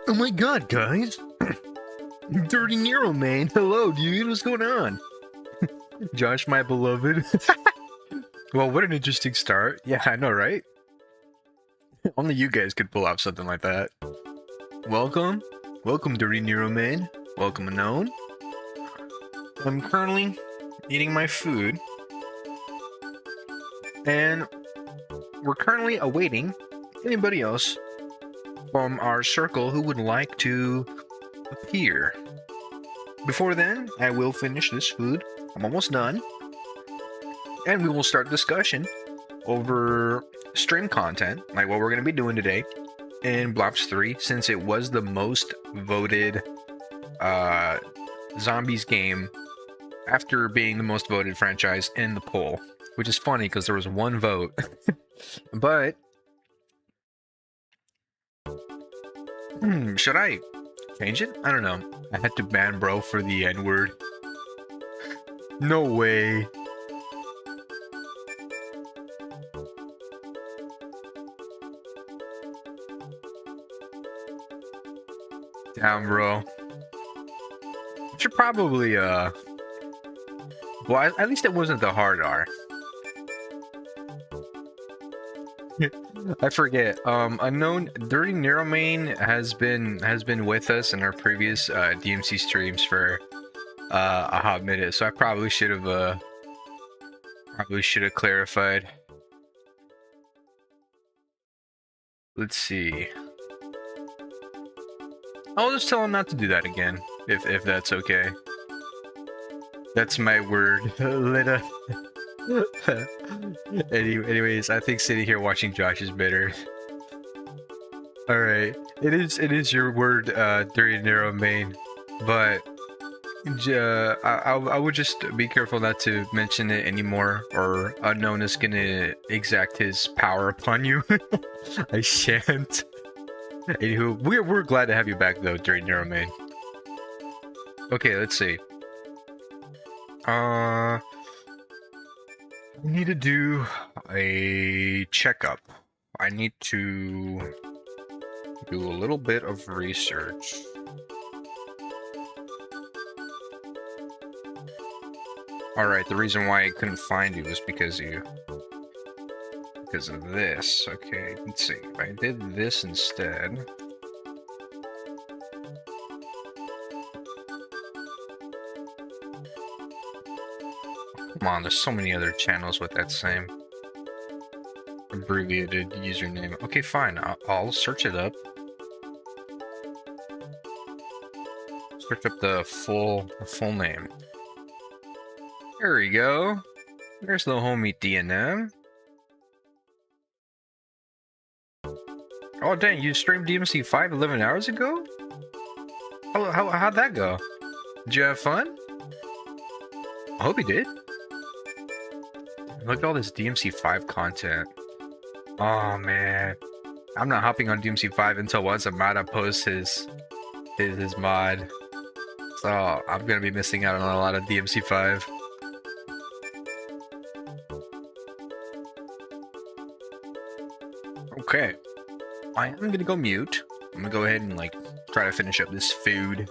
Oh my god, guys! Dirty Nero, man! Hello, dude, what's going on? Josh, my beloved. Well, what an interesting start. Yeah, I know, right? Only you guys could pull off something like that. Welcome. Welcome, Dirty Nero, man. Welcome, Unknown. I'm currently eating my food. And we're currently awaiting anybody else from our circle who would like to appear. Before then, I will finish this food. I'm almost done. And we will start discussion over stream content, like what we're going to be doing today in Blops 3, since it was the most voted Zombies game after being the most voted franchise in the poll, which is funny because there was one vote. But should I change it? I don't know. I had to ban bro for the N-word. No way. Damn, bro. Should probably, well, at least it wasn't the hard R. I forget. Unknown Dirty Nero Main has been with us in our previous DMC streams for a hot minute, so I probably should have clarified. Let's see. I'll just tell him not to do that again, if that's okay. That's my word, Lita. Anyways, I think sitting here watching Josh is better. All right, it is your word, Dirty Nero Main, but I would just be careful not to mention it anymore, or Unknown is gonna exact his power upon you. I shan't. Anywho, we're glad to have you back though, Dirty Nero Main. Okay, let's see. I need to do a checkup. I need to do a little bit of research. Alright, the reason why I couldn't find you was because of this. Okay, let's see. If I did this instead. Come on, there's so many other channels with that same abbreviated username. Okay, fine. I'll search it up. Search up the full name. There we go. There's the homie DNM. Oh dang, you streamed DMC5 11 hours ago? How'd that go? Did you have fun? I hope you did. Look at all this DMC5 content. Oh man. I'm not hopping on DMC5 until once Amada posts his mod. So I'm gonna be missing out on a lot of DMC5. Okay. I am gonna go mute. I'm gonna go ahead and like try to finish up this food.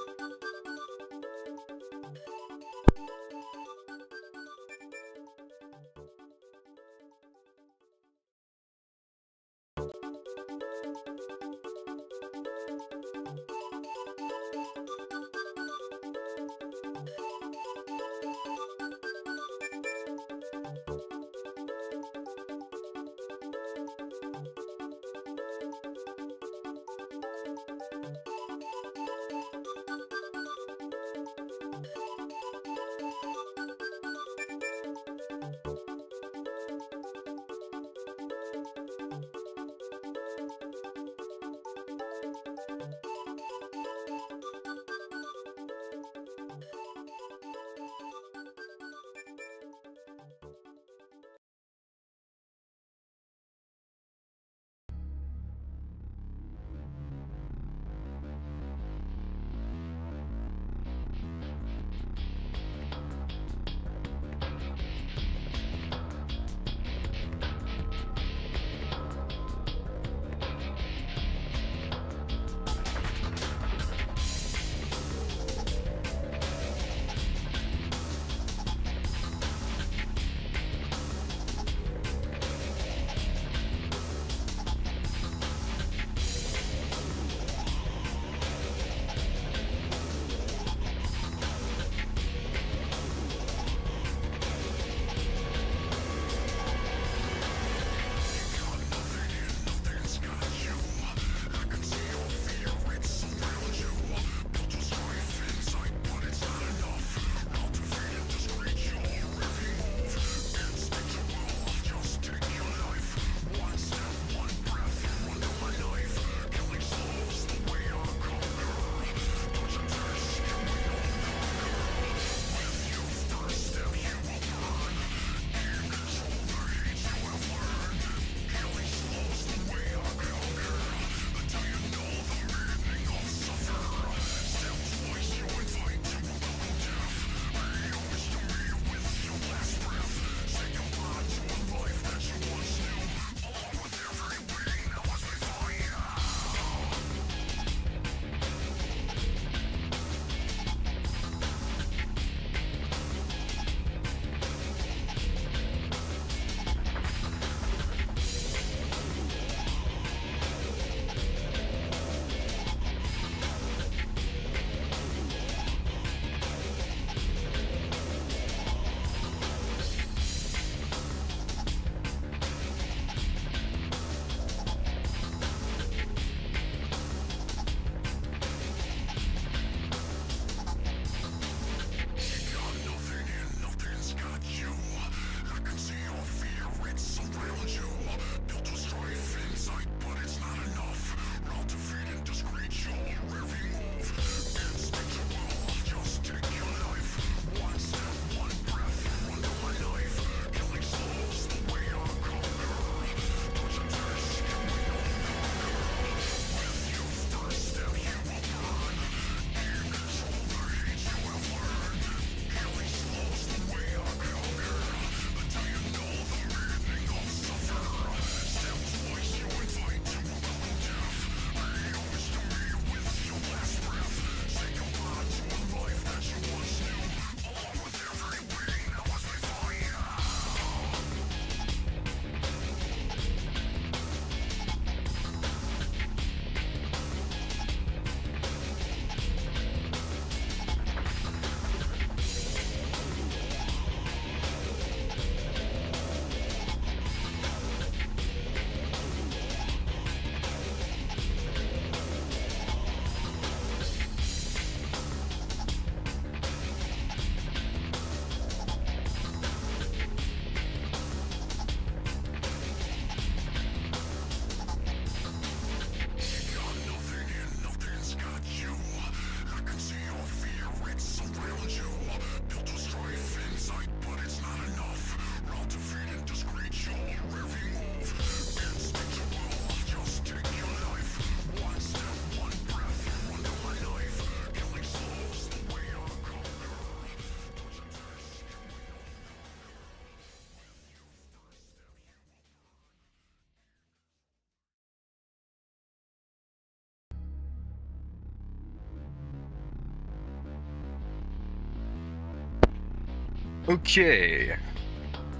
Okay,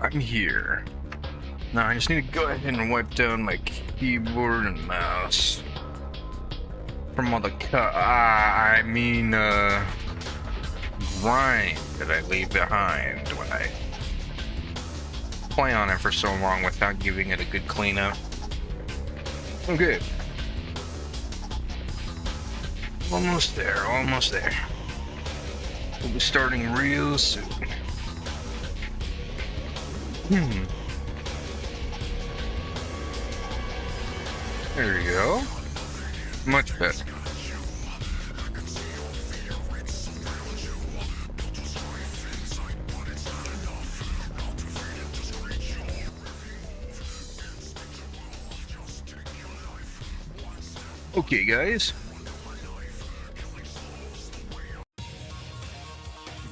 I'm here. Now I just need to go ahead and wipe down my keyboard and mouse from all the grime that I leave behind when I play on it for so long without giving it a good cleanup. Okay. Almost there, almost there. We'll be starting real soon. There you go. Much better. Okay, guys.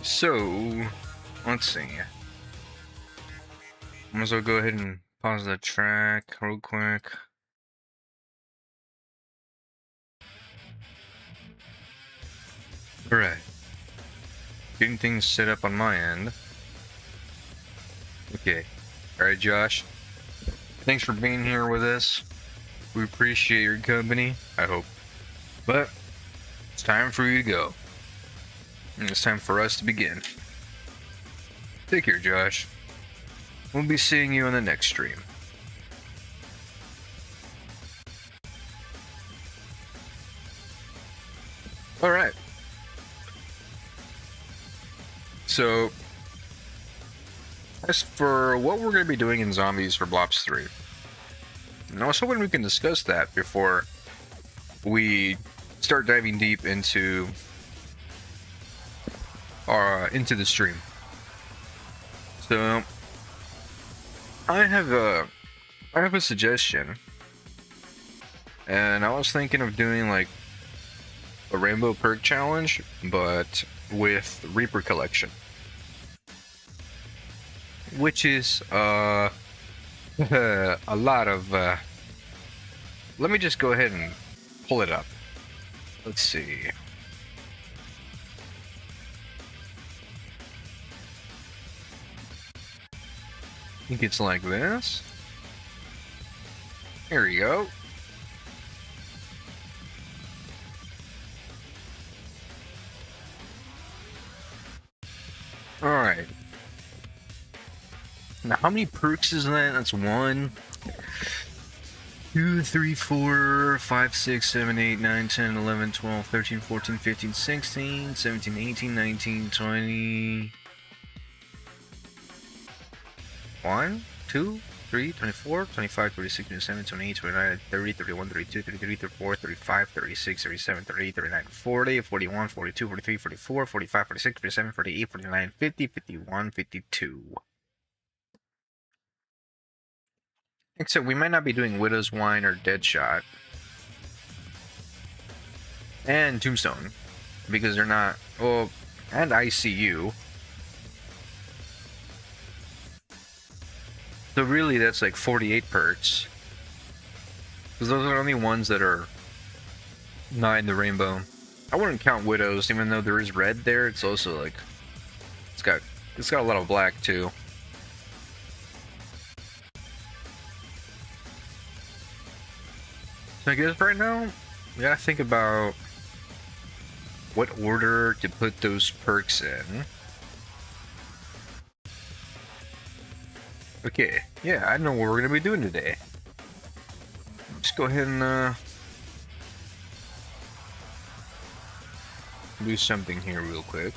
So, let's see. I might as well go ahead and pause the track real quick. Alright. Getting things set up on my end. Okay. Alright, Josh. Thanks for being here with us. We appreciate your company, I hope. But, it's time for you to go. And it's time for us to begin. Take care, Josh. We'll be seeing you on the next stream. Alright. So, as for what we're going to be doing in Zombies for Blops 3, and I was hoping we can discuss that before we start diving deep into the stream. So, I have a suggestion, and I was thinking of doing like a rainbow perk challenge, but with Reaper collection, which is a lot of. Let me just go ahead and pull it up. Let's see. I think it's like this. Here we go. Alright. Now, how many perks is that? That's 1, 2, 3, 4, 5, 6, 7, 8, 9, 10, 11, 12, 13, 14, 15, 16, 17, 18, 19, 20... 1, 2, 3, 24, 25, 26, 27, 28, 29, 30, 31, 32, 33, 34, 35, 36, 37, 38, 39, 40, 41, 42, 43, 44, 45, 46, 47, 48, 49, 50, 51, 52. Except we might not be doing Widow's Wine or Deadshot. And Tombstone. Because they're not... Well, and ICU. So really, that's like 48 perks. Because those are the only ones that are not in the rainbow. I wouldn't count Widows, even though there is red there. It's also like... It's got a lot of black, too. So I guess right now, we gotta think about what order to put those perks in. Okay, yeah, I know what we're gonna be doing today. Just go ahead and do something here real quick.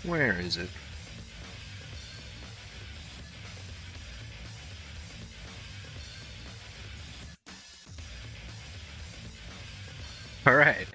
Where is it? All right.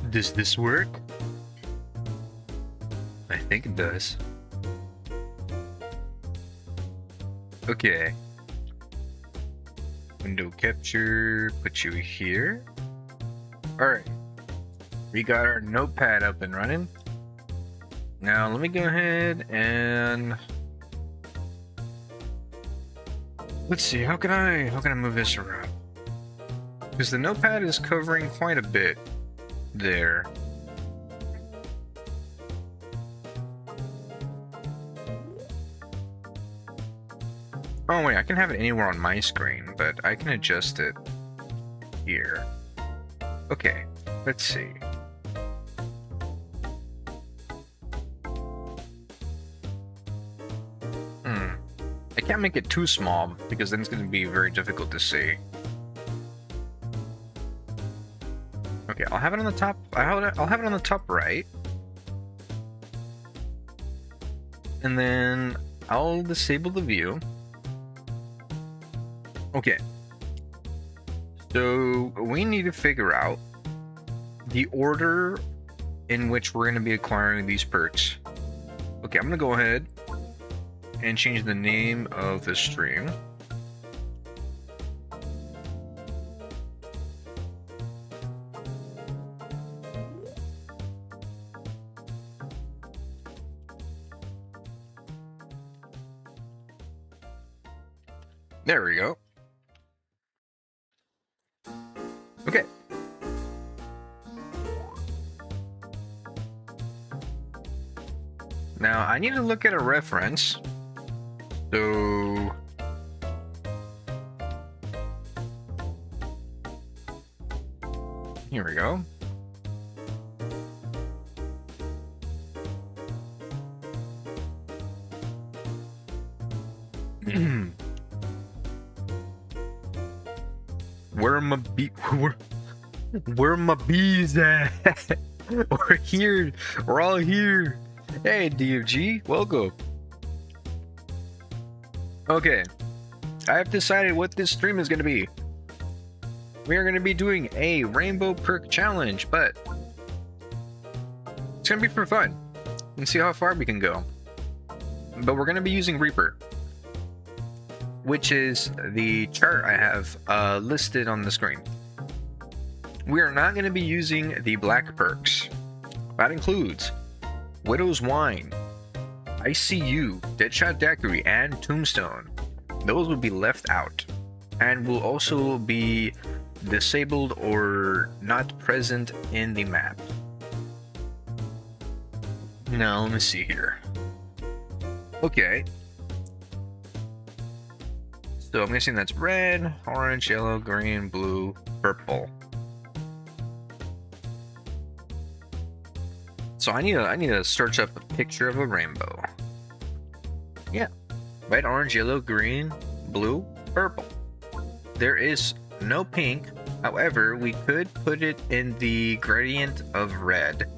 Does this work? I think it does. Okay. Window capture, put you here. Alright. We got our notepad up and running. Now let me go ahead and let's see, how can I move this around? Because the notepad is covering quite a bit there. Oh wait, I can have it anywhere on my screen, but I can adjust it here. Okay, let's see. I can't make it too small because then it's going to be very difficult to see. Okay, I'll have it on the top. I'll have it on the top right, and then I'll disable the view. Okay. So we need to figure out the order in which we're going to be acquiring these perks. Okay, I'm going to go ahead and change the name of the stream. There we go. Okay. Now I need to look at a reference. So here we go. Where my bees at? We're here. We're all here. Hey, DFG, welcome. Okay, I've decided what this stream is going to be. We are going to be doing a rainbow perk challenge, but it's going to be for fun and see how far we can go. But we're going to be using Reaper, which is the chart I have listed on the screen. We are not going to be using the black perks. That includes Widow's Wine, ICU, Deadshot Daiquiri, and Tombstone. Those will be left out and will also be disabled or not present in the map. Now, let me see here. Okay. So I'm guessing that's red, orange, yellow, green, blue, purple. So I need to search up a picture of a rainbow. Yeah. Red, orange, yellow, green, blue, purple. There is no pink. However, we could put it in the gradient of red,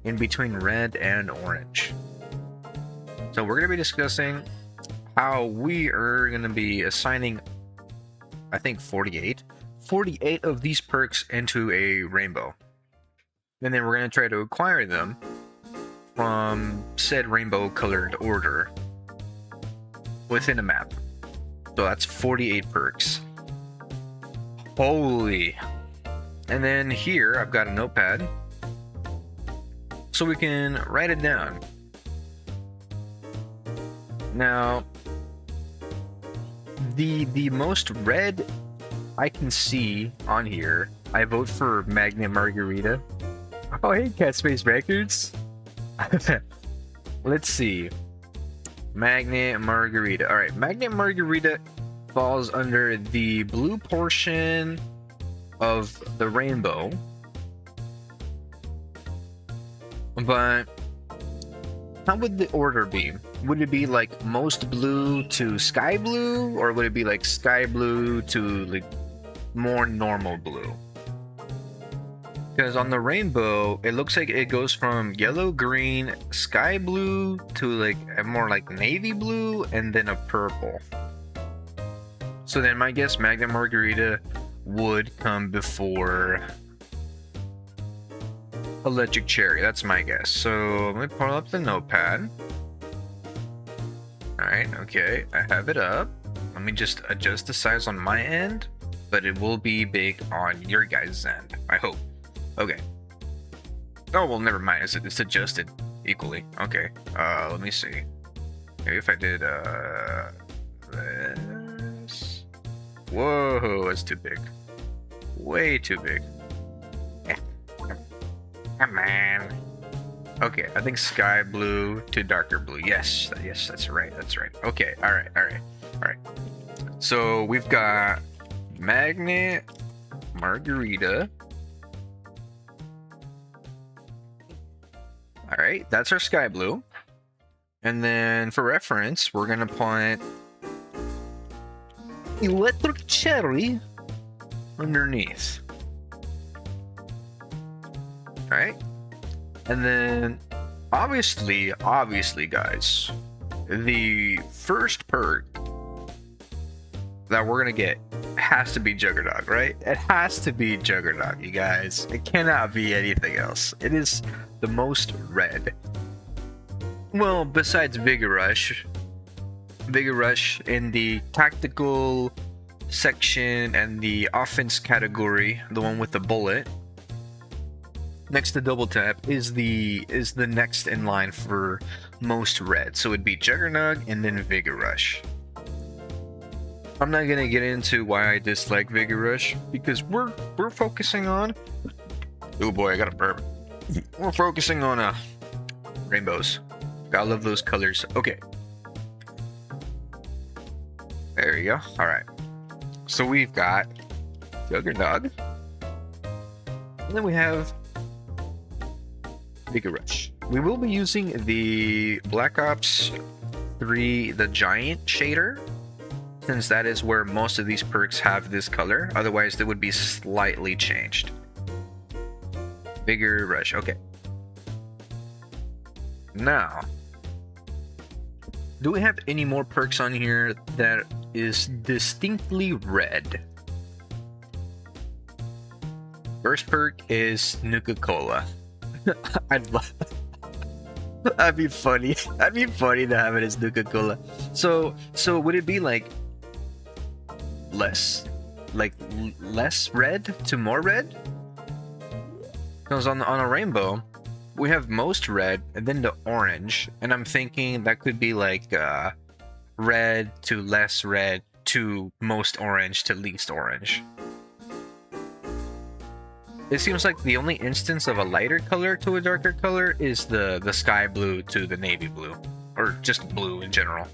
in between red and orange. So we're going to be discussing how we are going to be assigning, I think 48 of these perks into a rainbow. And then we're going to try to acquire them from said rainbow colored order within a map. So that's 48 perks. Holy. And then here I've got a notepad so we can write it down. Now, the most red I can see on here, I vote for Magnet Margarita. Oh, hey, Cat Space Records. Let's see. Magnet Margarita. All right, Magnet Margarita falls under the blue portion of the rainbow. But how would the order be? Would it be like most blue to sky blue, or would it be like sky blue to like more normal blue? Because on the rainbow, it looks like it goes from yellow, green, sky blue to like a more like navy blue, and then a purple. So then my guess, Magnet Margarita would come before Electric Cherry. That's my guess. So let me pull up the notepad. Alright, okay, I have it up. Let me just adjust the size on my end, but it will be big on your guys' end, I hope. Okay. Oh, well, never mind. It's adjusted equally. Okay. Let me see. Maybe if I did, this. Whoa, that's too big. Way too big. Come on. Okay, I think sky blue to darker blue. Yes, that's right. That's right. Okay, all right. So we've got magnet, margarita. All right, that's our sky blue. And then for reference, we're gonna put electric cherry underneath. All right. And then, obviously, guys, the first perk that we're gonna get has to be Juggernog, right? It has to be Juggernog, you guys. It cannot be anything else. It is the most red. Well, besides Vigor Rush. Vigor Rush in the tactical section and the offense category, the one with the bullet. Next to double tap is the next in line for most red. So it'd be Juggernog and then Vigor Rush. I'm not gonna get into why I dislike Vigor Rush because we're focusing on. Oh boy, I got a burp. We're focusing on rainbows. Gotta love those colors. Okay. There you go. All right. So we've got Juggernog, and then we have Vigor Rush. We will be using the Black Ops 3, the giant shader, since that is where most of these perks have this color. Otherwise, they would be slightly changed. Vigor Rush. Okay. Now, do we have any more perks on here that is distinctly red? First perk is Nuka-Cola. I'd love. That'd be funny. That'd be funny to have it as Nuka-Cola. So would it be like less red to more red? Because on a rainbow, we have most red and then the orange, and I'm thinking that could be like red to less red to most orange to least orange. It seems like the only instance of a lighter color to a darker color is the sky blue to the navy blue, or just blue in general.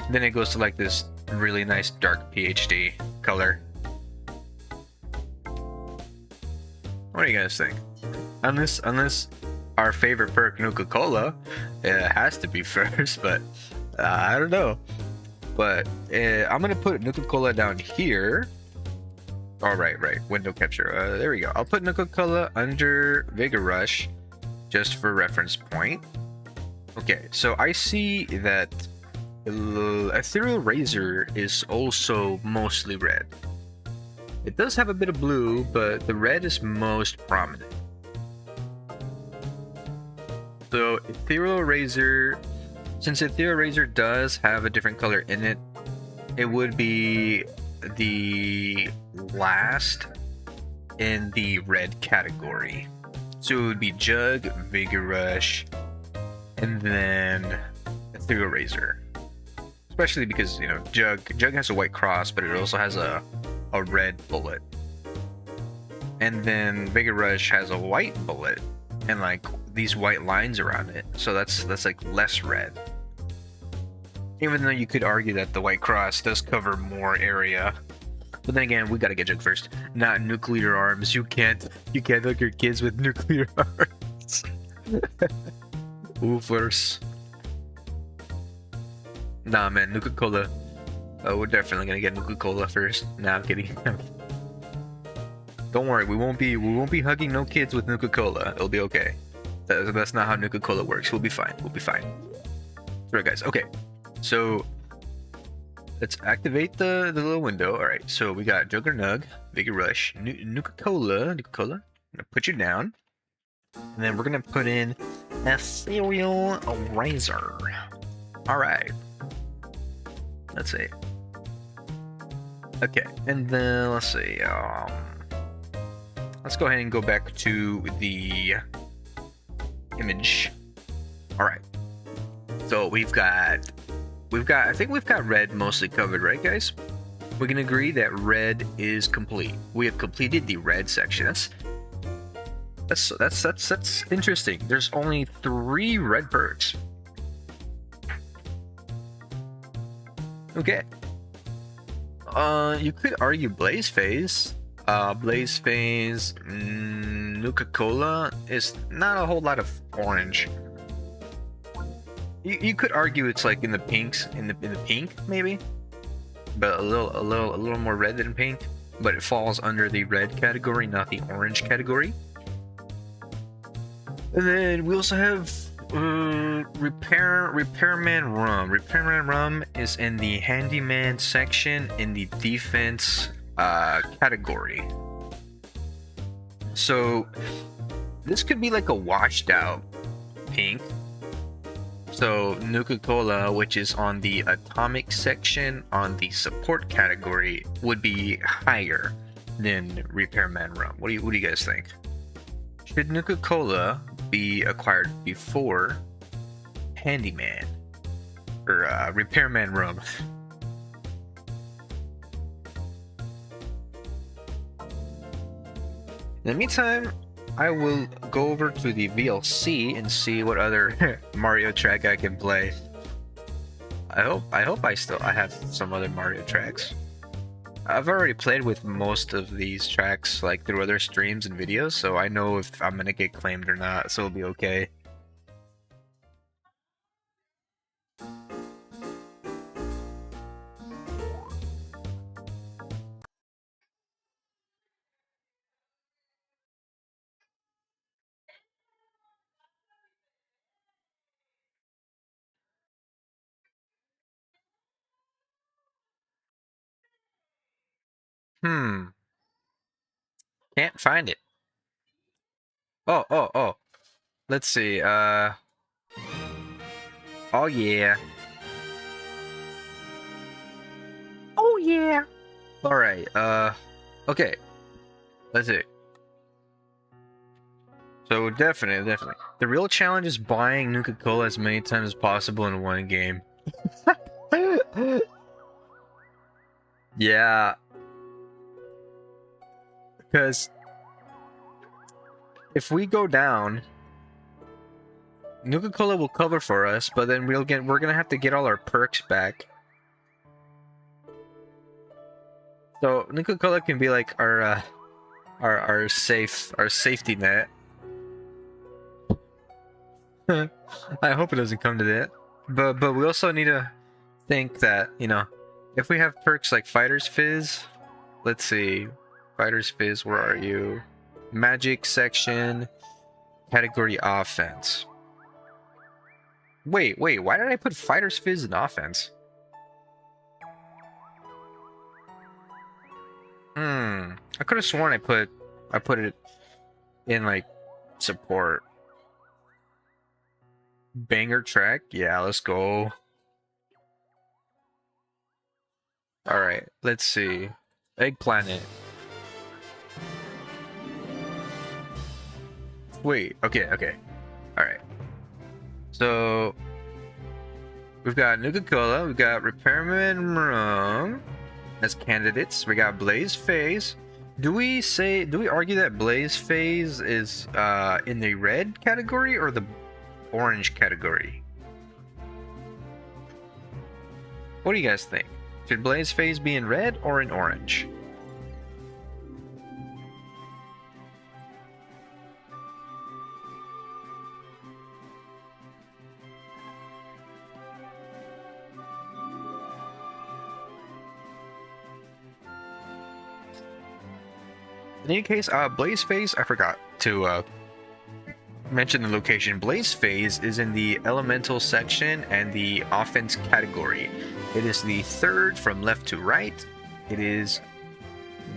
Then it goes to like this really nice dark PhD color. What do you guys think? Unless our favorite perk, Nuka-Cola, it has to be first, but I don't know. But I'm gonna put Nuka-Cola down here. Oh, right, window capture. There we go. I'll put Nuka-Cola under Vigor Rush, just for reference point. Okay, so I see that Ethereal Razor is also mostly red. It does have a bit of blue, but the red is most prominent. So Ethereal Razor, since Ethereal Razor does have a different color in it, it would be the last in the red category. So it would be Jug, Vigor Rush, and then Ethereal Razor. Especially because, you know, Jug has a white cross, but it also has a red bullet. And then Vigor Rush has a white bullet and like these white lines around it. So that's like less red. Even though you could argue that the white cross does cover more area. But then again, we gotta get Jug first. Not nuclear arms. You can't hook your kids with nuclear arms. Oofers. Nah, man, Nuka-Cola. We're definitely gonna get Nuka-Cola first. Nah, I'm kidding. Don't worry, we won't be hugging no kids with Nuka-Cola. It'll be okay. That's not how Nuka-Cola works. We'll be fine. We'll be fine. Alright, guys. Okay. So let's activate the little window. All right, so we got Juggernog, Vigor Rush, Nuka-Cola. I'm gonna put you down, and then we're gonna put in Ethereal Razor. All right, let's see. Okay, and then let's see. Let's go ahead and go back to the image. All right. So we've got. I think we've got red mostly covered, right, guys? We can agree that red is complete. We have completed the red section. That's interesting. There's only 3 red perks. Okay. You could argue Blaze Phase. Blaze Phase, Nuka-Cola is not a whole lot of orange. You could argue it's like in the pinks, in the pink maybe, but a little more red than pink. But it falls under the red category, not the orange category. And then we also have Repairman Rum. Repairman Rum is in the Handyman section in the defense category. So this could be like a washed out pink. So Nuka-Cola, which is on the atomic section on the support category, would be higher than Repairman Rum. What do you guys think? Should Nuka-Cola be acquired before Handyman or Repairman Rum? In the meantime, I will go over to the VLC and see what other Mario track I can play. I hope I have some other Mario tracks. I've already played with most of these tracks like through other streams and videos, so I know if I'm gonna get claimed or not, so it'll be okay. Can't find it. Oh. Let's see. Oh yeah. Oh yeah. All right. Okay. Let's see. So definitely. The real challenge is buying Nuka-Cola as many times as possible in one game. Yeah. Because if we go down, Nuka-Cola will cover for us, but then we're gonna have to get all our perks back. So Nuka-Cola can be like our safety net. I hope it doesn't come to that. But we also need to think that, you know, if we have perks like Fighter's Fizz, let's see. Fighter's Fizz, where are you? Magic section, category offense. Wait, why did I put Fighter's Fizz in offense? I could have sworn I put it in like support. Banger track? Yeah, let's go. Alright, let's see. Egg Planet. Wait, okay. Alright. So we've got Nuka-Cola, we've got Repairman Rum as candidates. We got Blaze Phase. Do we argue that Blaze Phase is in the red category or the orange category? What do you guys think? Should Blaze Phase be in red or in orange? In any case, Blaze Phase, I forgot to mention the location. Blaze Phase is in the elemental section and the offense category. It is the third from left to right. It is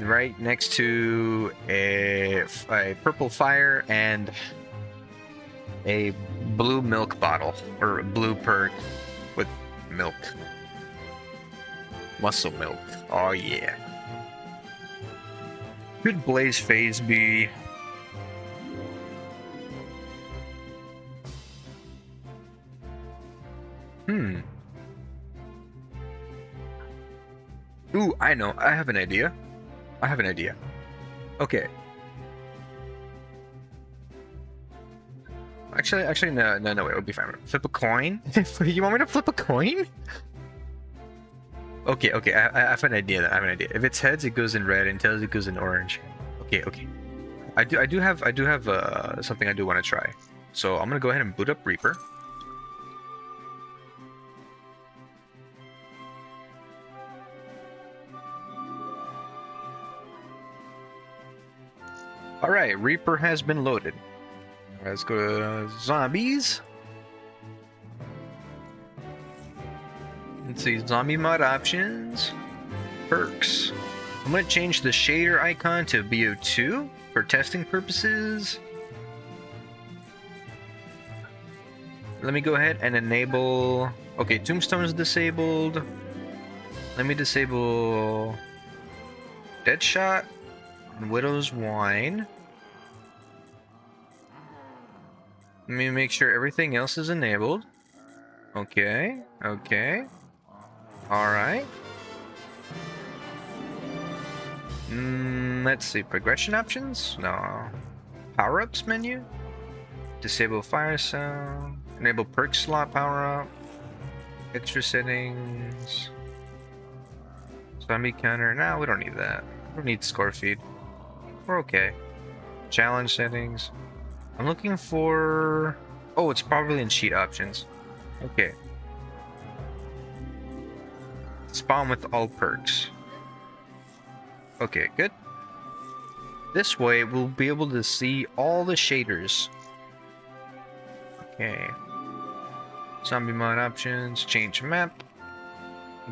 right next to a purple fire and a blue milk bottle, or a blue perk with milk. Muscle milk. Oh yeah. Could Blaze Phase be... Ooh, I know. I have an idea. Okay. Actually, no, wait, it'll be fine. Flip a coin? You want me to flip a coin? Okay, I have an idea. If it's heads, it goes in red, and tails, it goes in orange. Okay. I do have something I do want to try. So I'm gonna go ahead and boot up Reaper. Alright, Reaper has been loaded. Let's go to Zombies. Let's see, zombie mod options. Perks. I'm going to change the shader icon to BO2 for testing purposes. Let me go ahead and enable... Okay, Tombstone is disabled. Let me disable Deadshot and Widow's Wine. Let me make sure everything else is enabled. Okay. Alright. Let's see. Progression options? No. Power-ups menu? Disable fire sound. Enable perk slot power-up. Extra settings. Zombie counter. No, we don't need that. We don't need score feed. We're okay. Challenge settings. I'm looking for... Oh, it's probably in cheat options. Okay. Spawn with all perks. Okay, good. This way, we'll be able to see all the shaders. Okay. Zombie mod options. Change map.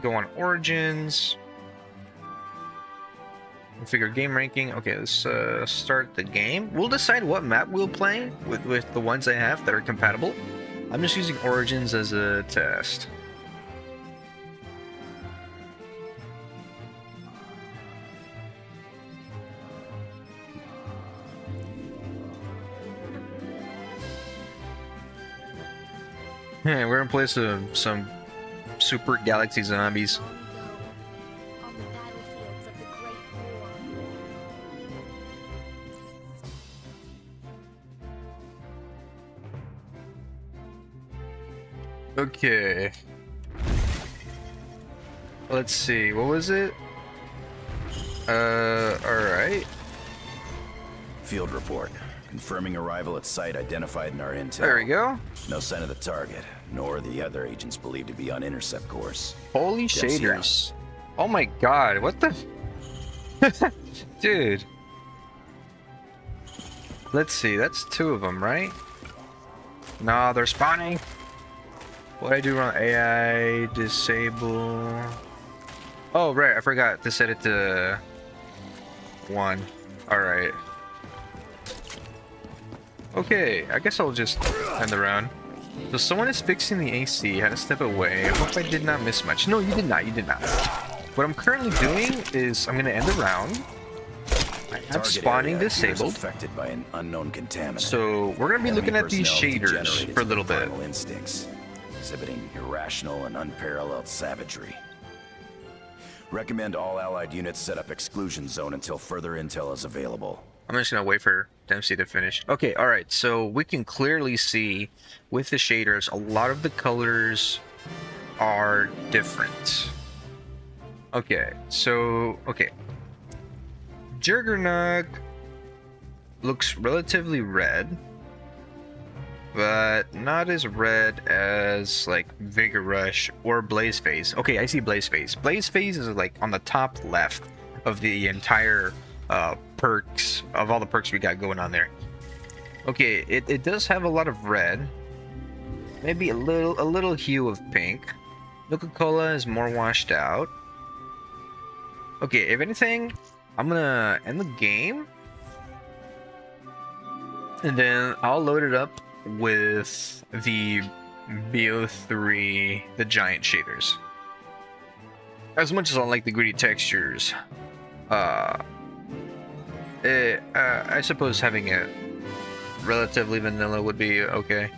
Go on Origins. Configure game ranking. Okay, let's start the game. We'll decide what map we'll play with the ones I have that are compatible. I'm just using Origins as a test. Yeah, we're gonna play some Super Galaxy Zombies. Okay. Let's see. What was it? Alright. Field report. Confirming arrival at site identified in our intel. There we go. No sign of the target, nor the other agents believed to be on intercept course. Holy shaders. Oh my god, what the... Dude. Let's see, that's two of them, right? No, they're spawning. What I do wrong? AI disable. Oh, right, I forgot to set it to 1. Alright. Okay, I guess I'll just end the round. So someone is fixing the AC. Had to step away. I hope I did not miss much. No, you did not. What I'm currently doing is I'm going to end the round. I have spawning disabled. Affected by an unknown contaminant. So we're going to be looking at these shaders for a little bit. Instincts, exhibiting irrational and unparalleled savagery. Recommend all allied units set up exclusion zone until further intel is available. I'm just gonna wait for Dempsey to finish. Okay, alright, so we can clearly see with the shaders, a lot of the colors are different. Okay, so, Juggernog looks relatively red, but not as red as, like, Vigor Rush or Blaze Phase. Okay, I see Blaze Phase. Blaze Phase is, like, on the top left of the entire perks, of all the perks we got going on there. Okay, it does have a lot of red, maybe a little hue of pink. Coca-Cola is more washed out. Okay, if anything, I'm gonna end the game and then I'll load it up with the BO3, the giant shaders. As much as I like the gritty textures, I suppose having it relatively vanilla would be okay.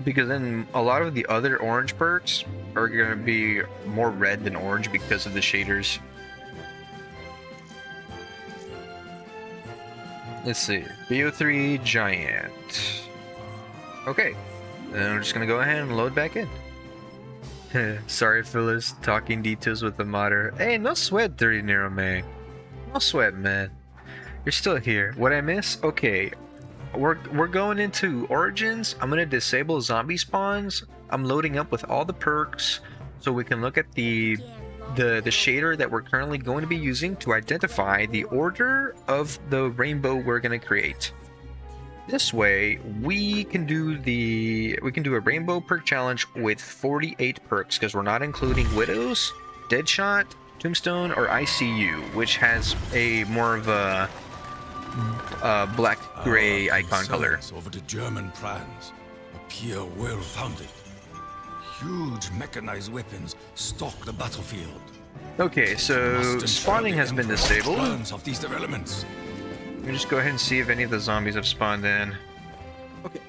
Because then a lot of the other orange perks are going to be more red than orange because of the shaders. Let's see. BO3 Giant. Okay. Then I'm just going to go ahead and load back in. Sorry, Phyllis. Talking details with the modder. Hey, no sweat, Dirty Nero Man. No sweat, man. You're still here. What I miss? Okay. We're going into Origins. I'm gonna disable zombie spawns. I'm loading up with all the perks so we can look at the shader that we're currently going to be using to identify the order of the rainbow we're gonna create. This way, we can do a rainbow perk challenge with 48 perks because we're not including Widows, Deadshot, Tombstone, or ICU, which has a more of a black-gray icon color. Over the German plans appear well-founded. Huge mechanized weapons stalk the battlefield. Okay, so spawning has been disabled. Of these developments. Let me just go ahead and see if any of the zombies have spawned in. Okay.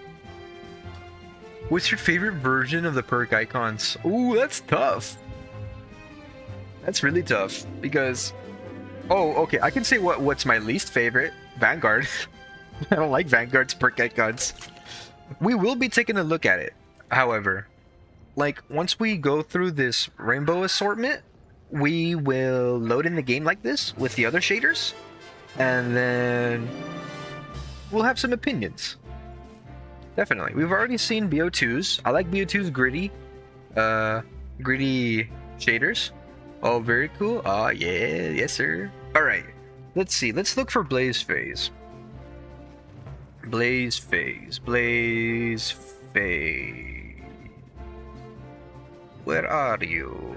What's your favorite version of the perk icons? Ooh, that's tough. That's really tough because... Oh, okay, I can say what's my least favorite. Vanguard. I don't like Vanguard's perk icons. We will be taking a look at it. However, like once we go through this rainbow assortment, we will load in the game like this with the other shaders, and then we'll have some opinions. Definitely. We've already seen BO2s. I like BO2's gritty shaders. Oh, very cool. Oh, yeah. Yes, sir. All right. Let's see. Let's look for Blaze Phase. Blaze Phase. Blaze Phase. Where are you?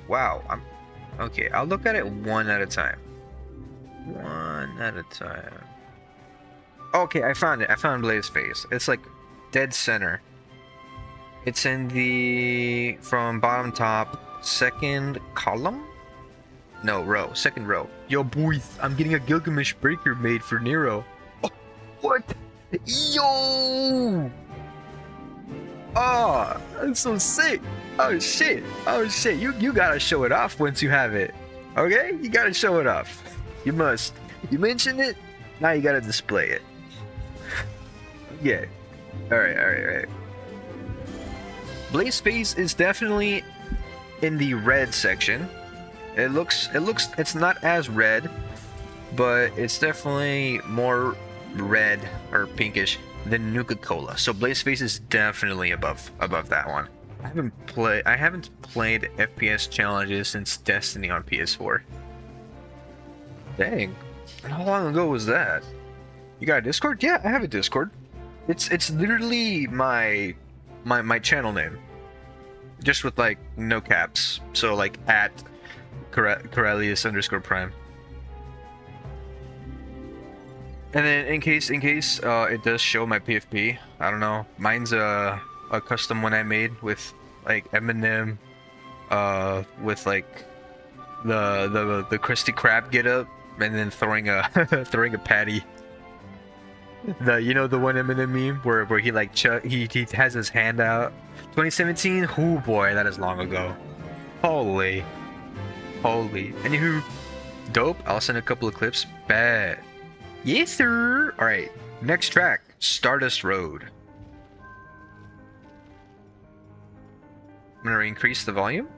Wow. Okay. I'll look at it one at a time. One at a time. Okay, I found it. I found Blaze Phase. It's like dead center. It's in the from bottom top second column. No, row. Second row. Yo, boys, I'm getting a Gilgamesh breaker made for Nero. Oh, what? Yo! Oh, that's so sick. Oh, shit. Oh, shit. You gotta show it off once you have it. Okay? You gotta show it off. You must. You mentioned it, now you gotta display it. Yeah. Alright. Blaze Phase is definitely in the red section. It's not as red, but it's definitely more red or pinkish than Nuka-Cola. So Blaze Phase is definitely above that one. I haven't played FPS challenges since Destiny on PS4. Dang. How long ago was that? You got a Discord? Yeah, I have a Discord. It's literally my channel name. Just with like no caps. So like at Corellius_Prime. And then in case it does show my PFP, I don't know. Mine's a custom one I made with like Eminem, with like the Krusty Krab get up, and then throwing a patty. The one Eminem meme where he like he has his hand out. 2017. Oh boy, that is long ago. Holy. Anywho, dope. I'll send a couple of clips. Bad. Yes, sir. All right. Next track, Stardust Road. I'm gonna increase the volume.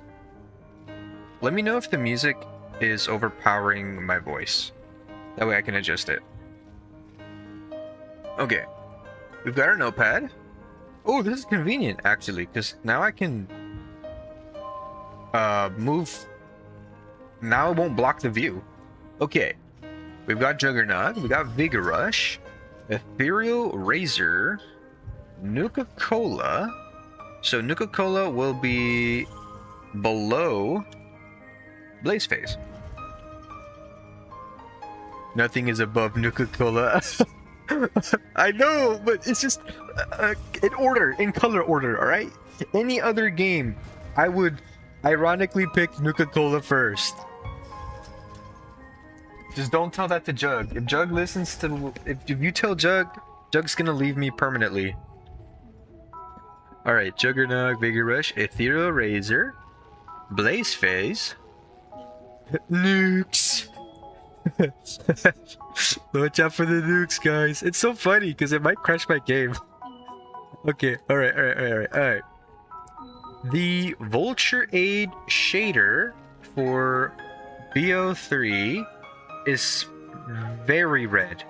Let me know if the music is overpowering my voice. That way I can adjust it. Okay. We've got our notepad. Oh, this is convenient actually, because now I can move. Now it won't block the view. Okay. We've got Juggernaut, we got Vigor Rush, Ethereal Razor, Nuka-Cola. So Nuka-Cola will be below Blaze Phase. Nothing is above Nuka-Cola. I know, but it's just in color order, alright? Any other game, I would ironically picked Nuka-Cola first. Just don't tell that to Jug. If Jug listens to... If you tell Jug, Jug's gonna leave me permanently. Alright, Juggernog, Vigor Rush, Ethereal Razor, Blaze Phase, Nukes. Watch out for the nukes, guys. It's so funny because it might crash my game. Okay, alright. The Vulture Aid shader for BO3 is very red.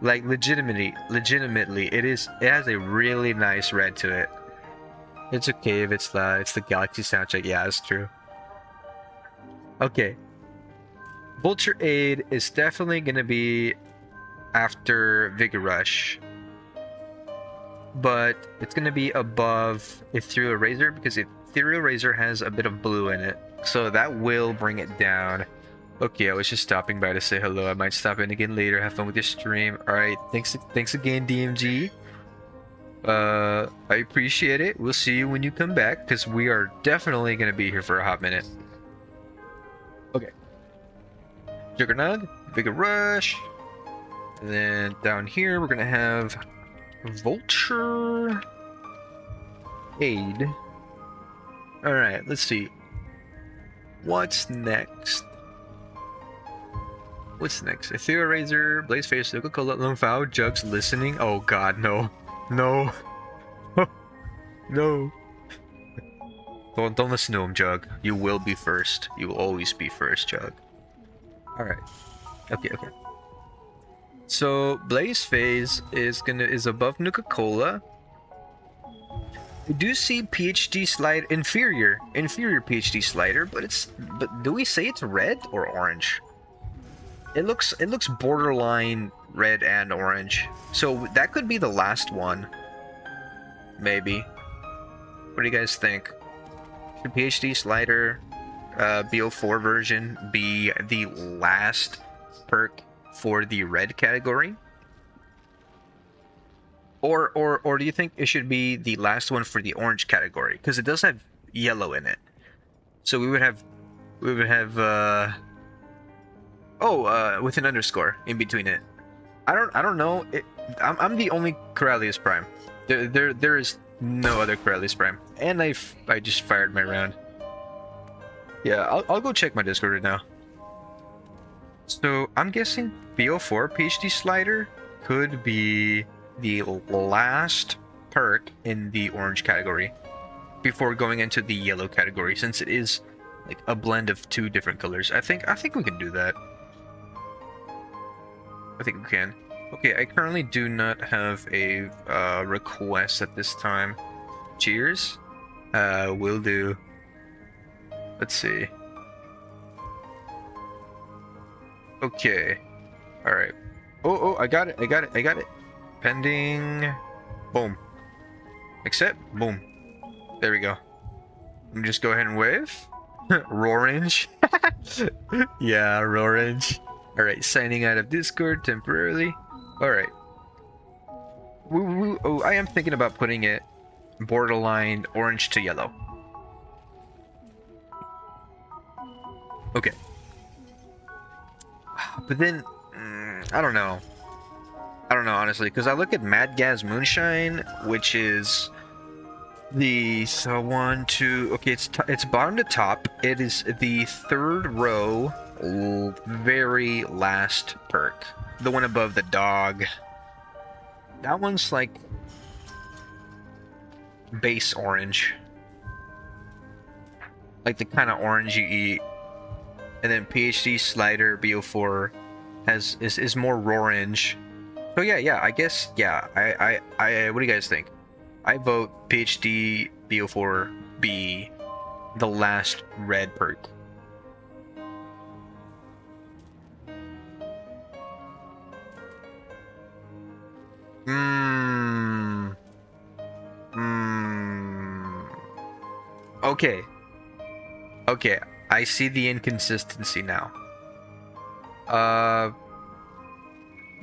Like legitimately, it has a really nice red to it. It's okay if it's the Galaxy soundtrack. Yeah, it's true. Okay. Vulture Aid is definitely gonna be after Vigor Rush. But it's gonna be above Ethereal Razor because Ethereal Razor has a bit of blue in it. So that will bring it down. Okay, I was just stopping by to say hello. I might stop in again later. Have fun with your stream. Alright, thanks again, DMG. I appreciate it. We'll see you when you come back, because we are definitely going to be here for a hot minute. Okay. Juggernog, Vigor Rush. And then down here, we're going to have Vulture Aid. Alright, let's see. What's next? Ethereal Razor, Blaze Face, Nuka-Cola, Lumphao, Jugs listening. Oh god, no. No. No. Don't listen to him, Jug. You will be first. You will always be first, Jug. Alright. Okay. So Blaze Phase is above Nuka-Cola. We do see PhD slide inferior PhD slider, but do we say it's red or orange? It looks borderline red and orange. So that could be the last one. Maybe. What do you guys think? Should PhD slider BO4 version be the last perk for the red category? Or do you think it should be the last one for the orange category? Because it does have yellow in it. So we would have with an underscore in between it. I don't know. I'm the only Corellius Prime. There is no other Corellius Prime. And I just fired my round. Yeah, I'll go check my Discord right now. So I'm guessing BO4 PhD slider could be the last perk in the orange category before going into the yellow category, since it is like a blend of two different colors. I think we can do that. I think we can. Okay, I currently do not have a request at this time. Cheers. Will do. Let's see. Okay. Alright. Oh, I got it. Pending. Boom. Accept. Boom. There we go. Let me just go ahead and wave. Rorange. Yeah, Rorange. Alright, signing out of Discord temporarily. Alright. Oh, I am thinking about putting it borderline orange to yellow. Okay. But then, I don't know. Honestly, because I look at Mad Gaz Moonshine, which is the okay, it's bottom to top. It is the third row, very last perk, the one above the dog. That one's like base orange, like the kind of orange you eat. And then PhD slider BO4 is more orange. So yeah, I guess, yeah, I what do you guys think? I vote PhD BO4 be the last red perk. Okay, I see the inconsistency now.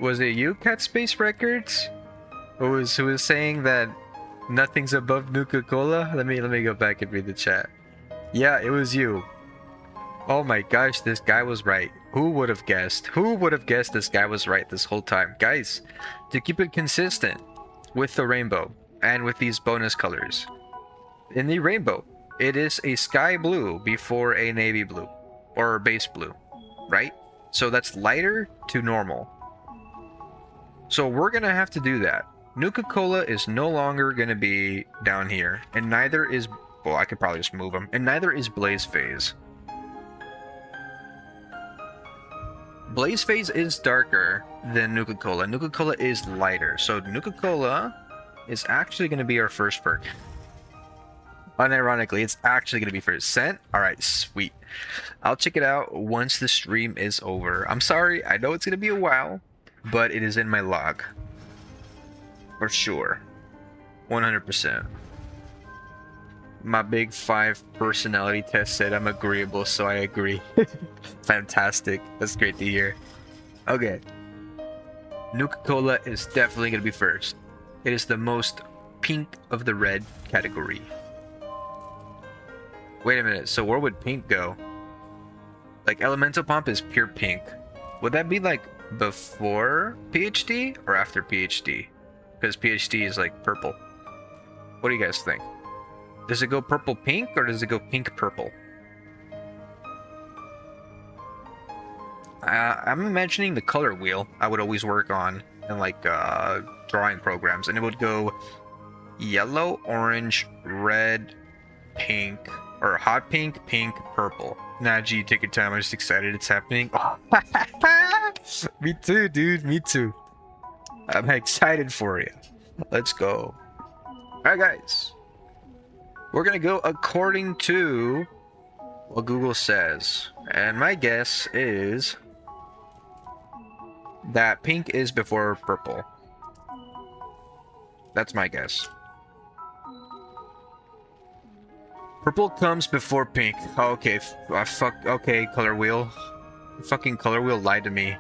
Was it you, Cat Space Records? Who was saying that nothing's above Nuka-Cola? Let me go back and read the chat. Yeah, it was you. Oh my gosh, this guy was right. Who would have guessed? Who would have guessed this guy was right this whole time? Guys, to keep it consistent with the rainbow and with these bonus colors. In the rainbow, it is a sky blue before a navy blue or base blue, right? So that's lighter to normal. So we're going to have to do that. Nuka-Cola is no longer going to be down here, and neither is... Well, I could probably just move him. And neither is Blaze Phase. Blaze Phase is darker than Nuka-Cola. Nuka-Cola is lighter. So Nuka-Cola is actually going to be our first perk. Unironically, it's actually going to be first. Scent? Alright, sweet. I'll check it out once the stream is over. I'm sorry, I know it's going to be a while, but it is in my log. For sure. 100%. My big 5 personality test said I'm agreeable, so I agree. Fantastic. That's great to hear. Okay. Nuka-Cola is definitely going to be first. It is the most pink of the red category. Wait a minute, so where would pink go? Like, Elemental Pump is pure pink. Would that be, like, before PhD or after PhD? Because PhD is, like, purple. What do you guys think? Does it go purple-pink, or does it go pink-purple? I'm imagining the color wheel I would always work on in, like, drawing programs. And it would go yellow, orange, red, pink... Or hot pink, pink, purple. Nah, G, take your time. I'm just excited it's happening. Oh. Me too, dude. Me too. I'm excited for you. Let's go. Alright, guys. We're gonna go according to what Google says. And my guess is that pink is before purple. That's my guess. Purple comes before pink. Oh, okay, okay, color wheel. The fucking color wheel lied to me.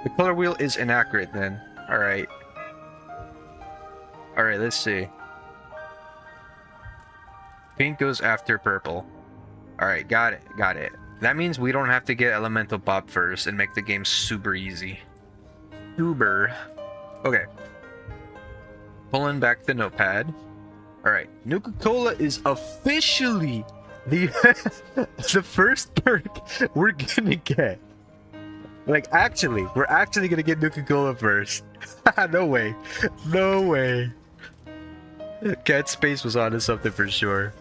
The color wheel is inaccurate then. Alright. Alright, let's see. Pink goes after purple. Alright, got it. That means we don't have to get Elemental Pop first and make the game super easy. Super. Okay. Pulling back the notepad. Alright, Nuka-Cola is officially the the first perk we're gonna get. Like, actually, we're actually gonna get Nuka-Cola first. No way. No way. Cat Space was onto something for sure.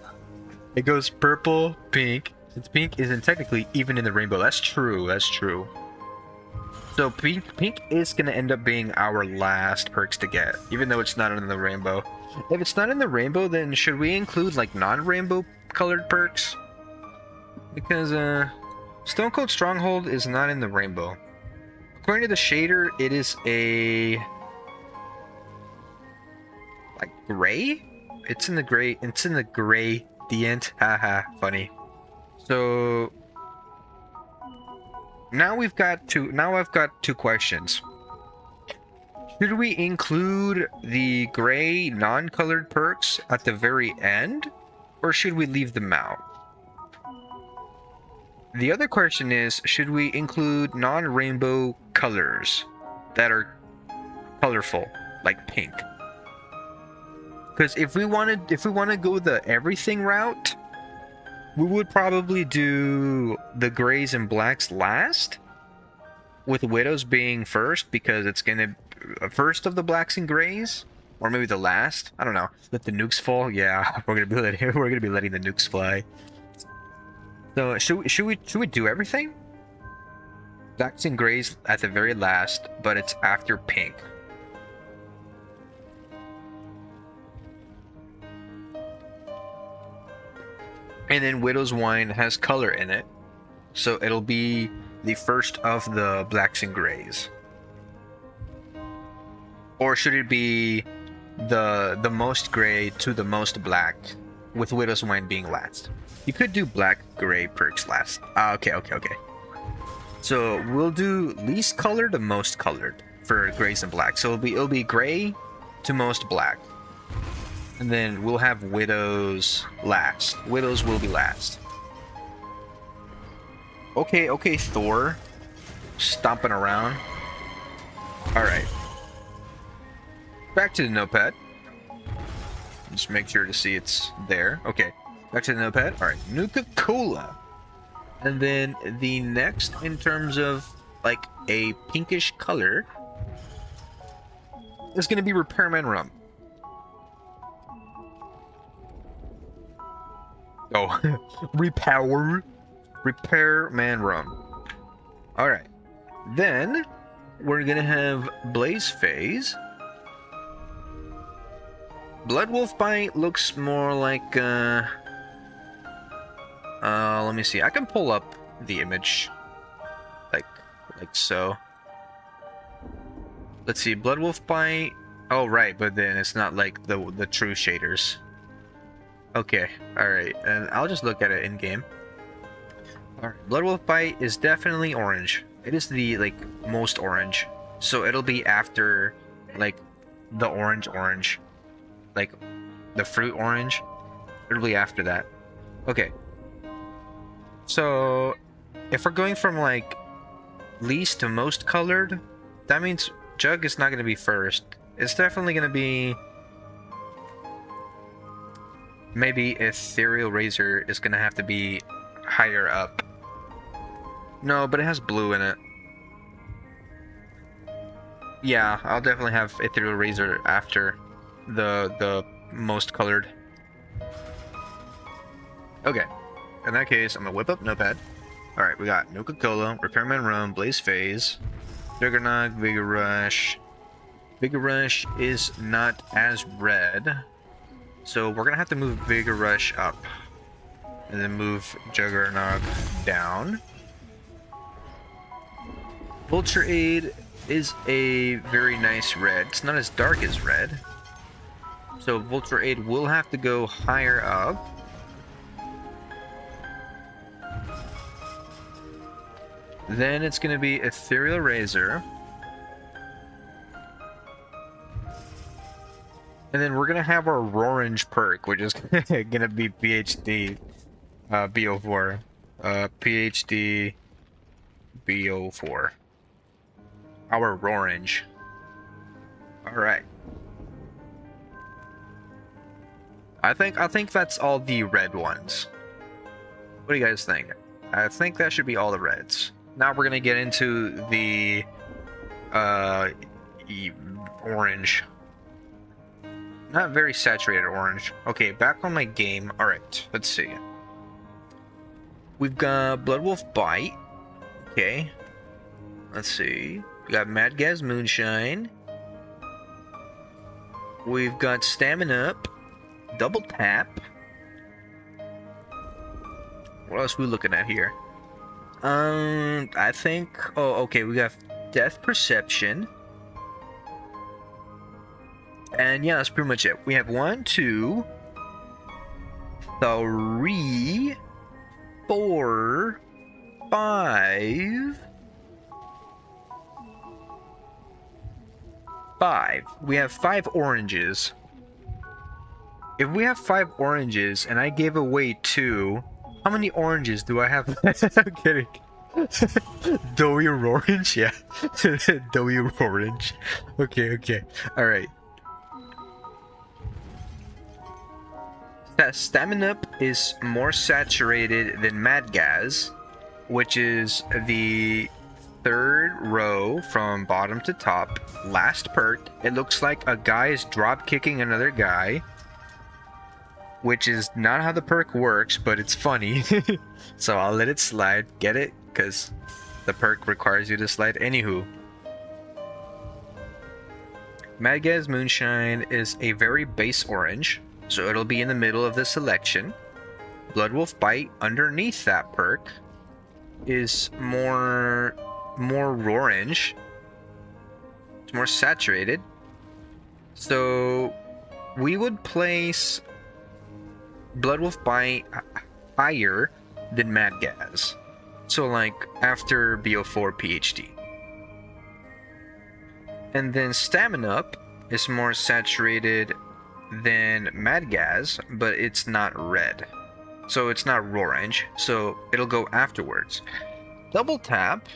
It goes purple, pink. Since pink isn't technically even in the rainbow. That's true, that's true. So pink is gonna end up being our last perks to get, even though it's not in the rainbow. If it's not in the rainbow, then should we include like non-rainbow colored perks? Because Stone Cold Stronghold is not in the rainbow. According to the shader, it is a like gray? It's in the gray. It's in the gradient. Haha, funny. So now I've got two questions. Should we include the gray non-colored perks at the very end, or should we leave them out? The other question is, should we include non-rainbow colors that are colorful, like pink? Because if we want to go the everything route, we would probably do the grays and blacks last, with widows being first, because it's gonna first of the blacks and grays, or maybe the last. I don't know. Let the nukes fall. Yeah, we're gonna be letting the nukes fly. So should we do everything? Blacks and grays at the very last, but it's after pink. And then Widow's Wine has color in it, so it'll be the first of the blacks and grays. Or should it be the most gray to the most black, with Widow's Wine being last? You could do black-gray perks last. Okay. So we'll do least colored to most colored for grays and blacks. So it'll be gray to most black. And then we'll have Widows last. Widows will be last. Okay, okay, Thor. Stomping around. Alright. Back to the notepad. Just make sure to see it's there. Okay. Back to the notepad. Alright. Nuka-Cola. And then the next, in terms of, like, a pinkish color, is going to be Repairman Rum. Oh. Repairman Rum. Alright. Then, we're going to have Blaze Phase. Blood Wolf Bite looks more like, let me see. I can pull up the image. Like so. Let's see. Blood Wolf Bite. Oh, right. But then it's not like the true shaders. Okay. Alright. And I'll just look at it in-game. Alright. Blood Wolf Bite is definitely orange. It is the, like, most orange. So it'll be after, like, the orange. Like, the fruit orange. It'll be after that. Okay. So, if we're going from, like, least to most colored, that means Jug is not going to be first. It's definitely going to be... Maybe Ethereal Razor is going to have to be higher up. No, but it has blue in it. Yeah, I'll definitely have Ethereal Razor after the most colored. Okay. In that case, I'm gonna whip up Notepad. Alright, we got Nuka-Cola, Repairman Rum, Blaze Phase, Juggernog, Vigor Rush. Vigor Rush is not as red, so we're gonna have to move Vigor Rush up. And then move Juggernog down. Vulture Aid is a very nice red. It's not as dark as red. So Vulture Aid will have to go higher up. Then it's going to be Ethereal Razor. And then we're going to have our Rorange perk, which is going to be PhD BO4. PhD BO4. Our Rorange. Alright. I think that's all the red ones. What do you guys think? I think that should be all the reds. Now we're gonna get into the orange. Not very saturated orange. Okay, back on my game. Alright, let's see. We've got Blood Wolf Bite. Okay. Let's see. We got Mad Gaz Moonshine. We've got Stamina Up. Double Tap. What else are we looking at here? I think... Oh, okay, we got Death Perception. And yeah, that's pretty much it. We have 1, 2, 3, 4, 5... 5. We have 5 oranges. If we have 5 oranges and I gave away 2, how many oranges do I have? I'm kidding. Doughy orange? Yeah. Doughy orange. Okay. Alright. That Stamina Up is more saturated than Mad Gaz, which is the 3rd row from bottom to top. Last perk. It looks like a guy is drop kicking another guy, which is not how the perk works, but it's funny. So I'll let it slide. Get it? Because the perk requires you to slide. Anywho. Mad Gaz Moonshine is a very base orange, so it'll be in the middle of the selection. Blood Wolf Bite underneath that perk is more orange. It's more saturated. So we would place Blood Wolf Bite higher than Mad Gaz. So like after BO4 PhD. And then Stamina Up is more saturated then Mad Gas, but it's not red. So it's not orange, so it'll go afterwards. Double Tap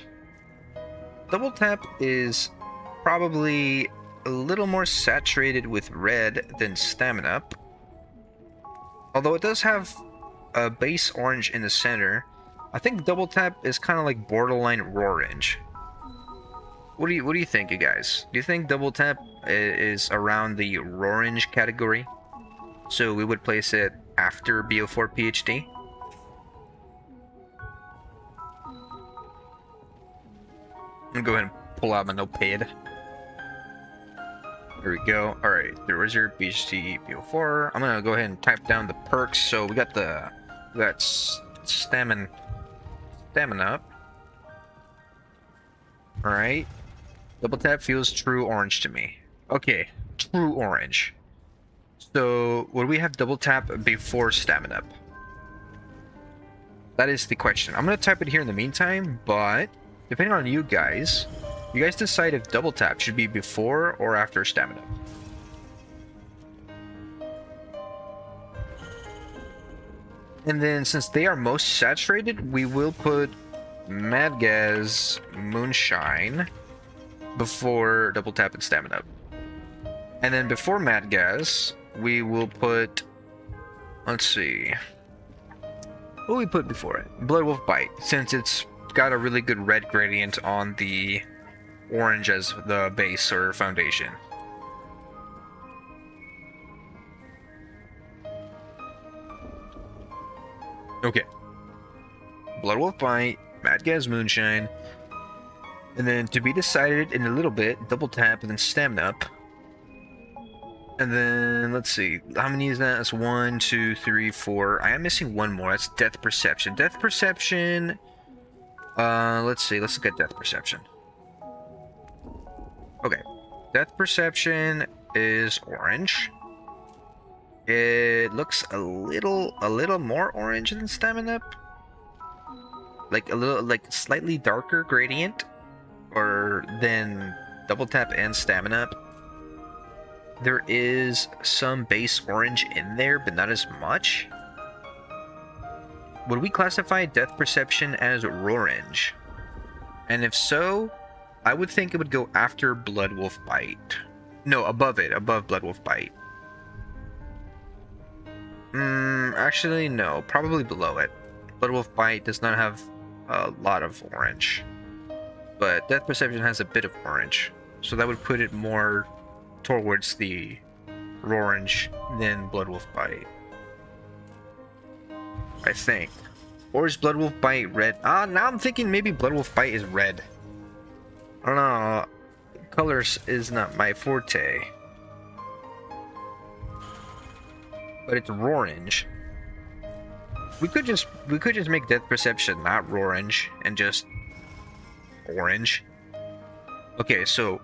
is probably a little more saturated with red than Stamina Up. Although it does have a base orange in the center, I think Double Tap is kind of like borderline orange. What do you think, you guys? Do you think Double Tap is around the orange category? So we would place it after BO4 PhD? I'm gonna go ahead and pull out my notepad. There we go. Alright, there was your PhD BO4. I'm gonna go ahead and type down the perks. So we got stamina up. Alright. Double Tap feels true orange to me. Okay, true orange. So, would we have Double Tap before Stamina Up? That is the question. I'm gonna type it here in the meantime, but depending on you guys decide if Double Tap should be before or after Stamina Up. And then, since they are most saturated, we will put Mad Gas Moonshine before Double Tap and Stamina Up. And then before Mad Gas, we will put, let's see, what do we put before it? Blood Wolf Bite, since it's got a really good red gradient on the orange as the base or foundation. Okay. Blood Wolf Bite, Mad Gas Moonshine, and then to be decided in a little bit, Double Tap and then Stamina Up. And then, let's see, how many is that? That's 1, 2, 3, 4. I am missing one more. That's Death Perception. Death Perception, let's see, let's look at Death Perception. Okay, Death Perception is orange. It looks a little more orange than Stamina Up. Like a little, like slightly darker gradient, or than Double Tap and Stamina Up. There is some base orange in there, but not as much. Would we classify Death Perception as orange? And if so, I would think it would go after Blood Wolf Bite. No, above it, above Blood Wolf Bite. Actually, no, probably below it. Blood Wolf Bite does not have a lot of orange, but Death Perception has a bit of orange, so that would put it more towards the orange than Blood Wolf Bite, I think. Or is Blood Wolf Bite red? Now I'm thinking maybe Blood Wolf Bite is red. I don't know. Colors is not my forte, but it's orange. We could just make Death Perception not orange and just orange. Okay, so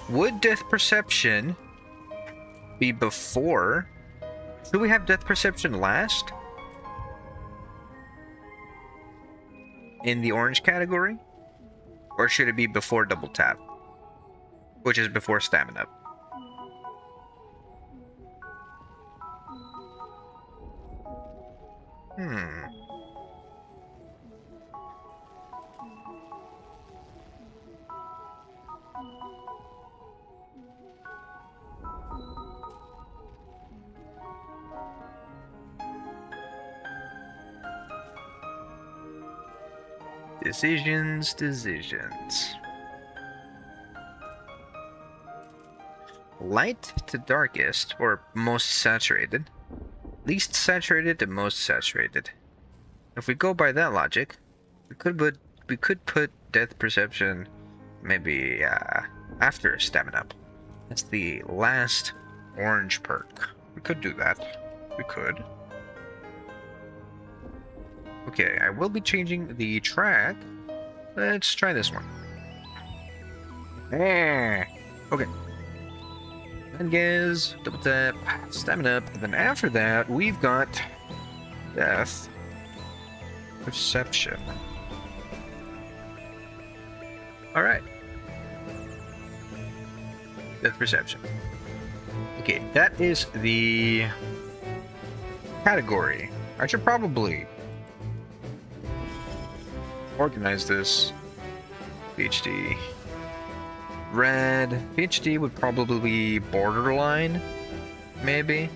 would Death Perception be before? Should we have Death Perception last in the orange category? Or should it be before Double Tap, which is before Stamina Up? Decisions. Light to darkest, or most saturated. Least saturated to most saturated. If we go by that logic, we could put Death Perception maybe after Stamina Up. That's the last orange perk. We could do that. We could. Okay, I will be changing the track. Let's try this one. Okay. And guess, Double Tap, Stamina Up, and then after that, we've got Death Perception. Alright. Death Perception. Okay, that is the category. I should probably organize this. PhD. Red. PhD would probably be borderline, maybe.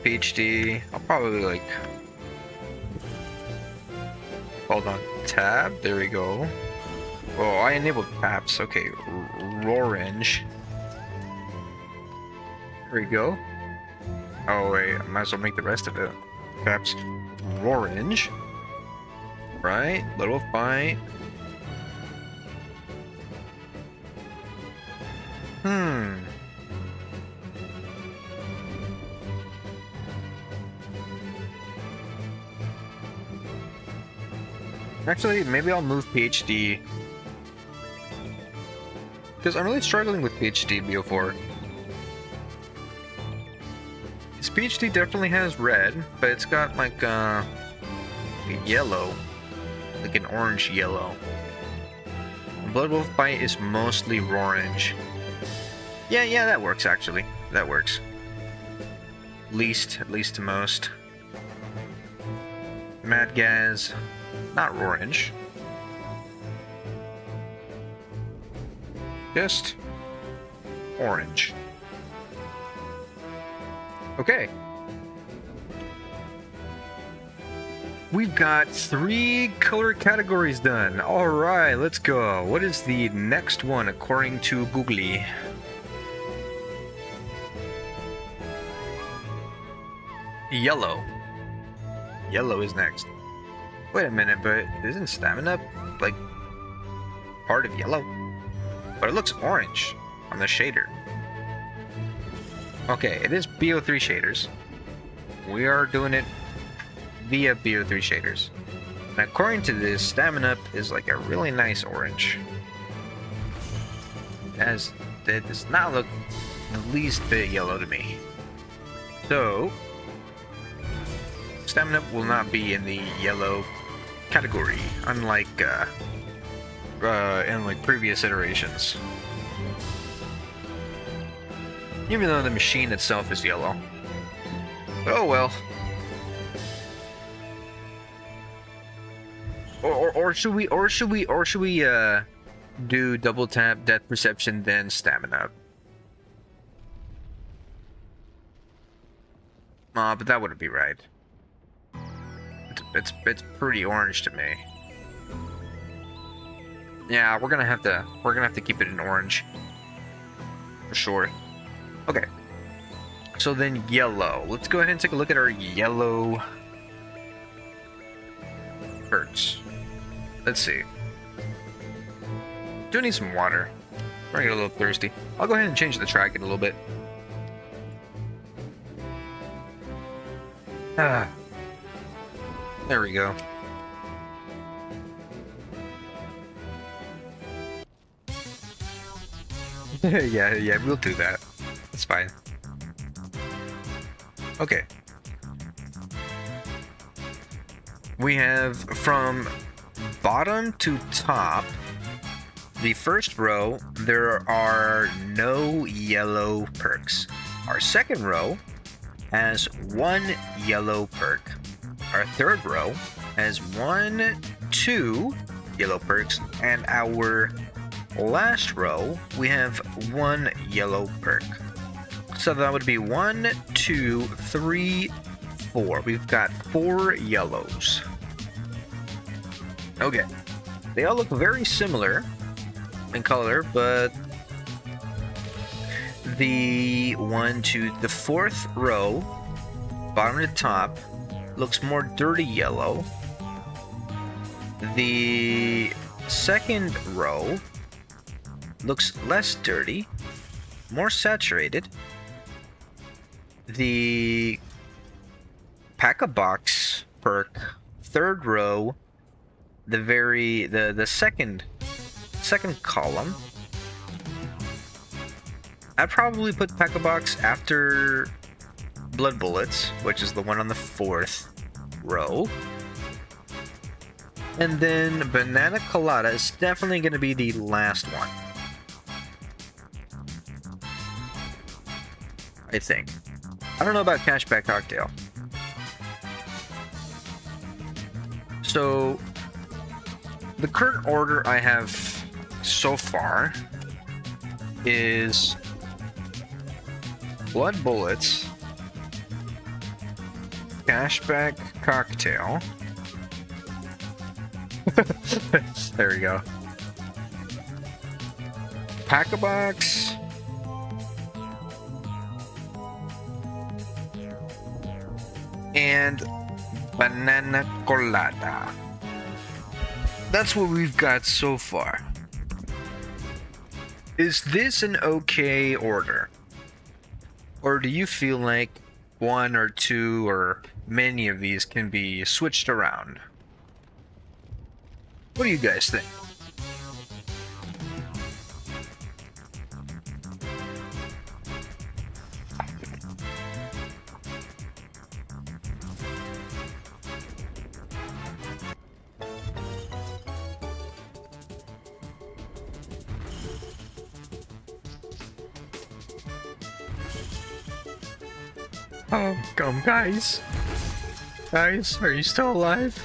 PhD. I'll probably like. Hold on. Tab. There we go. Oh, I enabled tabs. Okay. Orange. There we go. Oh wait, I might as well make the rest of it. Tabs. Orange. Right. Little fight. Actually, maybe I'll move PhD. Because I'm really struggling with PhD BO4. This PhD definitely has red, but it's got like a yellow. Like an orange yellow. Blood Wolf Bite is mostly orange. Yeah, that works actually. That works. At least to most. Mad Gaz, not orange. Just orange. Okay. We've got 3 color categories done. Alright, let's go. What is the next one according to Googly? Yellow. Yellow is next. Wait a minute, but isn't stamina like part of yellow? But it looks orange on the shader. Okay, it is BO3 shaders. We are doing it via BO3 shaders. And according to this, stamina is like a really nice orange. As it does not look the least bit yellow to me. So stamina will not be in the yellow category, unlike in like previous iterations. Even though the machine itself is yellow. Oh well. Or should we do double tap, death perception, then stamina? But that wouldn't be right. It's pretty orange to me. Yeah, we're gonna have to keep it in orange. For sure. Okay. So then yellow. Let's go ahead and take a look at our yellow perks. Let's see. Do need some water. We're gonna get a little thirsty. I'll go ahead and change the track in a little bit. There we go. yeah, we'll do that. It's fine. Okay. We have from bottom to top, the first row, there are no yellow perks. Our second row has 1 yellow perk. Our third row has 1, 2 yellow perks, and our last row we have 1 yellow perk. So that would be 1, 2, 3, 4. We've got 4 yellows. Okay. They all look very similar in color, but the 4th row, bottom to top, looks more dirty yellow. The second row looks less dirty, more saturated. The Pack-a-Box perk, third row, the second column. I'd probably put Pack-a-Box after Blood Bullets, which is the one on the 4th row. And then Banana Colada is definitely going to be the last one. I think. I don't know about Cashback Cocktail. So, the current order I have so far is Blood Bullets, Cashback Cocktail. There we go. Pack-a-Box. And Banana Colada. That's what we've got so far. Is this an okay order? Or do you feel like one or two or many of these can be switched around? What do you guys think? Oh, come, guys. Guys, are you still alive?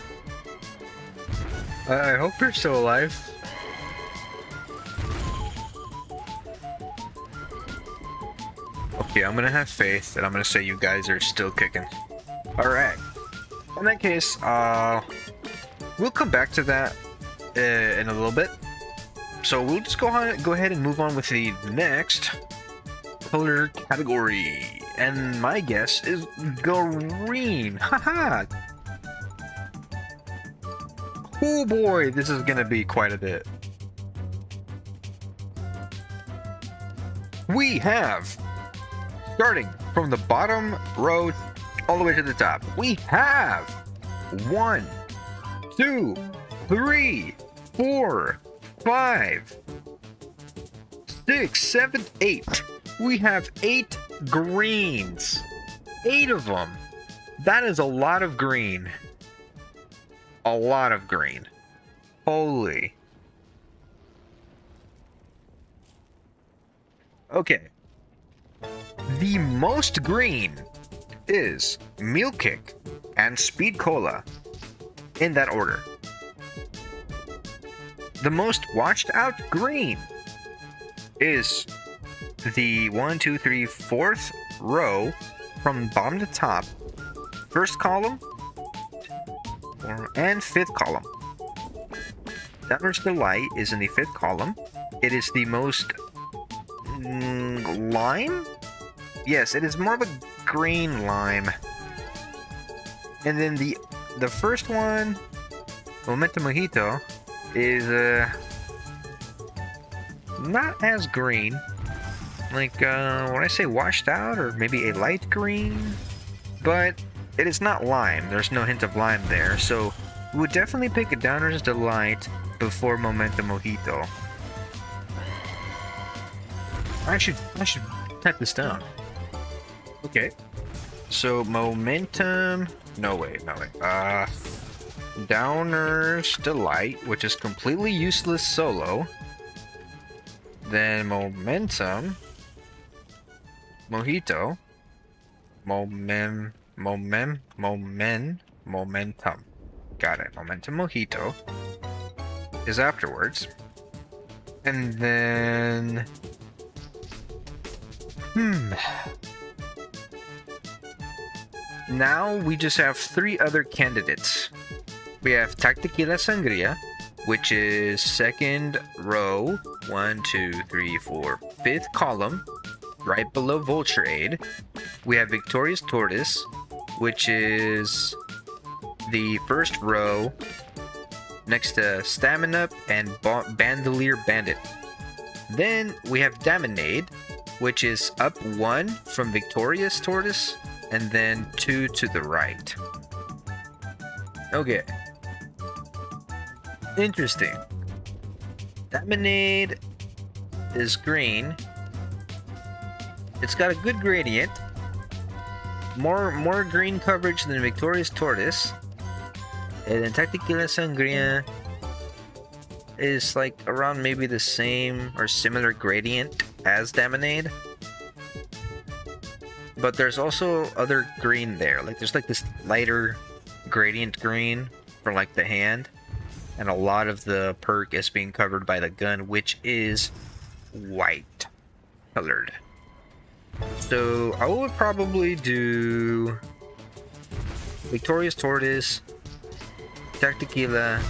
I hope you're still alive. Okay, I'm gonna have faith and I'm gonna say you guys are still kicking. Alright. In that case, we'll come back to that in a little bit. So we'll just go ahead and move on with the next color category. And my guess is green. Haha! Oh boy, this is gonna be quite a bit. We have, starting from the bottom row all the way to the top, we have 1, 2, 3, 4, 5, 6, 7, 8. We have 8 greens. 8 of them. That is a lot of green. A lot of green. Holy. Okay. The most green is Meal Kick and Speed Cola, in that order. The most watched out green is the 1, 2, 3, 4th row from bottom to top, first column and 5th column. Downers Delight is in the 5th column. It is the most lime? Yes, it is more of a green lime. And then the first one, Momento Mojito, is not as green. Like, when I say washed out, or maybe a light green, but it is not lime. There's no hint of lime there, so we would definitely pick a Downer's Delight before Momentum Mojito. I should type this down. Okay. So Momentum. No way. Downer's Delight, which is completely useless solo. Then Momentum Mojito. Momentum. Got it. Momentum Mojito is afterwards. And then... Now we just have 3 other candidates. We have Tactequila Sangria, which is 2nd row, 1, 2, 3, 4, 5th column, right below Vulture Aid. We have Victoria's Tortoise, which is the 1st row, next to Stamina and Bandolier Bandit. Then we have Daminade, which is up 1 from Victoria's Tortoise, and then 2 to the right. Okay. Interesting. Daminade is green. It's got a good gradient. More green coverage than Victoria's Tortoise. And then Tactequila Sangria is like around maybe the same or similar gradient as Daminade. but there's also other green there. Like there's like this lighter gradient green for like the hand, and a lot of the perk is being covered by the gun, which is white colored. So I would probably do Victorious Tortoise, Tactequila,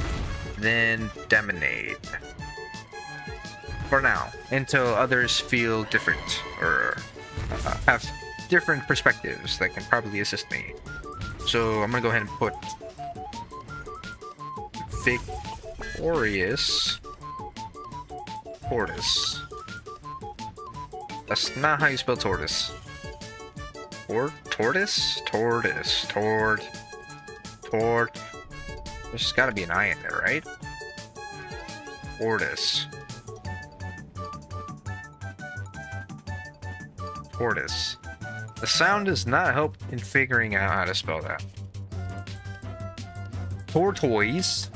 then Daminade. For now, until others feel different or have different perspectives that can probably assist me. So I'm gonna go ahead and put Victorious Tortoise. That's not how you spell tortoise. Or tortoise? Tortoise. Tort. There's gotta be an I in there, right? Tortoise. Tortoise. The sound does not help in figuring out how to spell that. Tortoise.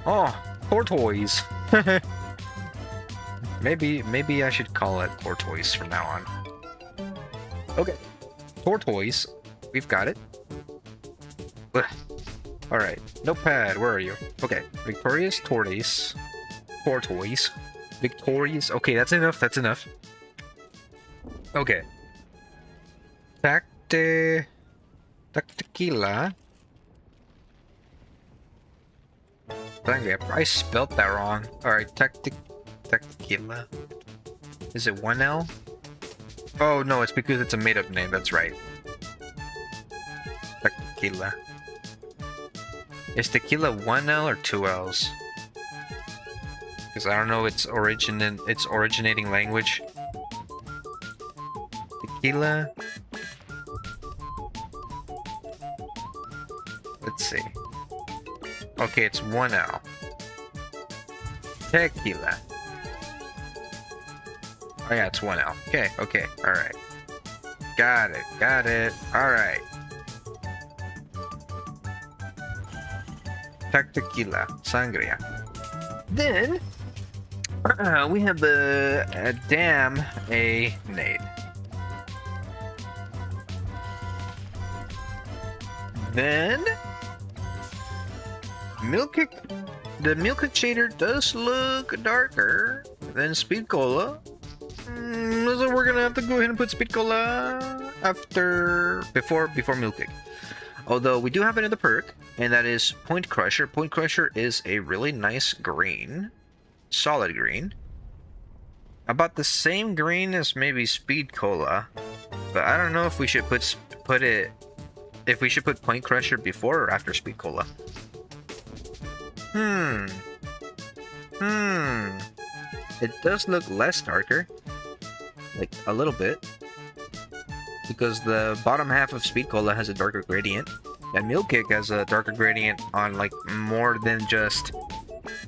Oh, tortoise. Maybe I should call it tortoise from now on. Okay. Tortoise. We've got it. Alright. Notepad, where are you? Okay. Victorious Tortoise. Tortoise. Victorious. Okay, that's enough. That's enough. Okay. Tactequila. I spelled that wrong. Alright, Tactequila. Is it 1L? Oh no, it's because it's a made-up name, that's right. Tactequila. Is tequila 1L or 2Ls? Because I don't know its originating language. Tequila. Let's see. Okay, it's 1L. Tequila. Oh yeah, it's 1L. Okay, alright. Got it, alright. Tactequila, sangria. Then, we have the Daminade. Then, the Milk Kick shader does look darker than Speed Cola. So we're gonna have to go ahead and put Speed Cola before Milk Kick. Although we do have another perk, and that is Point Crusher. Point Crusher is a really nice green, solid green. About the same green as maybe Speed Cola, but I don't know if we should put Point Crusher before or after Speed Cola. It does look less darker, like a little bit, because the bottom half of Speed Cola has a darker gradient, and Milk Kick has a darker gradient on like more than just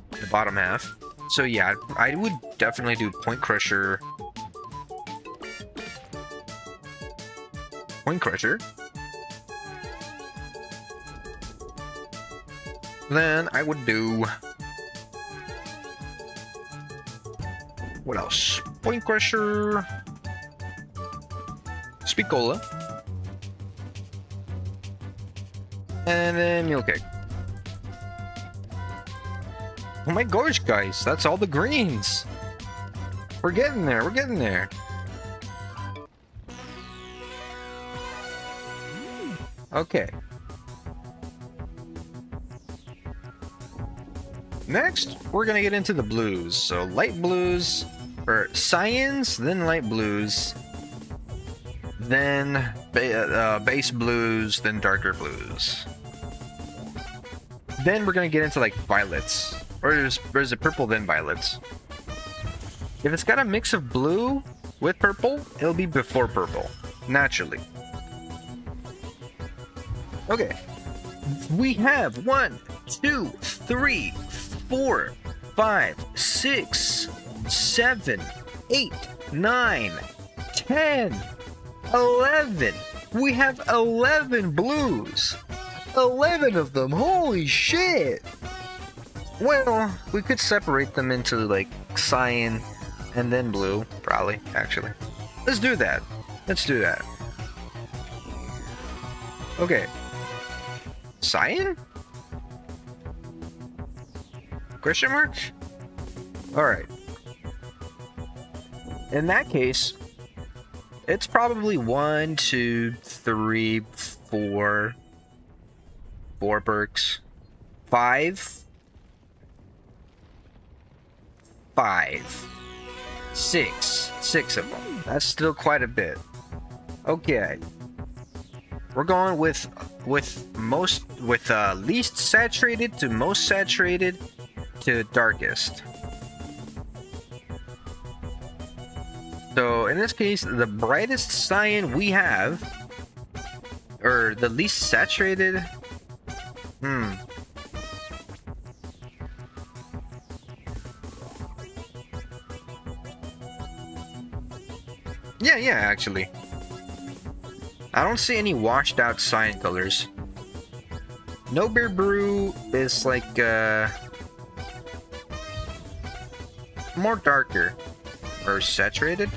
the bottom half. So yeah, I would definitely do Point Crusher. Point Crusher. Then I would do... what else? Point Crusher... Speed Cola. And then Milk Kick. Oh my gosh, guys, that's all the greens. We're getting there, we're getting there. Okay. Next, we're gonna get into the blues. So light blues, or cyans, then light blues, then base blues, then darker blues. Then we're gonna get into like violets, or there's a purple, then violets. If it's got a mix of blue with purple, it'll be before purple, naturally. Okay, we have 1, 2, 3, 4, 5, 6, 7, 8, 9, 10, 11. We have 11 blues. 11 of them. Holy shit. Well, we could separate them into like cyan and then blue, probably, actually. Let's do that. Let's do that. Okay. Cyan? Question mark? Alright. In that case, it's probably 1, 2, 3, 4. 4 perks. 5. 5. 6. 6 of them. That's still quite a bit. Okay. We're going with least saturated to most saturated to darkest. So in this case, the brightest cyan we have, or the least saturated. Yeah, actually. I don't see any washed out cyan colors. No Beer Brew is like more darker or saturated.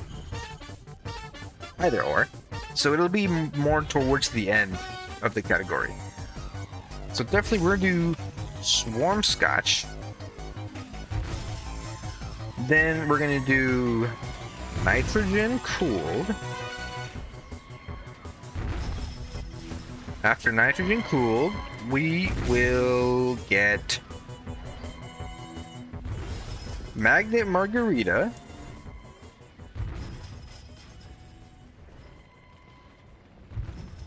Either or. So it'll be more towards the end of the category. So definitely we're gonna do Swarm Scotch. Then we're gonna do Nitrogen Cooled. After Nitrogen Cooled, we will get Magnet Margarita.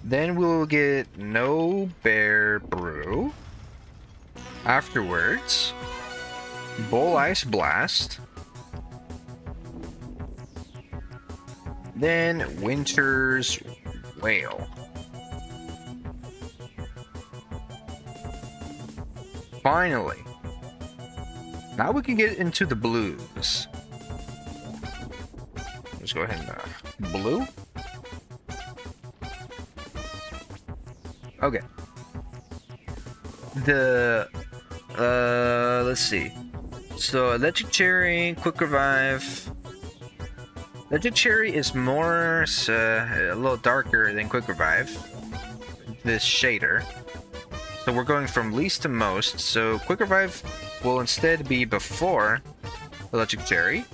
Then we'll get No Bear Brew. Afterwards, Bull Ice Blast. Then Winter's Whale. Finally, now we can get into the blues. Let's go ahead and blue. Okay. Let's see. So Electric Cherry, Quick Revive. Electric Cherry is more a little darker than Quick Revive. This shader. So we're going from least to most. So Quick Revive will instead be before Electric Cherry.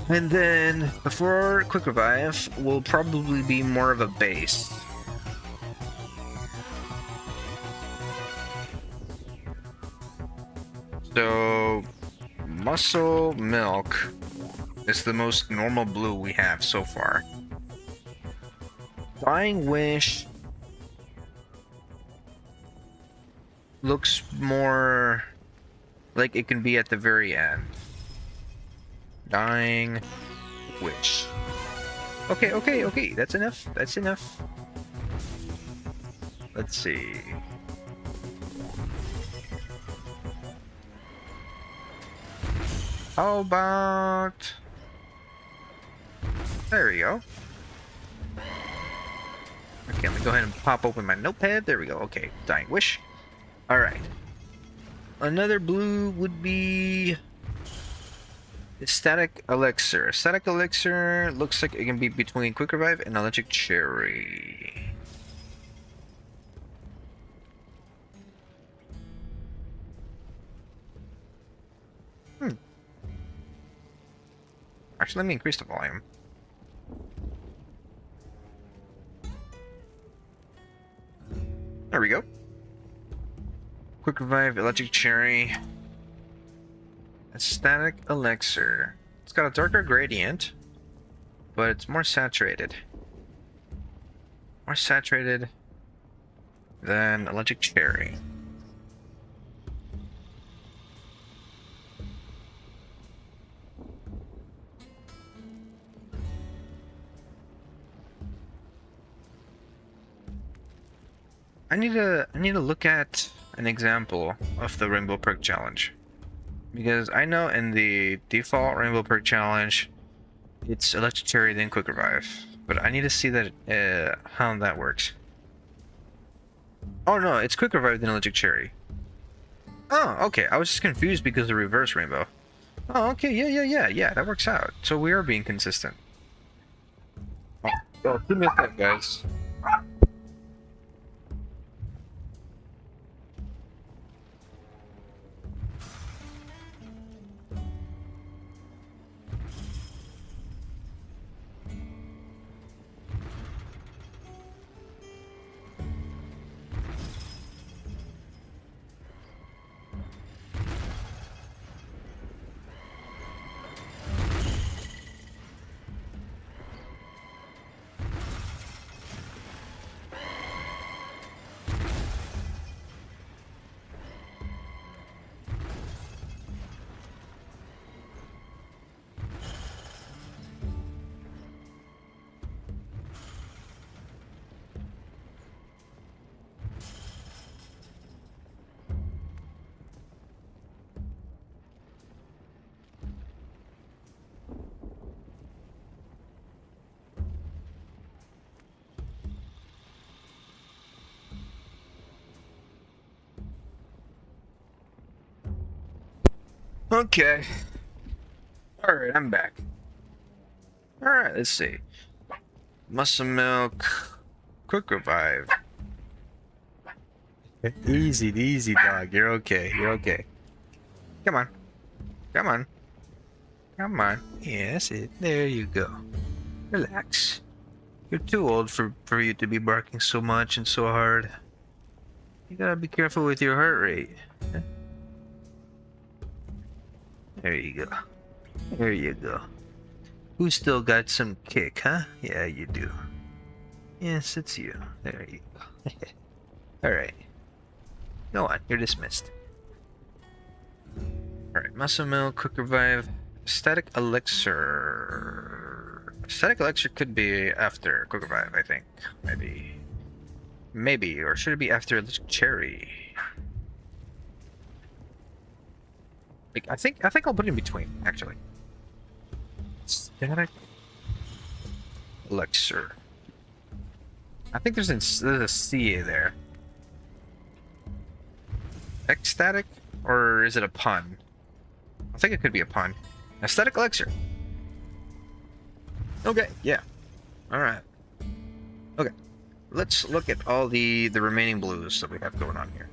And then before Quick Revive will probably be more of a base. So Muscle Milk is the most normal blue we have so far. Dying Wish looks more like it can be at the very end. Dying Wish. Okay, that's enough. That's enough. Let's see. How about... There we go. Okay, let me go ahead and pop open my notepad. There we go. Okay, Dying Wish. Alright. Another blue would be... Static Elixir. Static Elixir looks like it can be between Quick Revive and Electric Cherry. Actually, let me increase the volume. There we go. Quick Revive, Electric Cherry. A Static Elixir. It's got a darker gradient, but it's more saturated. More saturated than Electric Cherry. I need to look at an example of the Rainbow Perk Challenge. Because I know in the default Rainbow Perk Challenge, it's Electric Cherry then Quick Revive. But I need to see that how that works. Oh no, it's Quick Revive then Electric Cherry. Oh, okay. I was just confused because of the reverse Rainbow. Oh, okay, yeah, that works out. So we are being consistent. Oh, well, give me a sec, guys. Okay. Alright, I'm back. Alright, let's see. Muscle milk. Quick revive. Easy, dog. You're okay. You're okay. Come on. Come on. Come on. Yes, there you go. Relax. You're too old for you to be barking so much and so hard. You gotta be careful with your heart rate. There you go. There you go. Who's still got some kick, huh? Yeah, you do. Yes, it's you. There you go. Alright. Go on, you're dismissed. Alright, muscle milk, quick revive, static elixir. Static elixir could be after quick revive, I think. Maybe, or should it be after cherry? Like, I think I'll put it in between, actually. Static elixir. I think there's a CA there. Ecstatic? Or is it a pun? I think it could be a pun. Aesthetic elixir. Okay, yeah. Alright. Okay. Let's look at all the remaining blues that we have going on here.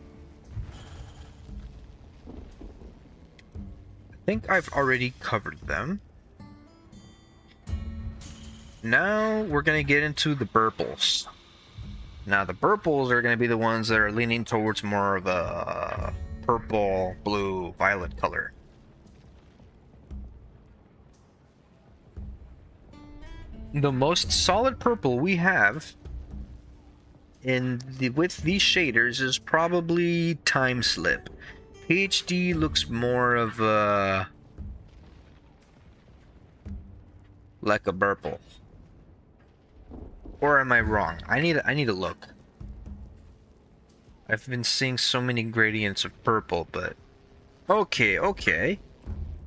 I think I've already covered them. Now we're gonna get into the purples. Now the purples are gonna be the ones that are leaning towards more of a purple, blue, violet color. The most solid purple we have with these shaders is probably Time Slip. PhD looks more of a like a purple. Or am I wrong? I need to look. I've been seeing so many gradients of purple, but okay.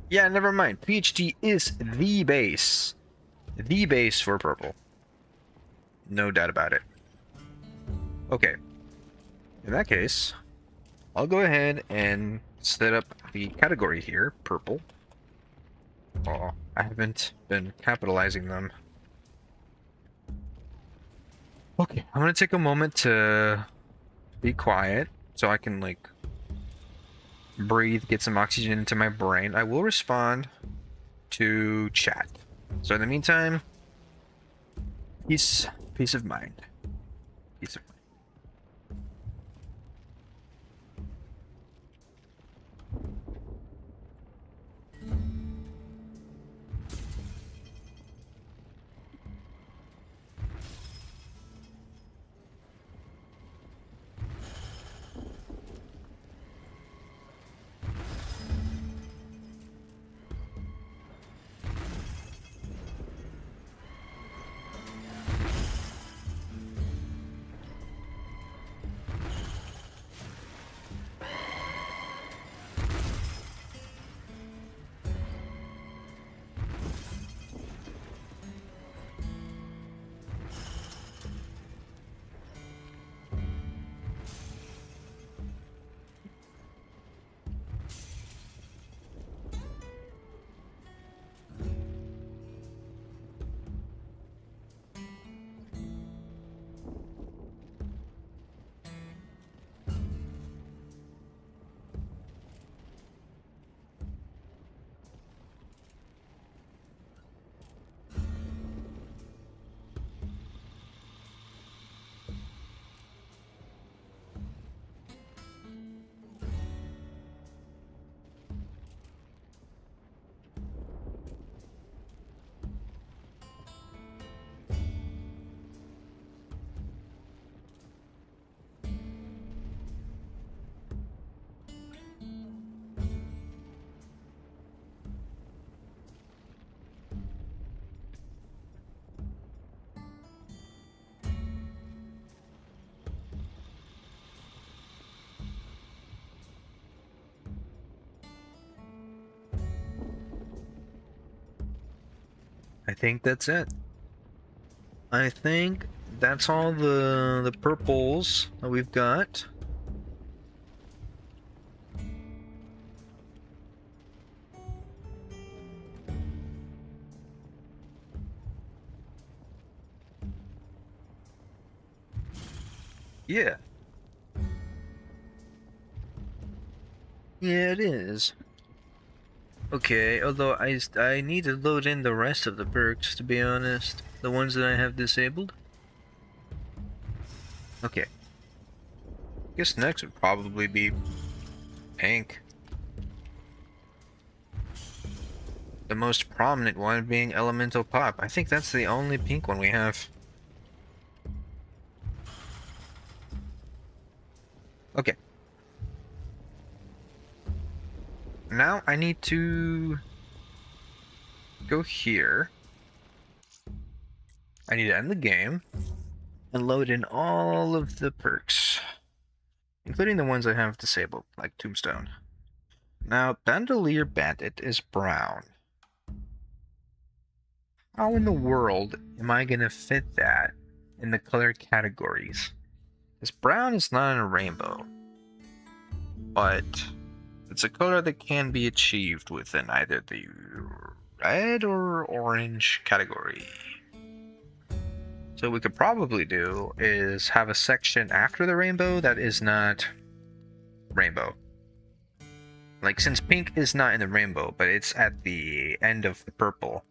Yeah, never mind. PhD is the base. The base for purple. No doubt about it. Okay. In that case, I'll go ahead and set up the category here, purple. Oh, I haven't been capitalizing them. Okay, I'm gonna take a moment to be quiet so I can, like, breathe, get some oxygen into my brain. I will respond to chat. So in the meantime, peace of mind. Peace of mind. I think that's it. I think that's all the purples that we've got. Yeah. Yeah, it is. Okay, although I need to load in the rest of the perks, to be honest. The ones that I have disabled. Okay. Guess next would probably be pink. The most prominent one being Elemental Pop. I think that's the only pink one we have. Okay. Now I need to go here. I need to end the game and load in all of the perks, including the ones I have disabled, like Tombstone. Now, Bandolier Bandit is brown. How in the world am I gonna fit that in the color categories? Because brown is not in a rainbow, but it's a color that can be achieved within either the red or orange category. So what we could probably do is have a section after the rainbow that is not rainbow. Like, since pink is not in the rainbow, but it's at the end of the purple,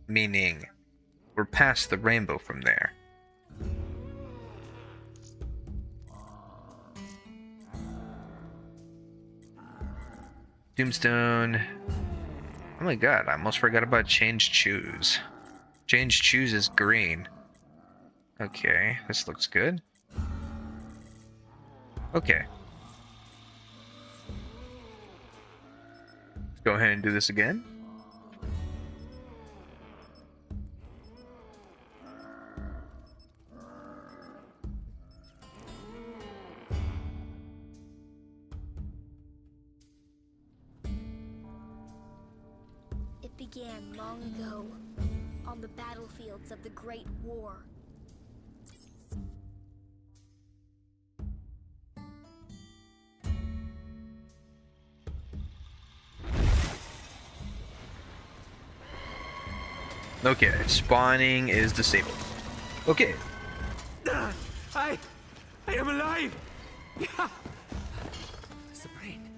meaning we're past the rainbow from there. Tombstone. Oh my god, I almost forgot about Change Choose. Change Choose is green. Okay, this looks good. Okay. Let's go ahead and do this again. It began long ago, on the battlefields of the Great War. Okay, spawning is disabled. Okay. I am alive! Yeah! Where's the brain?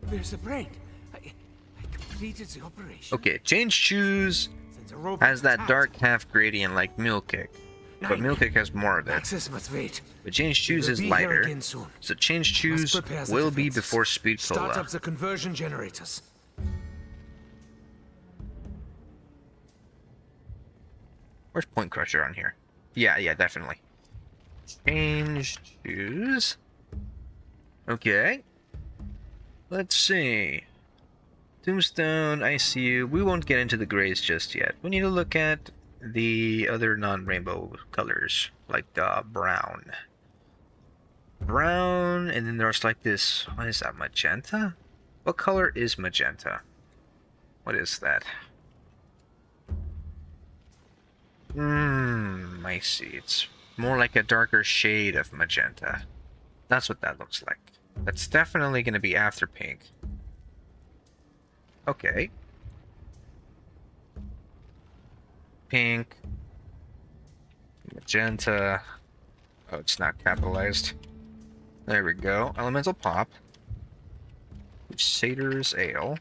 Where's the brain? I completed the operation. Okay, Change Choose Since the robot has that attacked. dark half gradient like Mule Kick, but Mule Kick has more of it. Access must wait. But Change We Choose will is be here lighter, again soon. so Change Choose Must prepare the will be defenses. before Speed Start Cola. up the conversion generators. Where's Point Crusher on here? Yeah, definitely. Change Choose. Okay. Let's see. Tombstone, ICU. We won't get into the grays just yet. We need to look at the other non-rainbow colors, like brown. Brown, and then there's like this, what is that, magenta? What color is magenta? What is that? I see. It's more like a darker shade of magenta. That's what that looks like. That's definitely going to be after pink. Okay. Pink. Magenta. Oh, it's not capitalized. There we go. Elemental Pop. Crusader's Ale.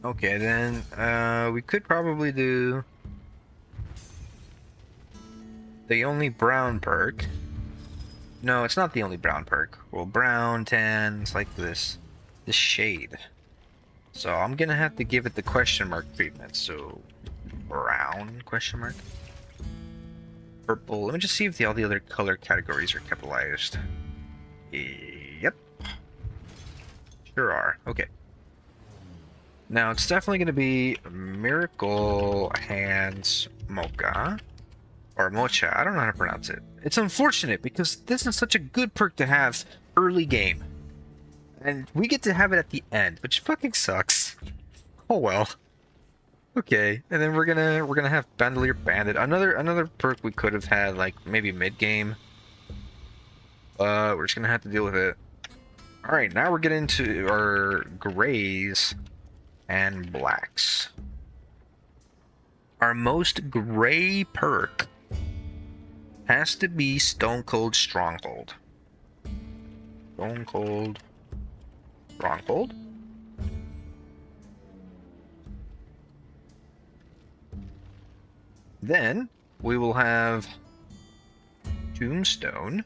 Okay, then we could probably do the only brown perk. No, it's not the only brown perk. Well, brown, tan, it's like this shade. So I'm gonna have to give it the question mark treatment. So brown question mark. Purple. Let me just see if all the other color categories are capitalized. Yep. Sure are. Okay. Now, it's definitely going to be Miracle Hands Mocha. Or Mocha. I don't know how to pronounce it. It's unfortunate because this is such a good perk to have early game. And we get to have it at the end, which fucking sucks. Oh well. Okay, and then we're gonna have Bandolier Bandit. Another perk we could have had, like maybe mid game. We're just gonna have to deal with it. All right, now we're getting into our grays and blacks. Our most gray perk has to be Stone Cold Stronghold. Stone Cold Stronghold. Then we will have Tombstone.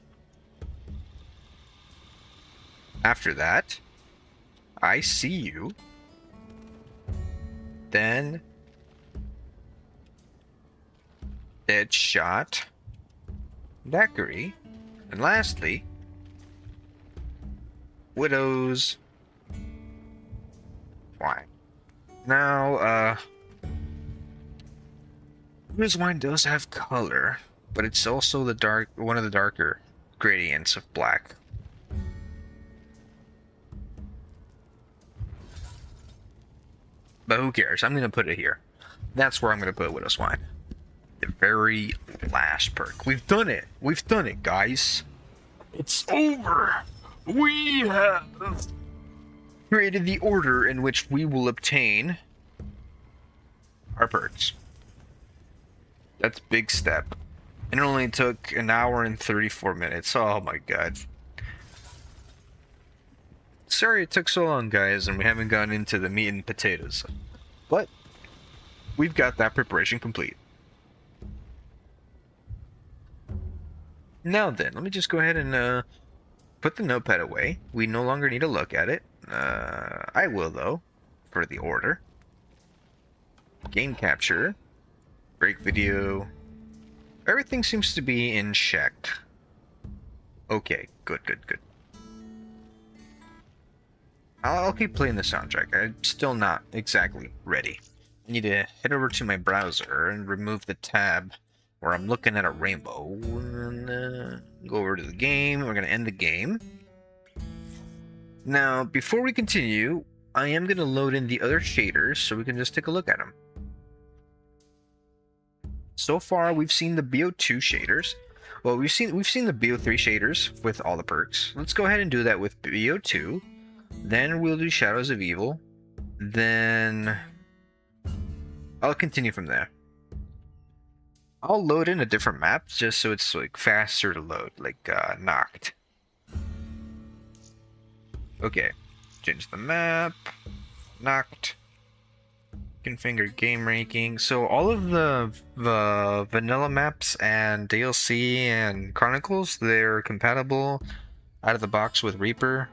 After that, I See You. Then Deadshot. Daiquiri. And lastly, Widow's Wine. Now, Widow's Wine does have color, but it's also one of the darker gradients of black. But who cares? I'm gonna put it here. That's where I'm gonna put Widow's Wine. The very last perk. We've done it. We've done it, guys. It's over. We have created the order in which we will obtain our perks. That's a big step. And it only took an hour and 34 minutes. Oh my god. Sorry it took so long, guys, and we haven't gotten into the meat and potatoes. But we've got that preparation complete. Now then, let me just go ahead and put the notepad away. We no longer need to look at it. I will, though, for the order. Game capture. Break video. Everything seems to be in check. Okay, good. I'll keep playing the soundtrack. I'm still not exactly ready. I need to head over to my browser and remove the tab where I'm looking at a rainbow. And, go over to the game. We're going to end the game. Now, before we continue, I am going to load in the other shaders so we can just take a look at them. So far, we've seen the BO2 shaders. Well, we've seen the BO3 shaders with all the perks. Let's go ahead and do that with BO2. Then we'll do Shadows of Evil. Then I'll continue from there. I'll load in a different map just so it's like faster to load, like Knocked. Okay, change the map. Knocked. Configure game ranking. So all of the vanilla maps and DLC and Chronicles, they're compatible out of the box with Reaper.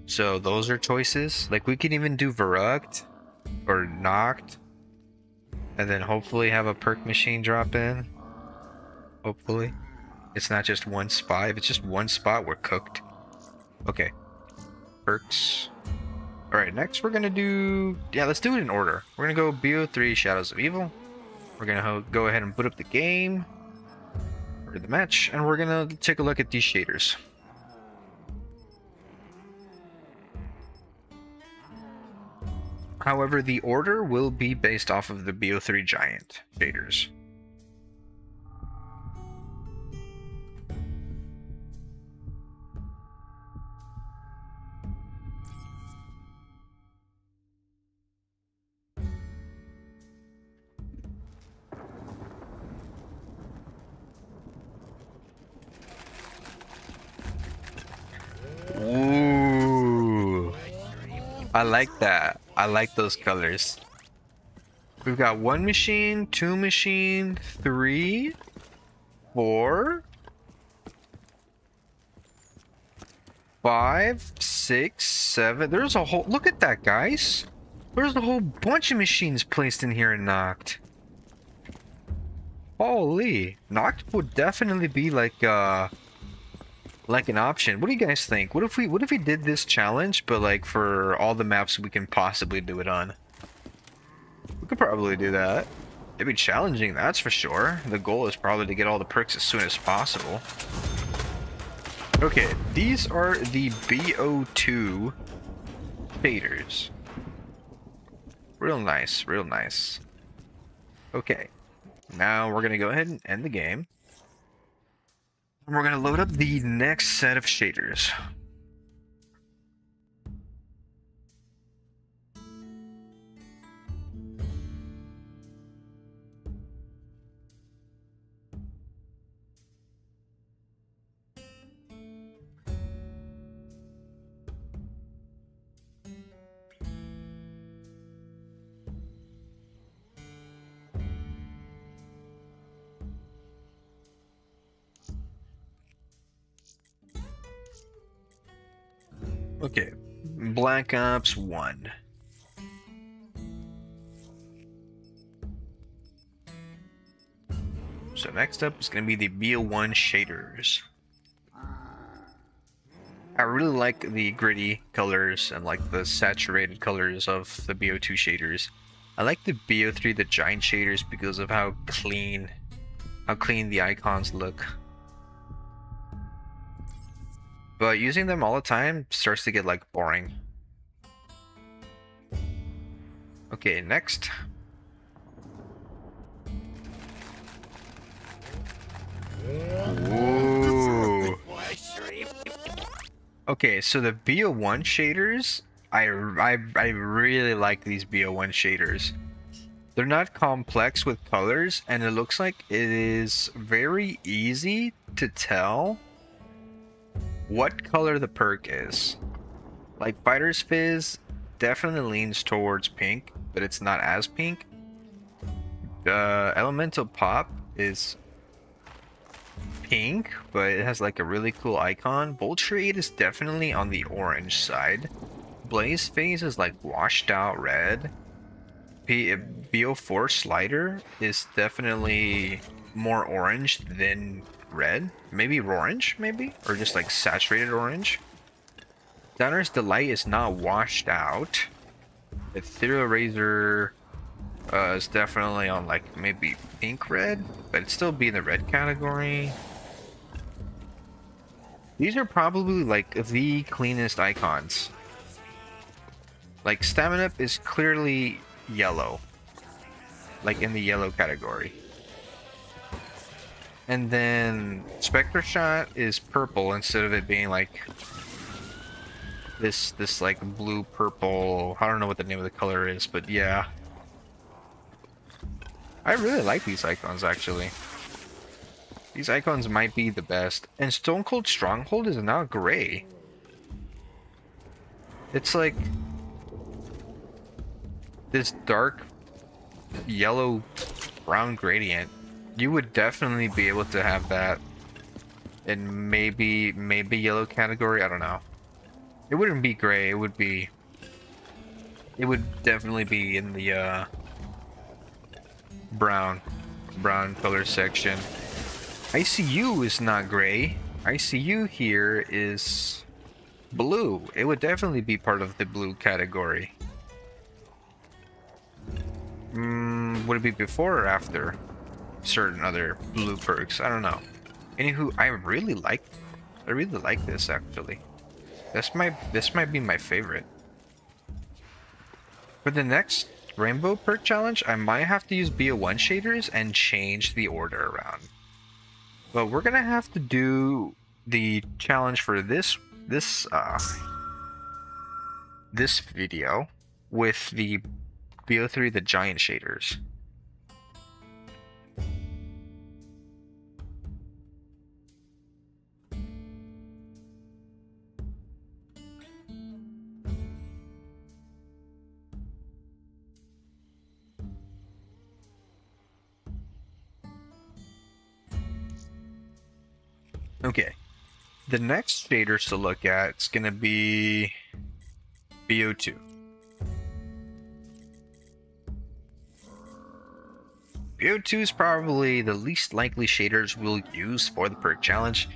So those are choices. Like we can even do Verrugged or Knocked, and then hopefully have a perk machine drop in. Hopefully, it's not just one spot. If it's just one spot, we're cooked. Okay, perks. All right, next we're gonna do. Yeah, let's do it in order. We're gonna go BO3 Shadows of Evil. We're gonna go ahead and boot up the game or the match, and we're gonna take a look at these shaders. However, the order will be based off of the BO3 Giant shaders. Ooh, I like that. I like those colors. We've got 1 machine, 2 machine, 3, 4, 5, 6, 7. There's a whole. Look at that, guys. There's a whole bunch of machines placed in here and Knocked. Holy, Knocked would definitely be like an option. What do you guys think? What if we did this challenge, but like for all the maps we can possibly do it on? We could probably do that. It'd be challenging, that's for sure. The goal is probably to get all the perks as soon as possible. Okay, these are the BO2 shaders. Real nice, real nice. Okay, now we're gonna go ahead and end the game. And we're gonna load up the next set of shaders. Okay, Black Ops 1. So next up is going to be the BO1 shaders. I really like the gritty colors and like the saturated colors of the BO2 shaders. I like the BO3, the giant shaders, because of how clean the icons look. But using them all the time starts to get like boring. Okay, next. Ooh. Okay, so the BO1 shaders, I really like these BO1 shaders. They're not complex with colors, and it looks like it is very easy to tell what color the perk is. Like Fighter's Fizz definitely leans towards pink, but it's not as pink. Elemental Pop is pink, but it has like a really cool icon. Vulture 8 is definitely on the orange side. Blaze Phase is like washed out red. BO4 Slider is definitely more orange than red. Maybe orange, maybe? Or just like saturated orange. Downer's Delight is not washed out. Ethereal Razor is definitely on like maybe pink red, but it'd still be in the red category. These are probably like the cleanest icons. Like Stamina Up is clearly yellow, like in the yellow category. And then Spectre Shot is purple instead of it being like this like blue purple. I don't know what the name of the color is, but yeah. I really like these icons actually. These icons might be the best. And Stone Cold Stronghold is now gray. It's like this dark yellow brown gradient. You would definitely be able to have that in maybe yellow category. I don't know. It wouldn't be gray. It would definitely be in the brown color section. ICU is not gray. ICU here is blue. It would definitely be part of the blue category. Would it be before or after certain other blue perks? I don't know. Anywho, I really like this actually. This might be my favorite. For the next Rainbow perk challenge, I might have to use BO1 shaders and change the order around. But we're gonna have to do the challenge for this video with the BO3, the giant shaders. Okay, the next shaders to look at is gonna be BO2. BO2 is probably the least likely shaders we'll use for the perk challenge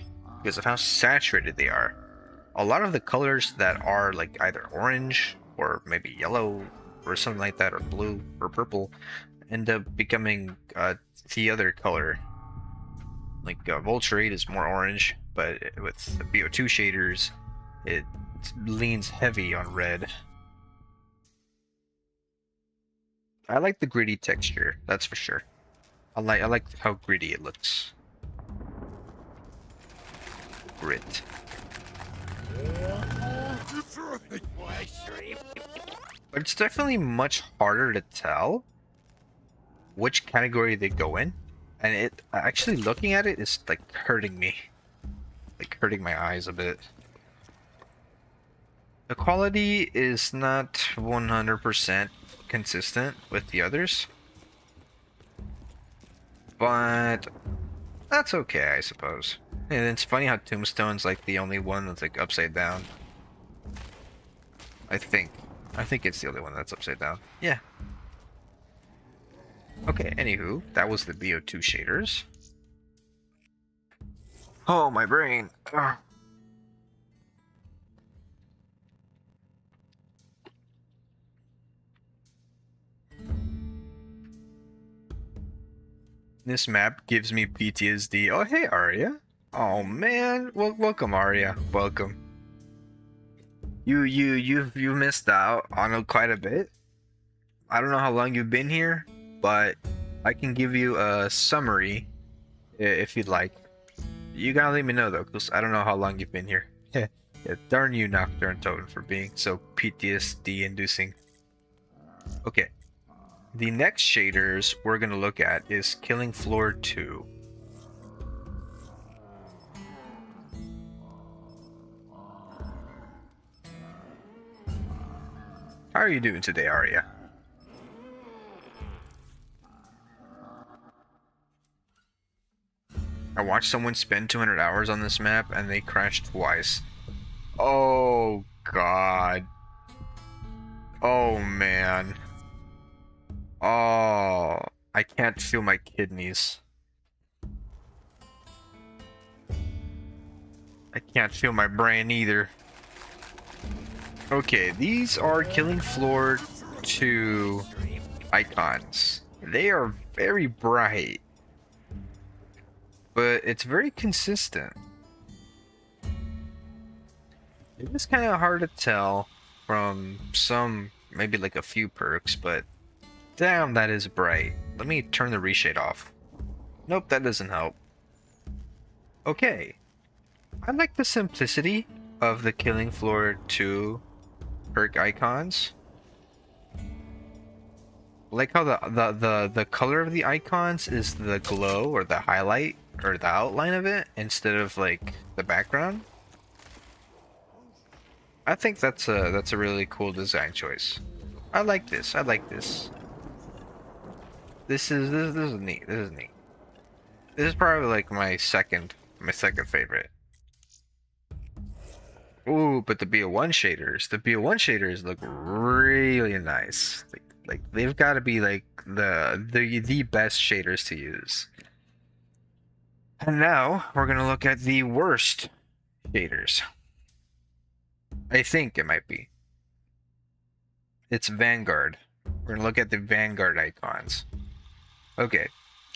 because of how saturated they are. A lot of the colors that are like either orange or maybe yellow or something like that, or blue or purple, end up becoming the other color. Like Vulture 8 is more orange. but with the BO2 shaders, it leans heavy on red. I like the gritty texture, that's for sure. I like how gritty it looks. Grit. But it's definitely much harder to tell which category they go in. And it actually looking at it is like hurting me. Like hurting my eyes a bit. The quality is not 100% consistent with the others. But that's okay, I suppose. And it's funny how Tombstone's like the only one that's like upside down. I think it's the only one that's upside down. Yeah. Okay, anywho, that was the BO2 shaders. Oh, my brain. Ugh. This map gives me PTSD. Oh, hey, Arya. Oh, man. Well, welcome, Arya. Welcome. You missed out on quite a bit. I don't know how long you've been here, but I can give you a summary if you'd like. You gotta let me know though, because I don't know how long you've been here. Yeah, darn you, Nocturne Totem, for being so PTSD inducing. Okay. The next shaders we're gonna look at is Killing Floor 2. How are you doing today, Arya? I watched someone spend 200 hours on this map and they crashed twice. Oh god. Oh man. Oh, I can't feel my kidneys. I can't feel my brain either. Okay, these are Killing Floor 2 icons. They are very bright, but it's very consistent. It is kind of hard to tell from some, maybe like a few perks, but damn, that is bright. Let me turn the reshade off. Nope, that doesn't help. Okay. I like the simplicity of the Killing Floor 2 perk icons. Like how the color of the icons is the glow or the highlight or the outline of it instead of like the background. I think that's a really cool design choice. I like this. I like this. This is neat. This is neat. This is probably like my second favorite. Ooh, but the BO1 shaders look really nice. Like they've got to be like the best shaders to use. And now we're gonna look at the worst shaders. I think it might be. It's Vanguard. We're gonna look at the Vanguard icons. Okay,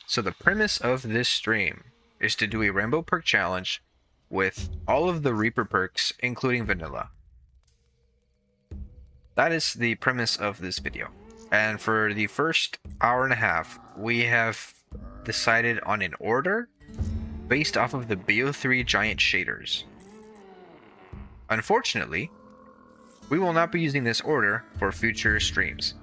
so the premise of this stream is to do a Rainbow Perk Challenge with all of the Reaper perks, including Vanilla. That is the premise of this video. And for the first hour and a half, we have decided on an order based off of the BO3 giant shaders. Unfortunately, we will not be using this order for future streams.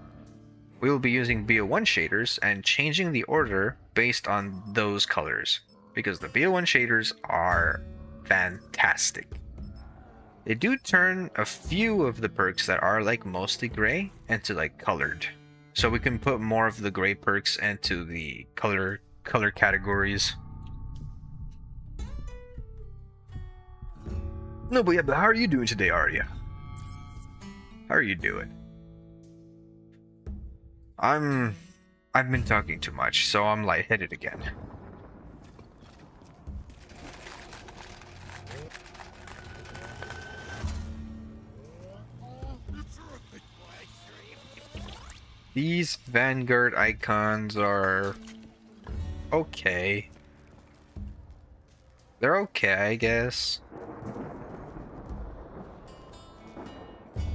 We will be using BO1 shaders and changing the order based on those colors, because the BO1 shaders are fantastic. They do turn a few of the perks that are like mostly gray into like colored. So we can put more of the gray perks into the color categories. No, but yeah, but how are you doing today, Arya? How are you doing? I've been talking too much, so I'm lightheaded again. These Vanguard icons are okay. They're okay, I guess.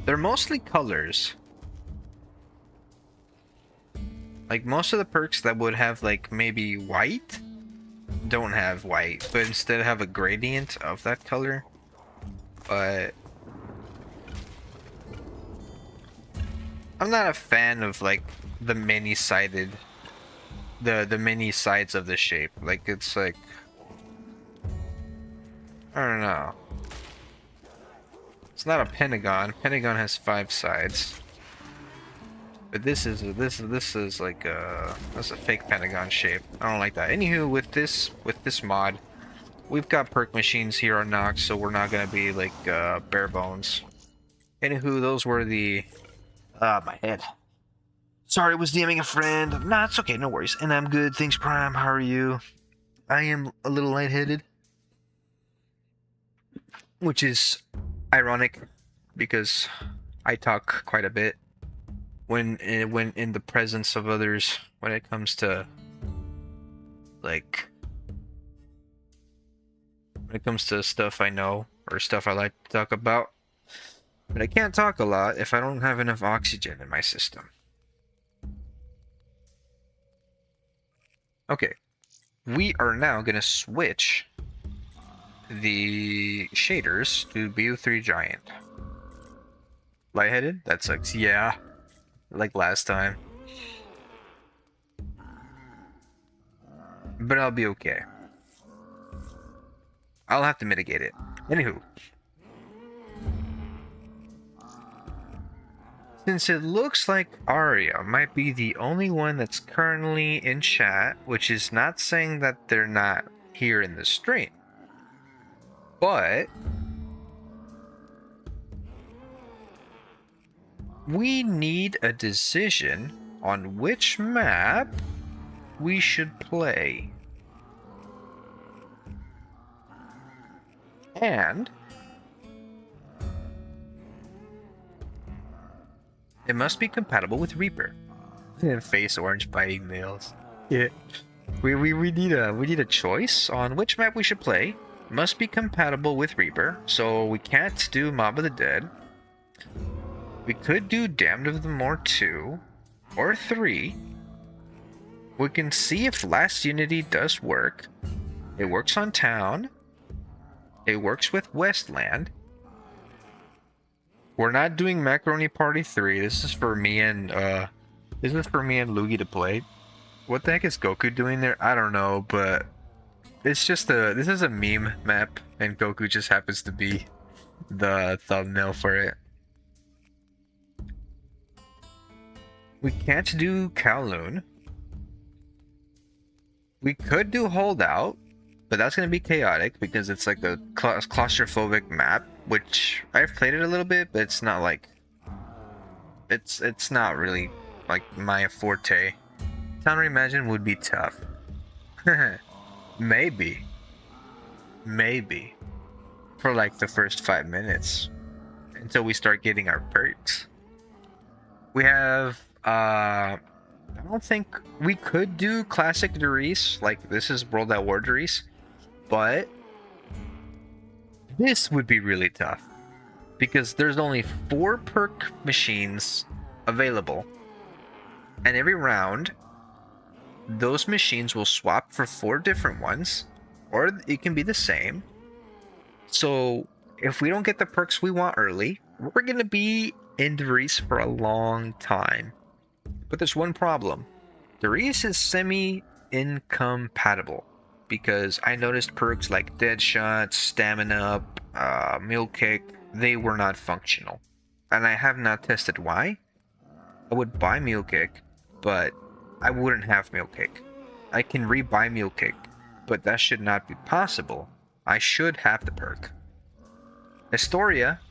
They're mostly colors. Like, most of the perks that would have, like, maybe white don't have white, but instead have a gradient of that color. But I'm not a fan of, like, the many-sided, the many sides of the shape. Like, it's like, I don't know. It's not a pentagon. Pentagon has 5 sides. But this is like that's a fake pentagon shape. I don't like that. Anywho, with this mod, we've got perk machines here on Nox, so we're not gonna be like bare bones. Anywho, those were the my head. Sorry, I was DMing a friend. Nah, it's okay, no worries. And I'm good. Thanks, Prime. How are you? I am a little lightheaded, which is ironic because I talk quite a bit when in the presence of others when it comes to like stuff I know or stuff I like to talk about. But I can't talk a lot if I don't have enough oxygen in my system. Okay. We are now gonna switch the shaders to BO3 Giant. Lightheaded? That sucks. Yeah. Like last time. But I'll be okay. I'll have to mitigate it. Anywho. Since it looks like Aria might be the only one that's currently in chat, which is not saying that they're not here in the stream. But we need a decision on which map we should play. And it must be compatible with Reaper. Face orange biting nails. Yeah. We need a choice on which map we should play. Must be compatible with Reaper, so we can't do Mob of the Dead. We could do Damned of the Moor 2 or 3. We can see if Last Unity does work. It works on Town. It works with Westland. We're not doing Macaroni Party 3. This is for me and Luigi to play. What the heck is Goku doing there? I don't know, but it's just this is a meme map and Goku just happens to be the thumbnail for it. We can't do Kowloon. We could do Holdout, but that's going to be chaotic because it's like a claustrophobic map, which I've played it a little bit, but it's not like it's not really like my forte. Town Reimagine would be tough. Maybe for like the first 5 minutes until we start getting our perks. We have I don't think we could do classic Darius, like this is World at War Darius, but this would be really tough because there's only 4 perk machines available, and every round those machines will swap for 4 different ones, or it can be the same. So if we don't get the perks we want early, we're gonna be in Darius for a long time. But there's one problem. Darius is semi-incompatible because I noticed perks like Deadshot, Stamina Up, Meal Kick, they were not functional. And I have not tested why. I would buy Meal Kick, but I wouldn't have Meal Kick. I can rebuy Meal Kick, but that should not be possible. I should have the perk. Astoria.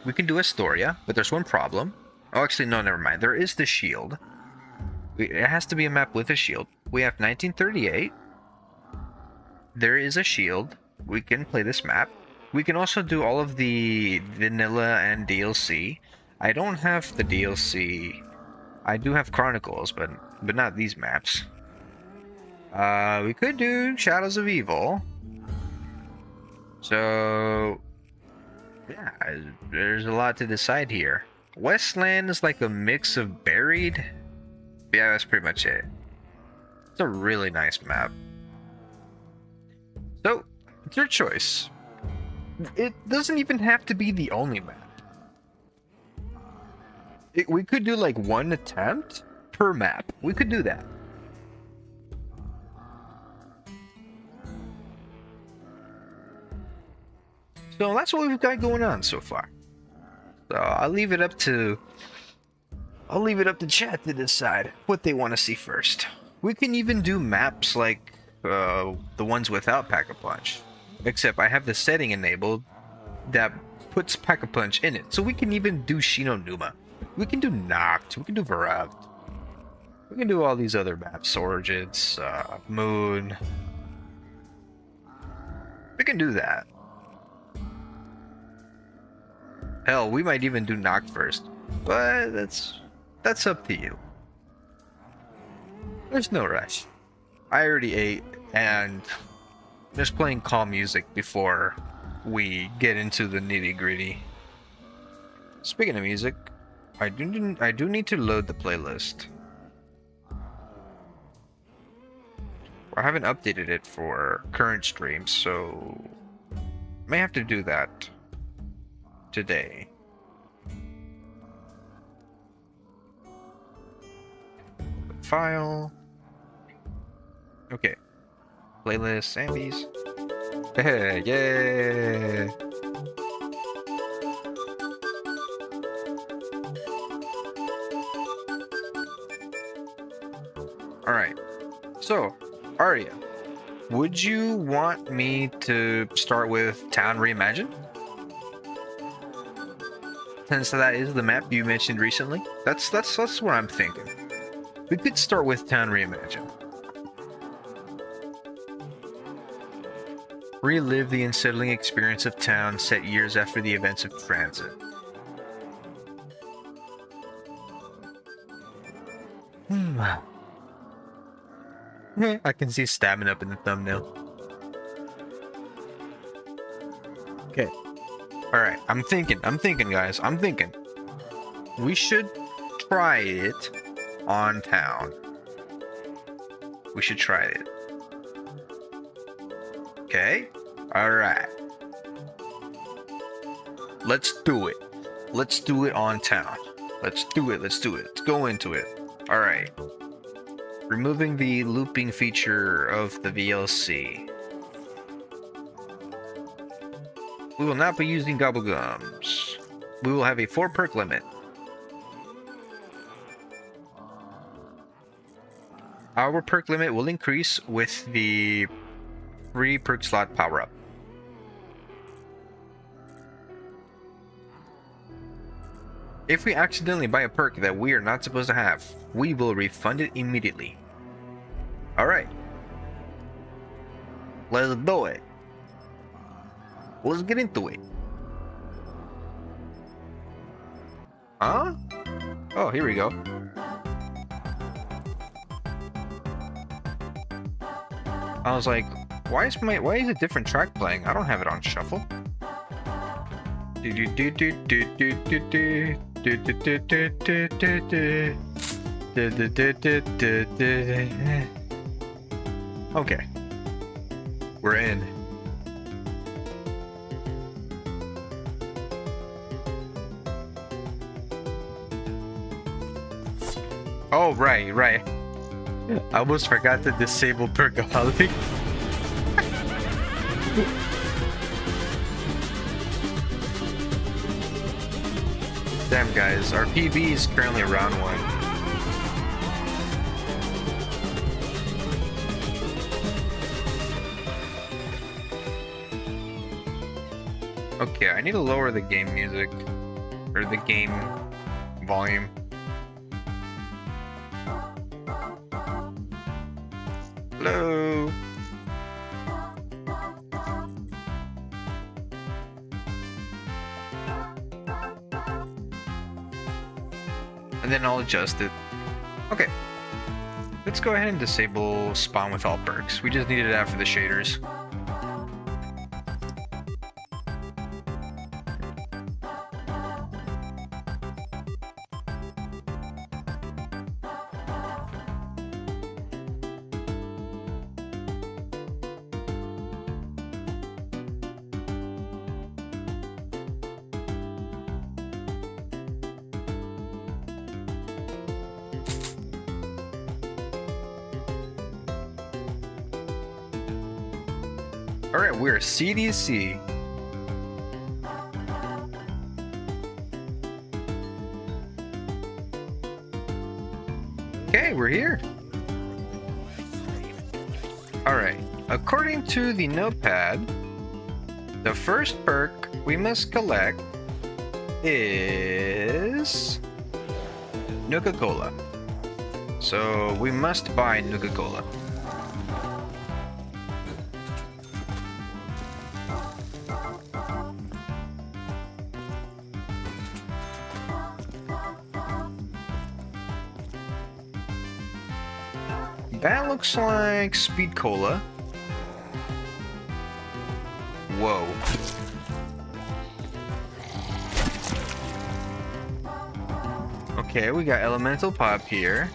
We can do Astoria, but there's one problem. Oh, actually, no, never mind. There is the shield. It has to be a map with a shield. We have 1938. There is a shield. We can play this map. We can also do all of the vanilla and DLC. I don't have the DLC. I do have Chronicles, but not these maps. We could do Shadows of Evil. So, yeah, there's a lot to decide here. Westland is like a mix of buried. Yeah, that's pretty much it. It's a really nice map. So, it's your choice. It doesn't even have to be the only map. We could do like one attempt per map. We could do that. So that's what we've got going on so far. So I'll leave it up to chat to decide what they want to see first. We can even do maps like the ones without Pack-a-Punch. Except I have the setting enabled that puts Pack-a-Punch in it. So we can even do Shinonuma. We can do Noct. We can do Varav. We can do all these other maps. Origins, Moon. We can do that. Hell, we might even do Noct first. But that's up to you. There's no rush. I already ate and just playing calm music before we get into the nitty-gritty. Speaking of music, I do need to load the playlist. I haven't updated it for current streams, so may have to do that today. File. Okay. Playlist Zambies. Yeah. Alright. So, Arya, would you want me to start with Town Reimagined? Since that is the map you mentioned recently? That's what I'm thinking. We could start with Town Reimagined. Relive the unsettling experience of town set years after the events of Transit. I can see stabbing up in the thumbnail. Okay. Alright, I'm thinking, guys. I'm thinking. We should try it on town. We should try it. Okay? Alright. Let's do it. Let's do it on town. Let's do it. Let's go into it. Alright. Removing the looping feature of the VLC. We will not be using gobblegums. We will have a 4 perk limit. Our perk limit will increase with the free perk slot power up. If we accidentally buy a perk that we are not supposed to have, we will refund it immediately. Alright. Let's do it. Let's get into it. Huh? Oh, here we go. I was like, why is a different track playing? I don't have it on shuffle. Okay. We're in. Oh, right. I almost forgot to disable Perkaholic. Damn, guys, our PB is currently around 1. Okay, I need to lower the game music, or the game volume. Hello? And then I'll adjust it. Okay. Let's go ahead and disable spawn with all perks. We just needed it after the shaders. Alright, we're CDC. Okay, we're here. Alright, according to the notepad, the first perk we must collect is Nuka-Cola. So we must buy Nuka-Cola. That looks like Speed Cola. Whoa. Okay, we got Elemental Pop here.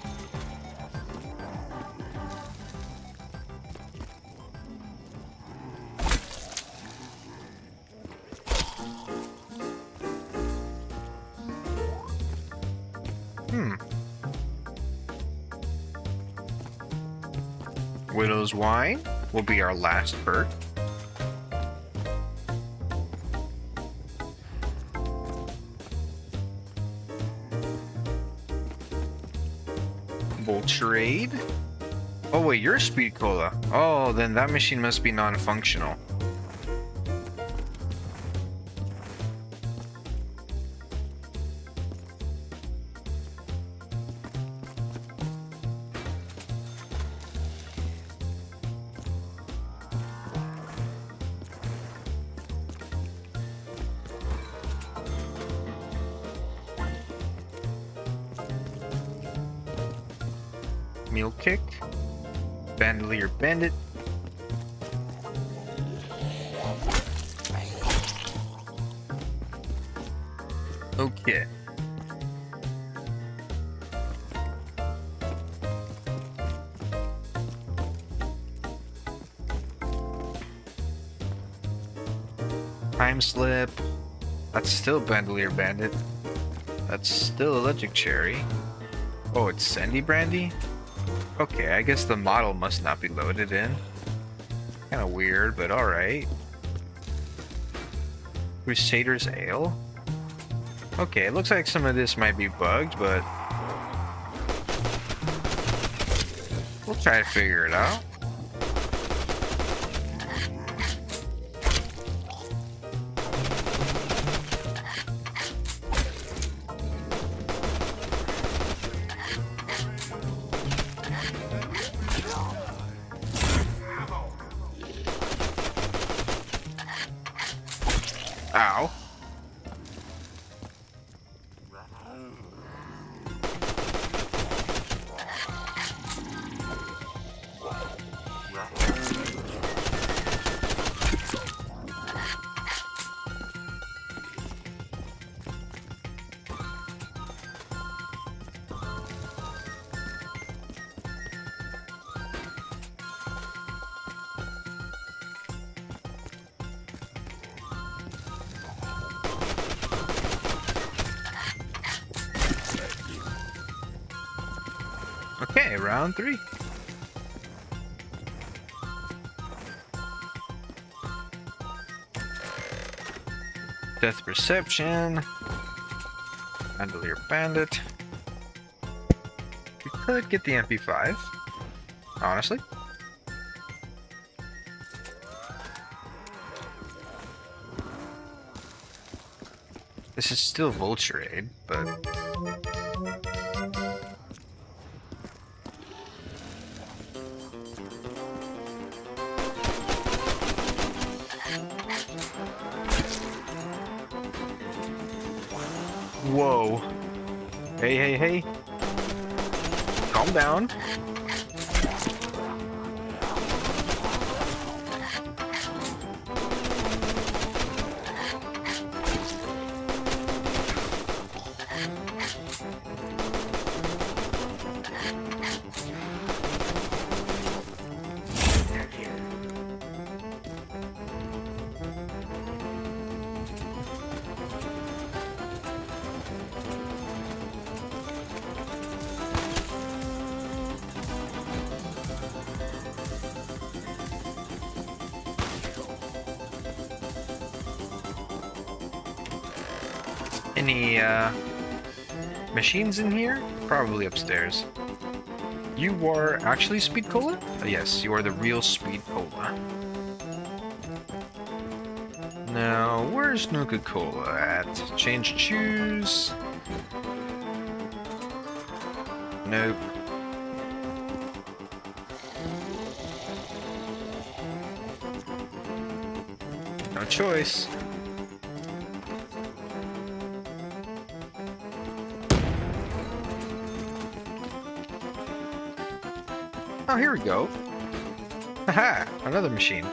Widow's Wine will be our last perk. Volturade. Oh wait, you're Speed Cola. Oh, then that machine must be non-functional. Meal Kick, Bandolier Bandit. Okay. Time Slip. That's still Bandolier Bandit. That's still Electric Cherry. Oh, it's Sandy Brandy? Okay, I guess the model must not be loaded in. Kinda weird, but alright. Crusader's Ale? Okay, it looks like some of this might be bugged, but we'll try to figure it out. Ow. Okay, round 3. Death Perception. Bandolier Bandit. We could get the MP5, honestly. This is still Volturade, but whoa. Hey, hey, hey. Calm down. Any machines in here? Probably upstairs. You are actually Speed Cola? Yes, you are the real Speed Cola. Now, where's Nuka-Cola at? Change choose. Nope. No choice. Oh, here we go. Haha, another machine.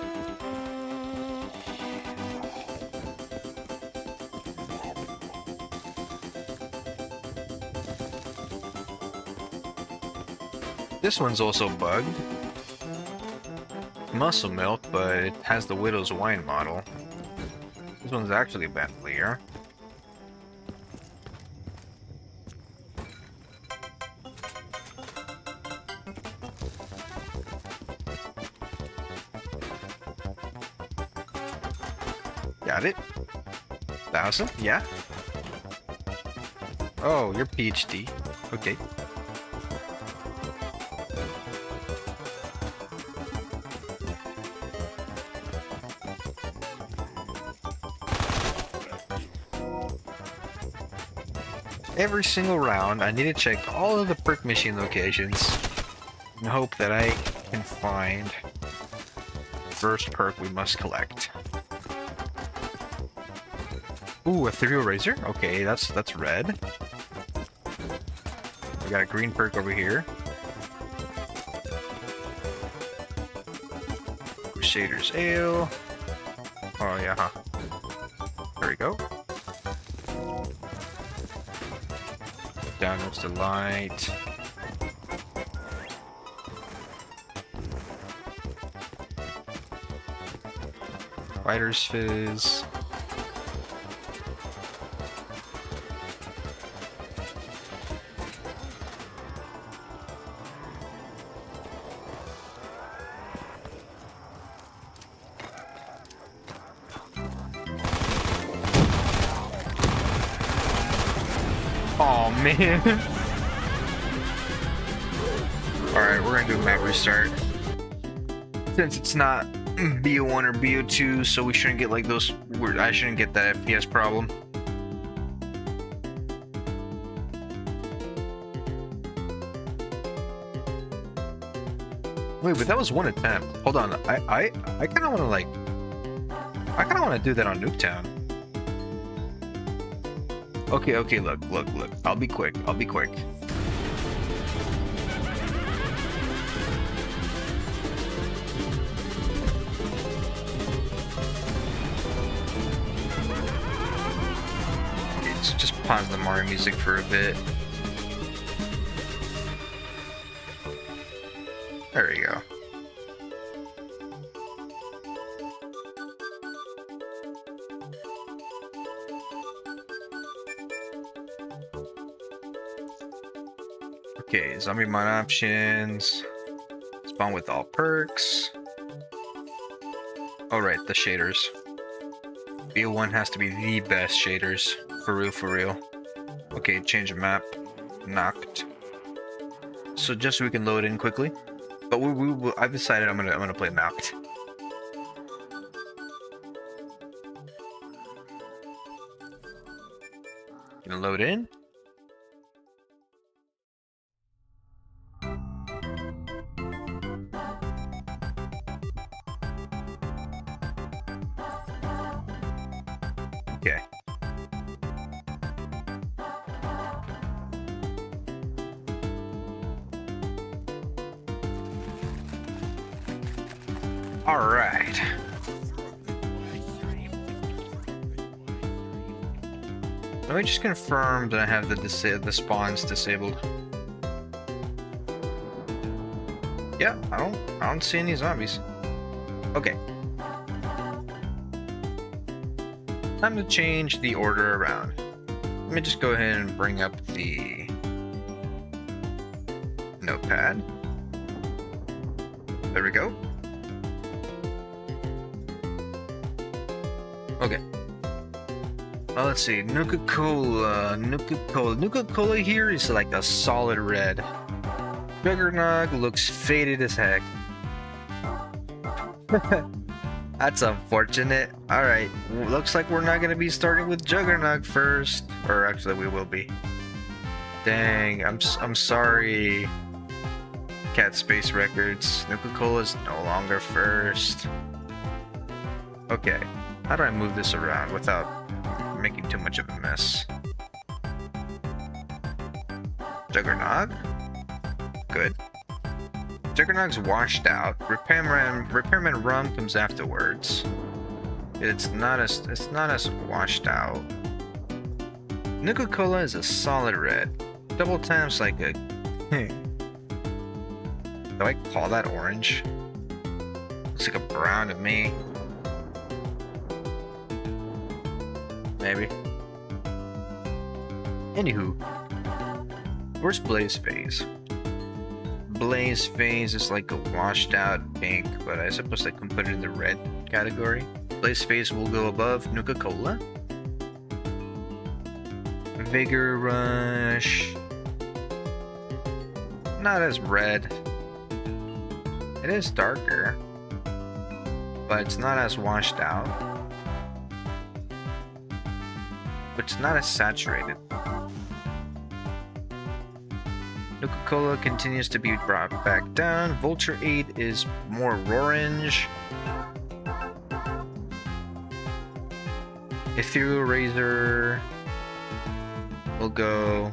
This one's also bugged. Muscle milk, but it has the Widow's Wine model. This one's actually Bandolier. Got it. 1,000? Yeah. Oh, you're PhD. Okay. Every single round, I need to check all of the perk machine locations and hope that I can find the first perk we must collect. Ooh, a ethereal razor? Okay, that's red. We got a green perk over here. Crusader's Ale. Oh yeah, huh. There we go. Downwards to light. Fighter's Fizz. Oh man. Alright, we're gonna do a map restart. Since it's not BO1 or BO2, so we shouldn't get like those weird. I shouldn't get that FPS problem. Wait, but that was one attempt. Hold on, I kind of want to like, I kind of want to do that on Nuketown. Okay, look. I'll be quick. Let's just pause the Mario music for a bit. There we go. Okay, zombie mod options. Spawn with all perks. Alright, the shaders. BO1 has to be the best shaders. For real. Okay, change the map. Knocked. So just so we can load in quickly. But I've decided I'm gonna play knocked. Gonna load in. Okay. All right. Let me just confirm that I have the spawns disabled. Yeah, I don't see any zombies. Okay. Time to change the order around. Let me just go ahead and bring up the notepad. There we go. Okay. let's see. Nuka-Cola. Nuka-Cola. Nuka-Cola here is like a solid red. Juggernog looks faded as heck. That's unfortunate. Alright, looks like we're not going to be starting with Juggernog first. Or actually, we will be. Dang, I'm sorry. Cat Space Records. Nuka-Cola is no longer first. Okay, how do I move this around without making too much of a mess? Juggernog? Good. Juggernog's washed out. Repairman Rum comes afterwards. It's not as washed out. Nuka-Cola is a solid red. Double Tap's like a do I call that orange? Looks like a brown to me. Maybe. Anywho, where's Blaze Phase? Blaze Phase is like a washed out pink, but I suppose I can put it in the red category. Blaze Phase will go above Nuka-Cola. Vigor Rush. Not as red. It is darker, but it's not as washed out. But it's not as saturated. Nuka-Cola continues to be brought back down. Vulture 8 is more orange. Ethereal Razor will go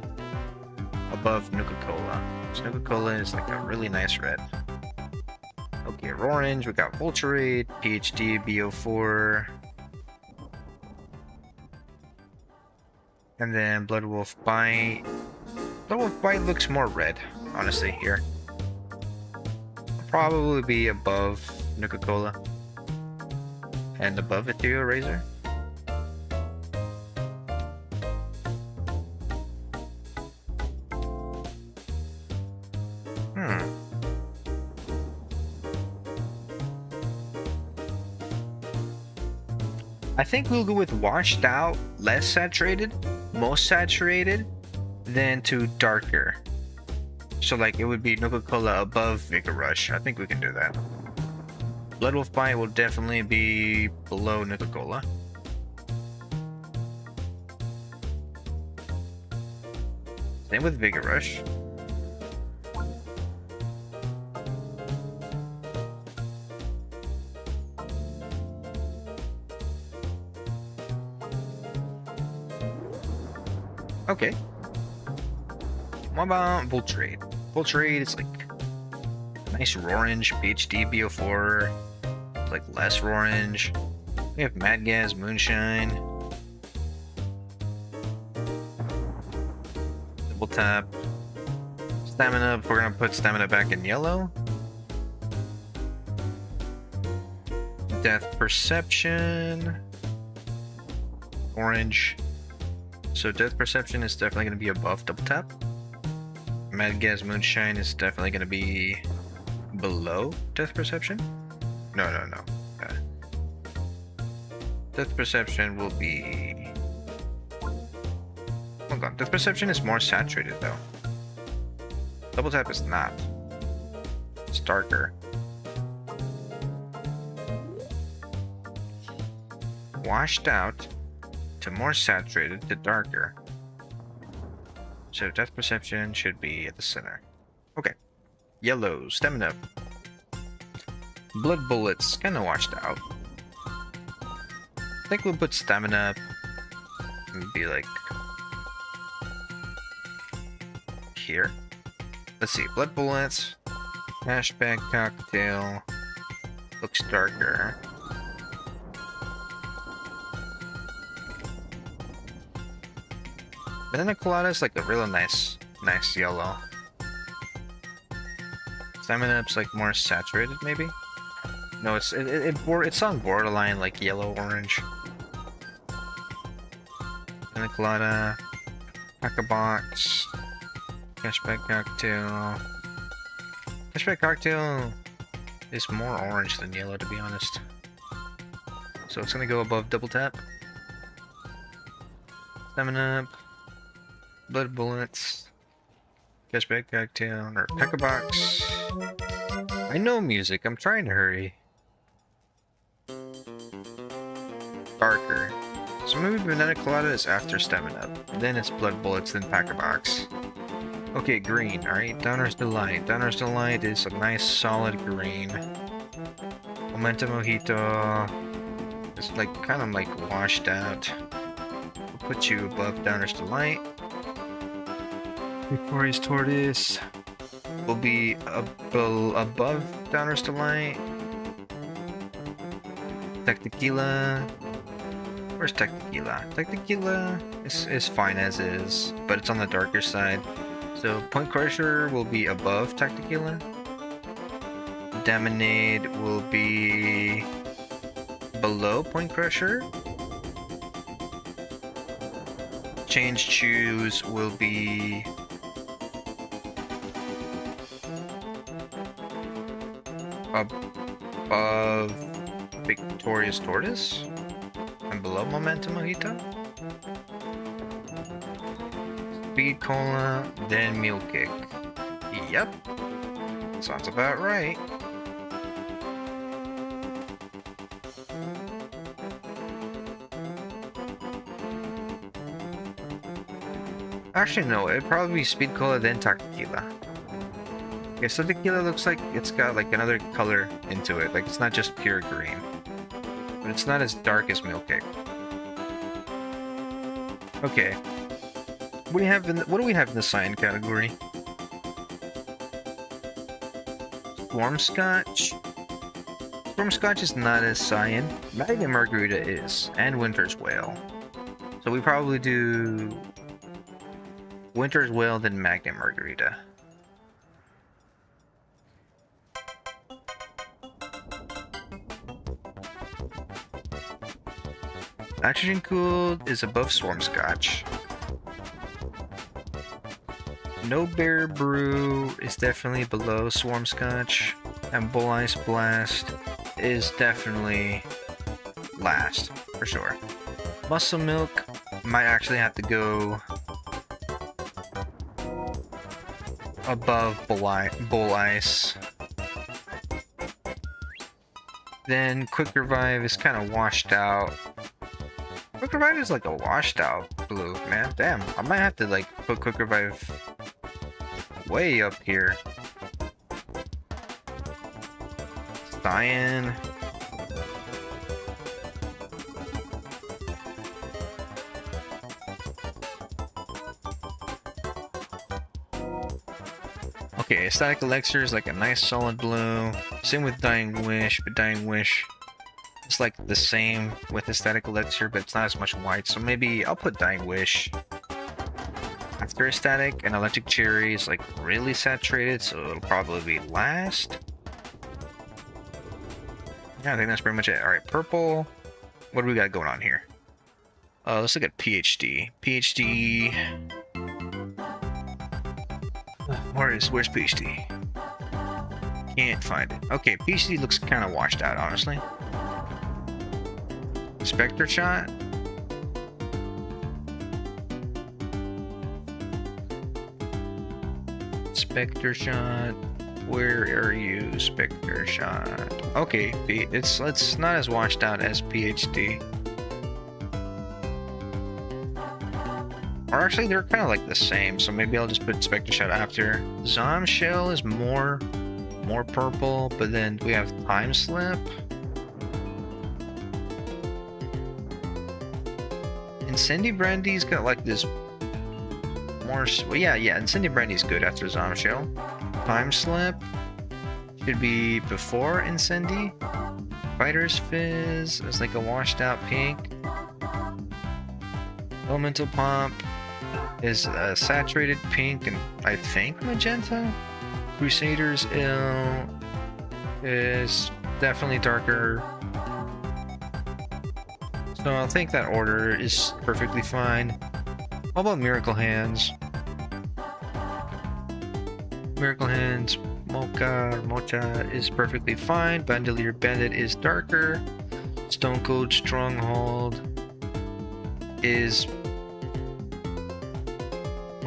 above Nuka-Cola. So Nuka-Cola is like a really nice red. Okay, orange, we got Vulture 8, PhD, BO4. And then Blood Wolf Bite. Blood Wolf Bite looks more red, honestly, here. Probably be above Nuka-Cola. And above Ethereal Razor. I think we'll go with washed out, less saturated, most saturated, then to darker. So like it would be Nuka-Cola above Vigor Rush. I think we can do that. Blood Wolf Bite will definitely be below Nuka-Cola. Same with Vigor Rush. Okay. What about Vulture 8? Vulture 8 is like nice orange, PhD, BO4, like less orange. We have Mad Gas, Moonshine. Double Tap. Stamina, we're gonna put Stamina back in yellow. Death Perception. Orange. So Death Perception is definitely going to be above Double Tap. Mad Gas Moonshine is definitely going to be below Death Perception. No. Death Perception will be... Hold on, Death Perception is more saturated though. Double Tap is not. It's darker. Washed out to more saturated to darker. So Death Perception should be at the center. Okay. Yellow, Stamina. Blood Bullets, kind of washed out. I think we'll put Stamina and be like here. Let's see, Blood Bullets, Flashback Cocktail, looks darker. Banana Colada is like a really nice yellow. Stamina Up's like more saturated, maybe? No, it's on borderline like yellow orange. Banana Colada, Pack a Box, Cashback Cocktail. Cashback Cocktail is more orange than yellow, to be honest. So it's gonna go above Double Tap. Stamina up. Blood bullets. Cashback cocktail or Pekka box. I know music, I'm trying to hurry. Darker. So maybe banana colada is after stamina up. Then it's blood bullets, then Packer box. Okay, green, alright. Donner's Delight. Donner's Delight is a nice solid green. Momentum Mojito. It's like kind of like washed out. We'll put you above Donner's Delight. Victoria's Tortoise will be above Donner's Delight. Tech Tequila. Where's Tech Tequila? Tech Tequila is fine as is, but it's on the darker side. So Point Crusher will be above Tech Tequila. Daminade will be below Point Crusher. Change Choose will be above Victoria's Tortoise and below Momentum Mojito. Speed Cola, then Mule Kick. Yep, sounds about right. Actually, no, it'd probably be Speed Cola, then Tequila. Okay, so Tequila looks like it's got like another color into it. Like it's not just pure green. But it's not as dark as Milk Cake. Okay. What do we have in the cyan category? Storm Scotch. Storm Scotch is not as cyan. Magnum Margarita is, and Winter's Whale. So we probably do Winter's Whale, then Magnum Margarita. Nitrogen Cooled is above Storm Scotch. No Bear Brew is definitely below Swarm Scotch. And Bull Ice Blast is definitely last, for sure. Muscle Milk might actually have to go above Bull Ice. Then Quick Revive is kind of washed out. Quick Revive is like a washed out blue, man. Damn, I might have to like put Quick Revive way up here. Cyan. Okay, Static Elixir is like a nice solid blue. Same with Dying Wish, but Dying Wish is like the same with Static Elixir, but it's not as much white. So maybe I'll put Dying Wish after Static, and Electric Cherry is like really saturated, so it'll probably be last. Yeah, I think that's pretty much it. Alright, purple. What do we got going on here? Let's look at PhD. PhD. Where's PhD? Can't find it. Okay, PhD looks kind of washed out, honestly. Spectre Shot. Spectre Shot. Where are you, Spectre Shot? Okay, it's not as washed out as PhD. Or actually, they're kind of like the same, so maybe I'll just put Spectre Shot after. Zomshell is more purple, but then we have Time Slip. Incendia Brandy's got like this more. Well, yeah, Incendia Brandy's good after Zomshell. Time Slip should be before Incendi. Fighter's Fizz is like a washed out pink. Elemental Pump is a saturated pink and I think magenta. Crusader's Ill is definitely darker. So I think that order is perfectly fine. How about Miracle Hands? Miracle Hands, Mocha is perfectly fine. Bandolier Bandit is darker. Stone Cold Stronghold is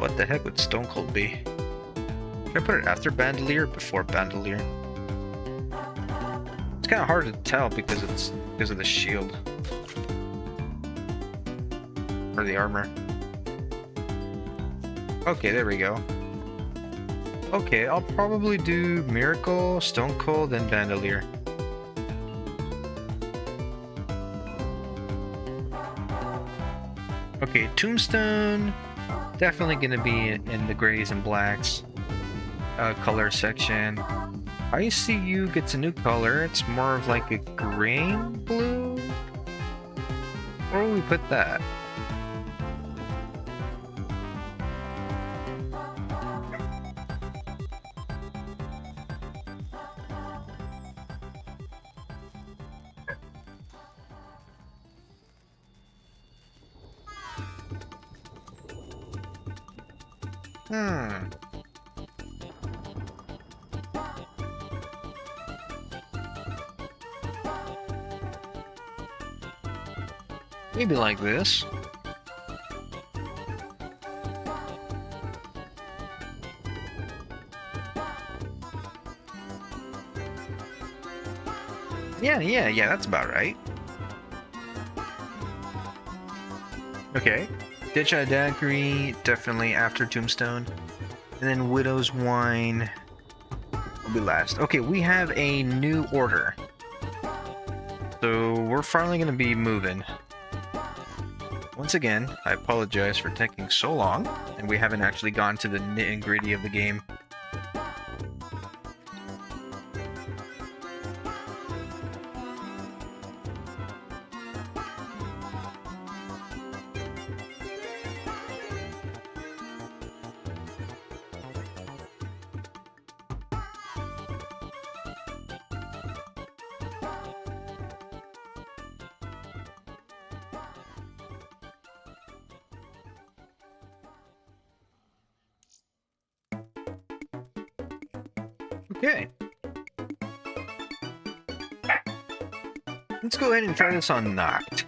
What the heck would Stone Cold be? Should I put it after Bandolier or before Bandolier? It's kind of hard to tell because of the shield. Or the armor. Okay, there we go. Okay, I'll probably do Miracle, Stone Cold, and Bandolier. Okay, Tombstone, definitely gonna be in the grays and blacks color section. ICU gets a new color. It's more of like a green blue. Where will we put that? Maybe like this. Yeah, that's about right. Okay. Ditch Daiquiri, definitely after Tombstone. And then Widow's Wine will be last. Okay, we have a new order. So we're finally going to be moving. Once again, I apologize for taking so long, and we haven't actually gone to the nitty-gritty of the game. Okay. Let's go ahead and try this on Knocked.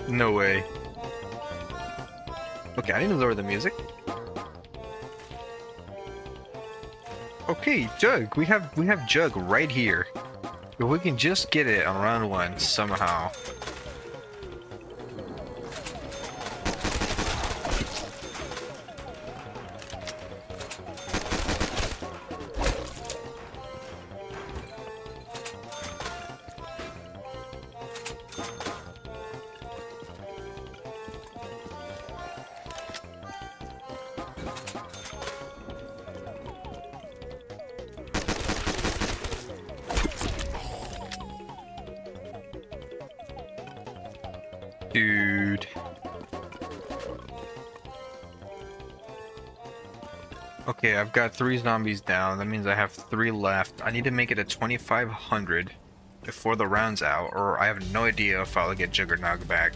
No way. Okay, I need to lower the music. Okay, Jug. We have Jug right here. If we can just get it on round one somehow. Dude. Okay, I've got 3 zombies down. That means I have 3 left. I need to make it a 2500 before the round's out, or I have no idea if I'll get Juggernog back.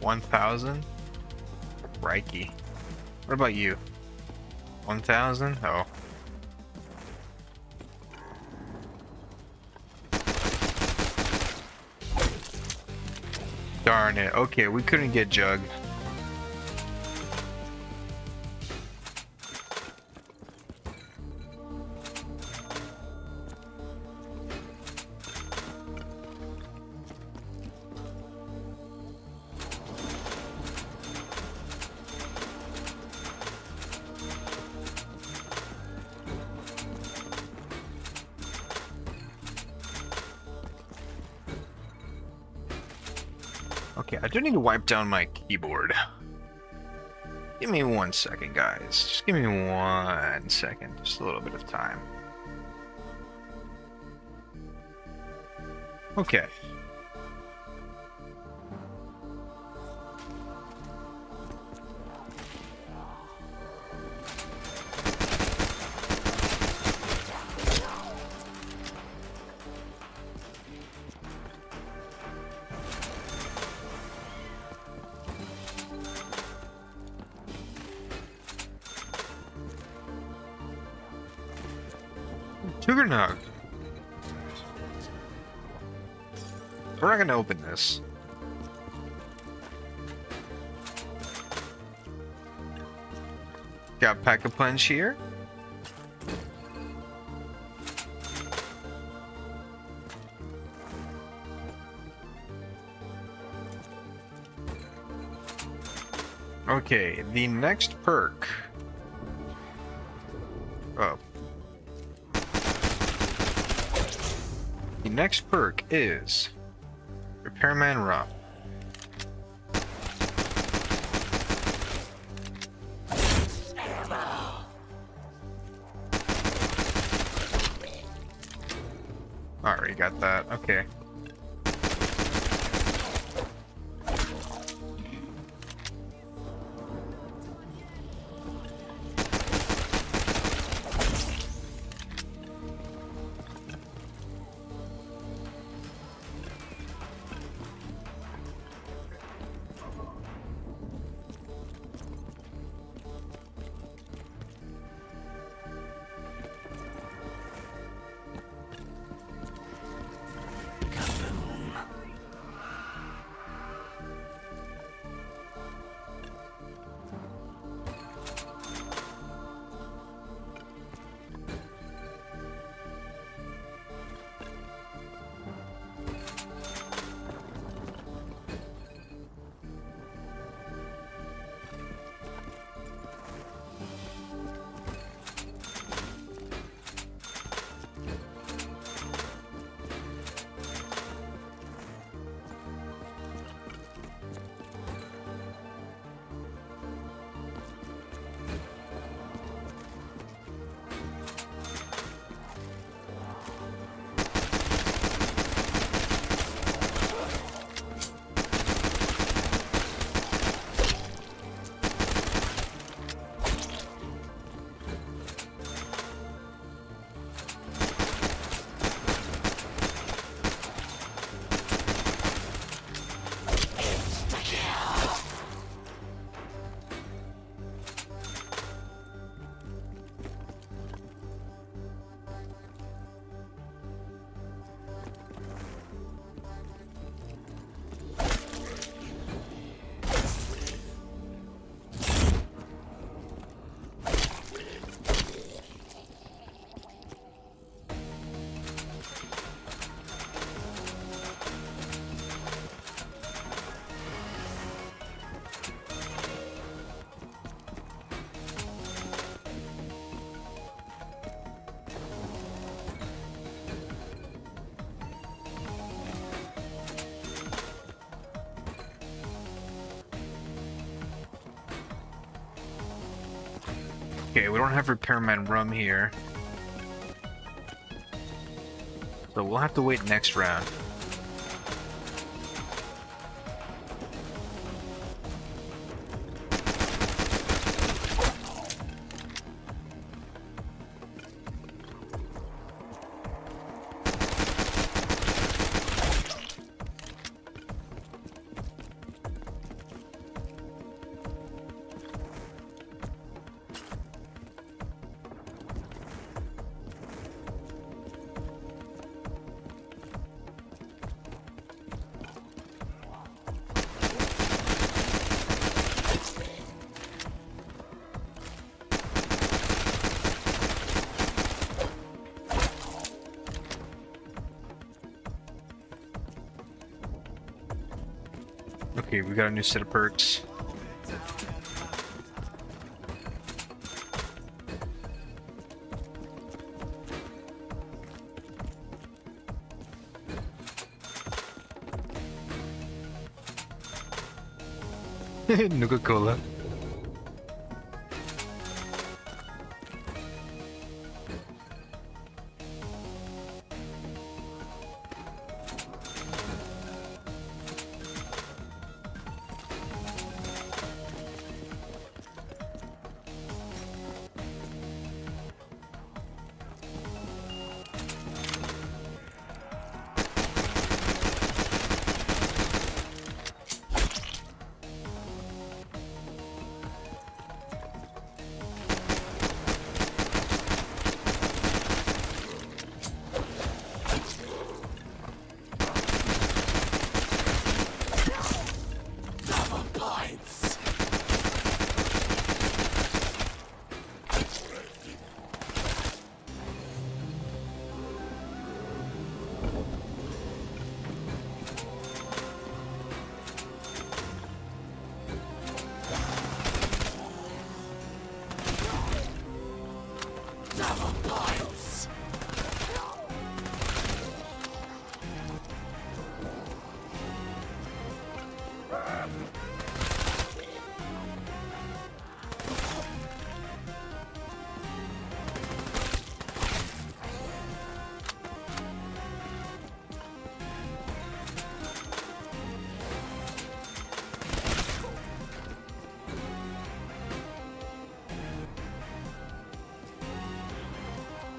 1,000? Crikey. What about you? 1,000? Oh. Darn it. Okay, we couldn't get Jug. Okay, I do need to wipe down my keyboard. Give me 1 second, guys. Just give me 1 second. Just a little bit of time. Okay. Sugarnog. We're not gonna open this. Got Pack-a-Punch here. Okay, the next perk. Oh. The next perk is Repairman Rum. Already got that. Okay. Okay, we don't have Repairman Rum here. So we'll have to wait next round. Okay, we got a new set of perks. Nuka-Cola.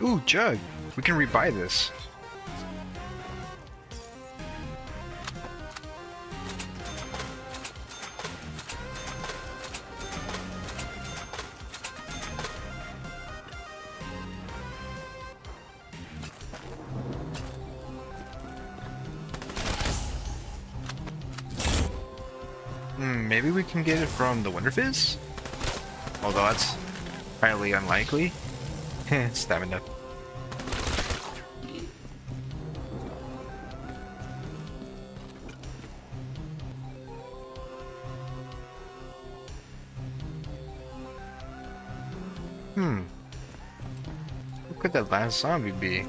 Ooh, Jug! We can rebuy this. Maybe we can get it from the Wonder Fizz? Although that's highly unlikely. Stamina. Who could that last zombie be?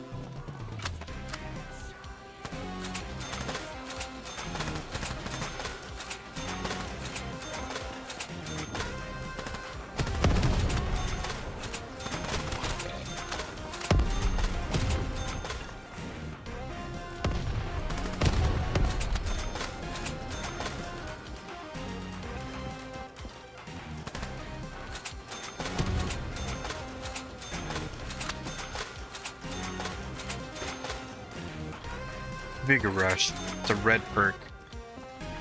Vigor Rush. It's a red perk,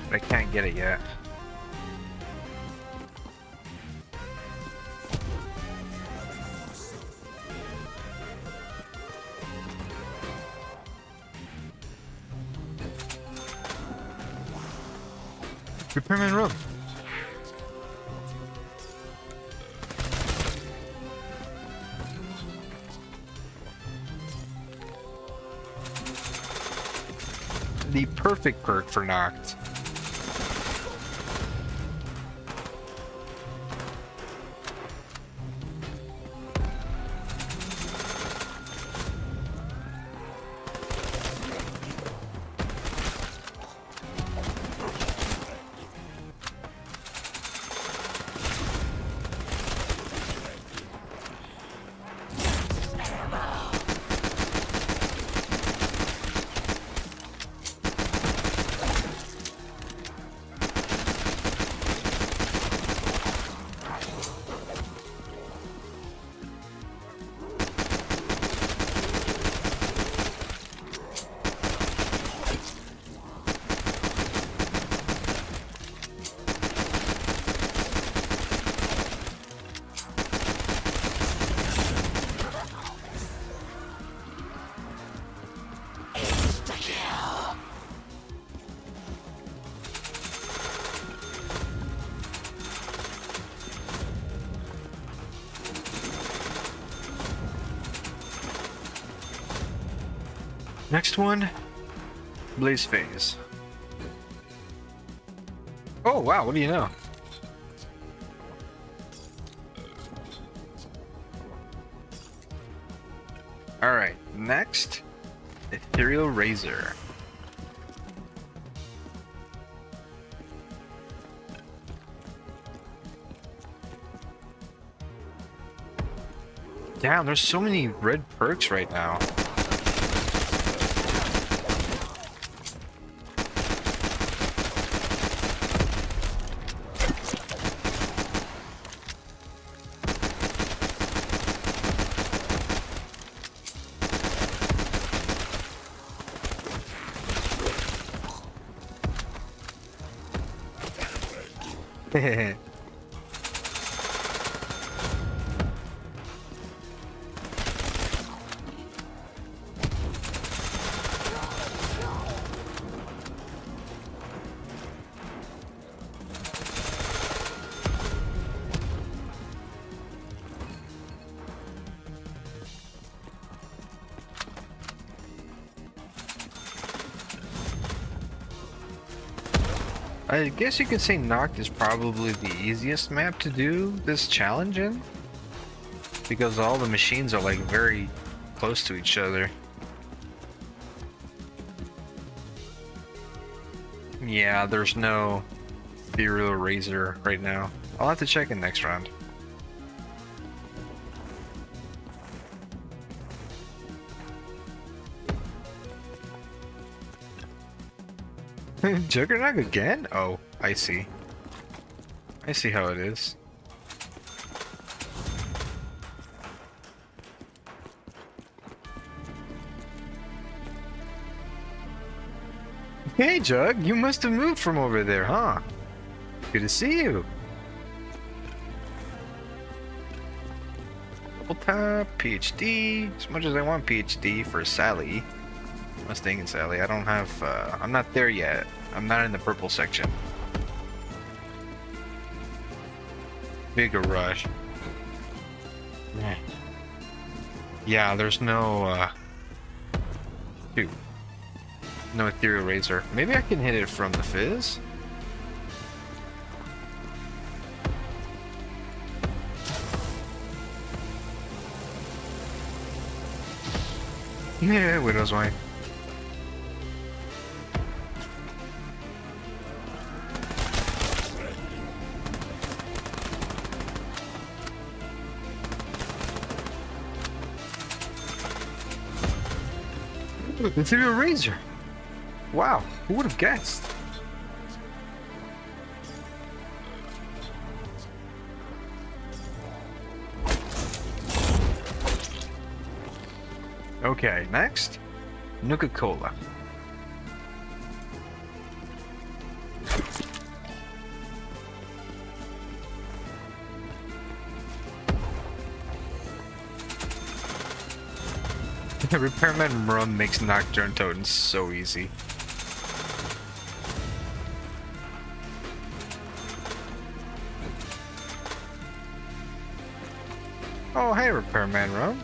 but I can't get it yet. Repairman Rub. The perfect perk for Noct. Next one, Blaze Phase. Oh wow, what do you know? Alright, next, Ethereal Razor. Damn, there's so many red perks right now. I guess you could say Noct is probably the easiest map to do this challenge in, because all the machines are like very close to each other. Yeah, there's no Ethereal Razor right now. I'll have to check in next round. Juggernaut again? Oh, I see. I see how it is. Hey Jug, you must have moved from over there, huh? Good to see you. Double tap, PhD. As much as I want PhD for Sally. Mustang and Sally. I don't have, I'm not there yet. I'm not in the purple section. Bigger rush. Yeah, there's no, dude. No Ethereal Razor. Maybe I can hit it from the Fizz? Yeah, Widow's Wine. Ethereal Razor! Wow, who would have guessed? Okay, next, Nuka-Cola. Repairman Rum makes Nocturne Totems so easy. Oh, hey, Repairman Rum.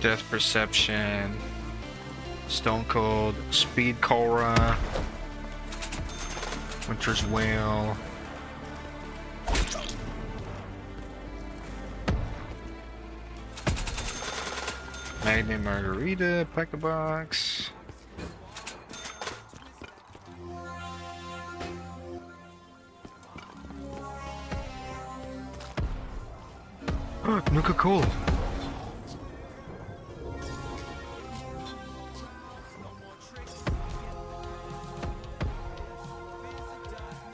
Death Perception, Stone Cold, Speed Cora, Winter's Whale. Magnum Margarita, Pack a Box. Nuka-Cola.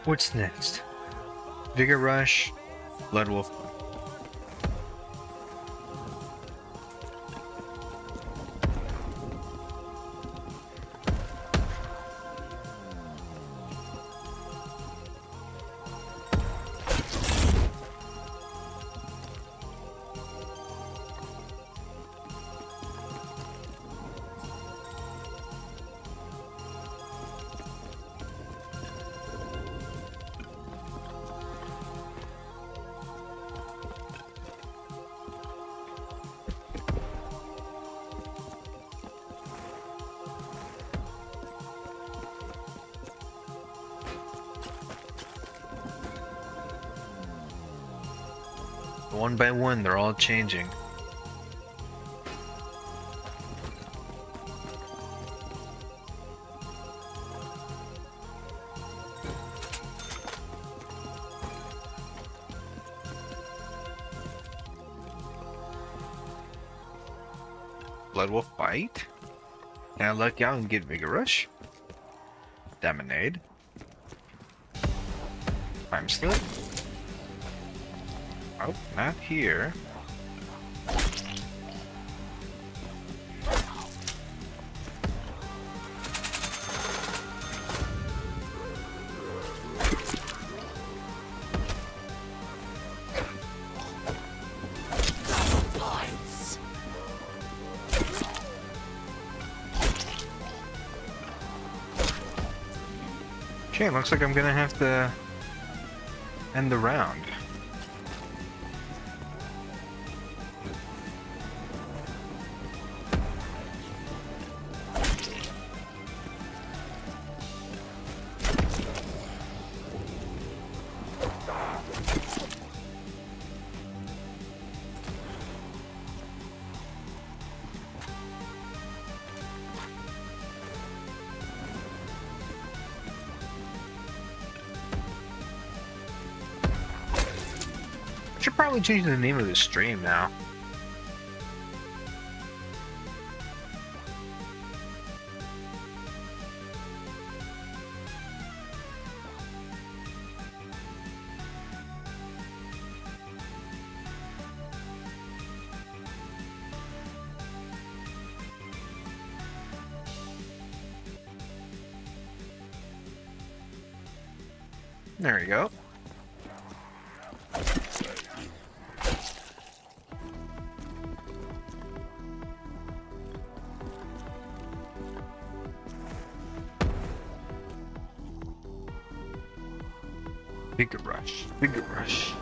What's next? Vigor Rush, Blood Wolf. One by one, they're all changing. Blood Wolf Bite. Can I luck out and get Vigor Rush? Daminade. Time Slip. Oh, not here. Okay, looks like I'm gonna have to end the round. Should probably change the name of the stream now. There we go. Vigor Rush, Vigor Rush.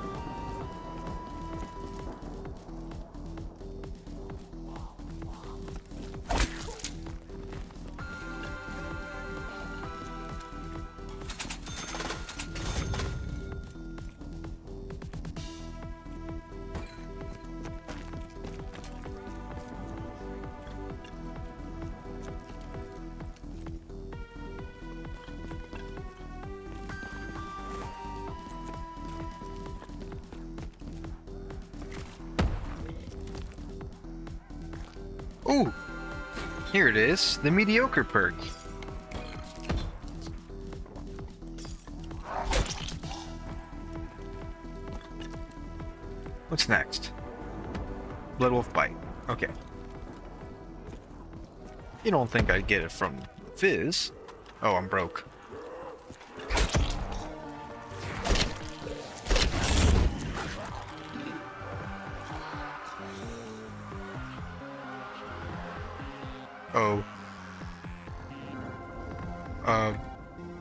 Ooh! Here it is, the mediocre perk. What's next? Blood Wolf Bite. Okay. You don't think I'd get it from Fizz? Oh, I'm broke. Oh.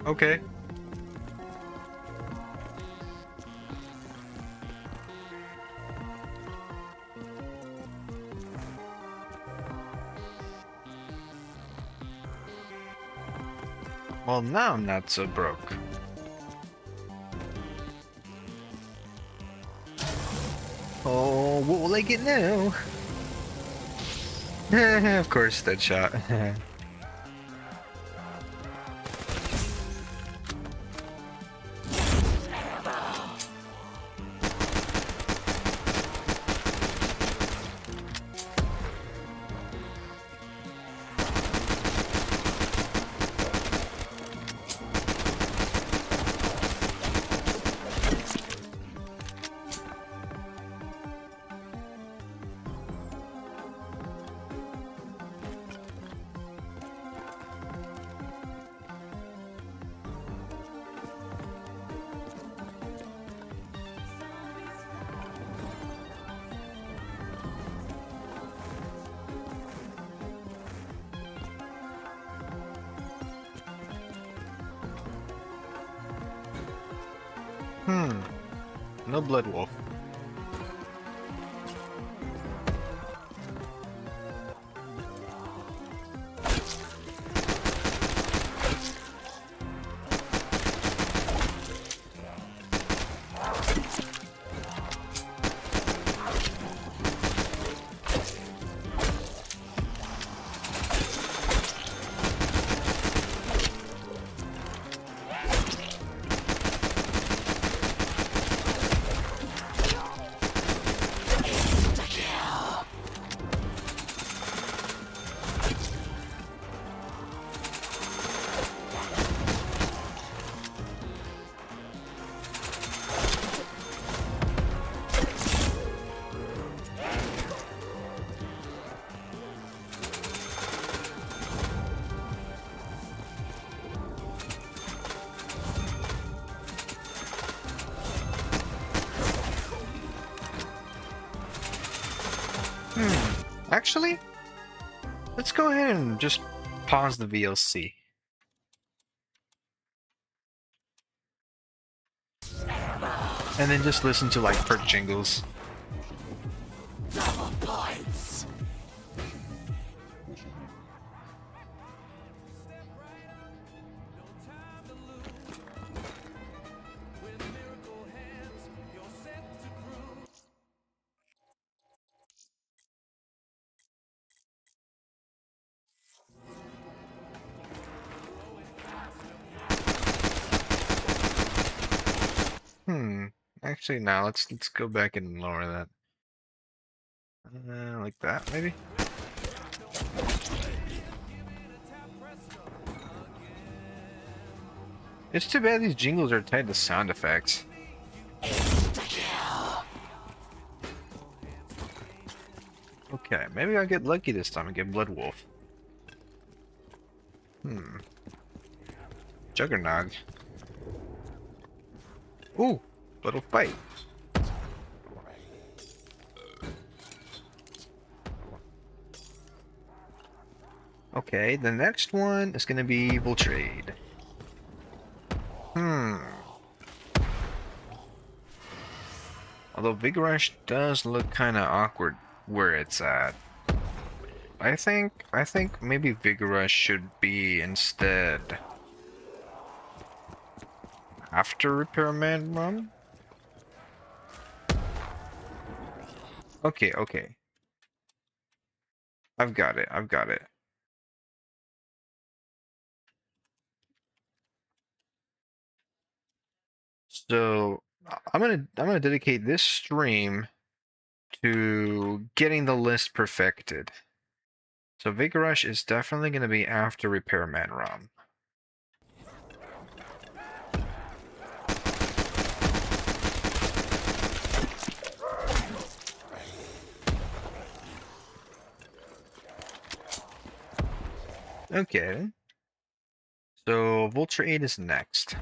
Okay. Well, now I'm not so broke. Oh, what will I get now? Of course, that shot. No Blood Wolf. Actually, let's go ahead and just pause the VLC. And then just listen to like perk jingles. Actually, now let's go back and lower that. Like that, maybe? It's too bad these jingles are tied to sound effects. Okay, maybe I'll get lucky this time and get Blood Wolf. Juggernog. Ooh, Blood Wolf Bite. Okay, the next one is gonna be Vultrade. Although Vigorosh does look kind of awkward where it's at. I think maybe Vigorosh should be instead after Repairman Run. Okay, okay. I've got it. I've got it. So I'm gonna dedicate this stream to getting the list perfected. So Vigorosh is definitely gonna be after Repairman Run. Okay. So Vulture 8 is next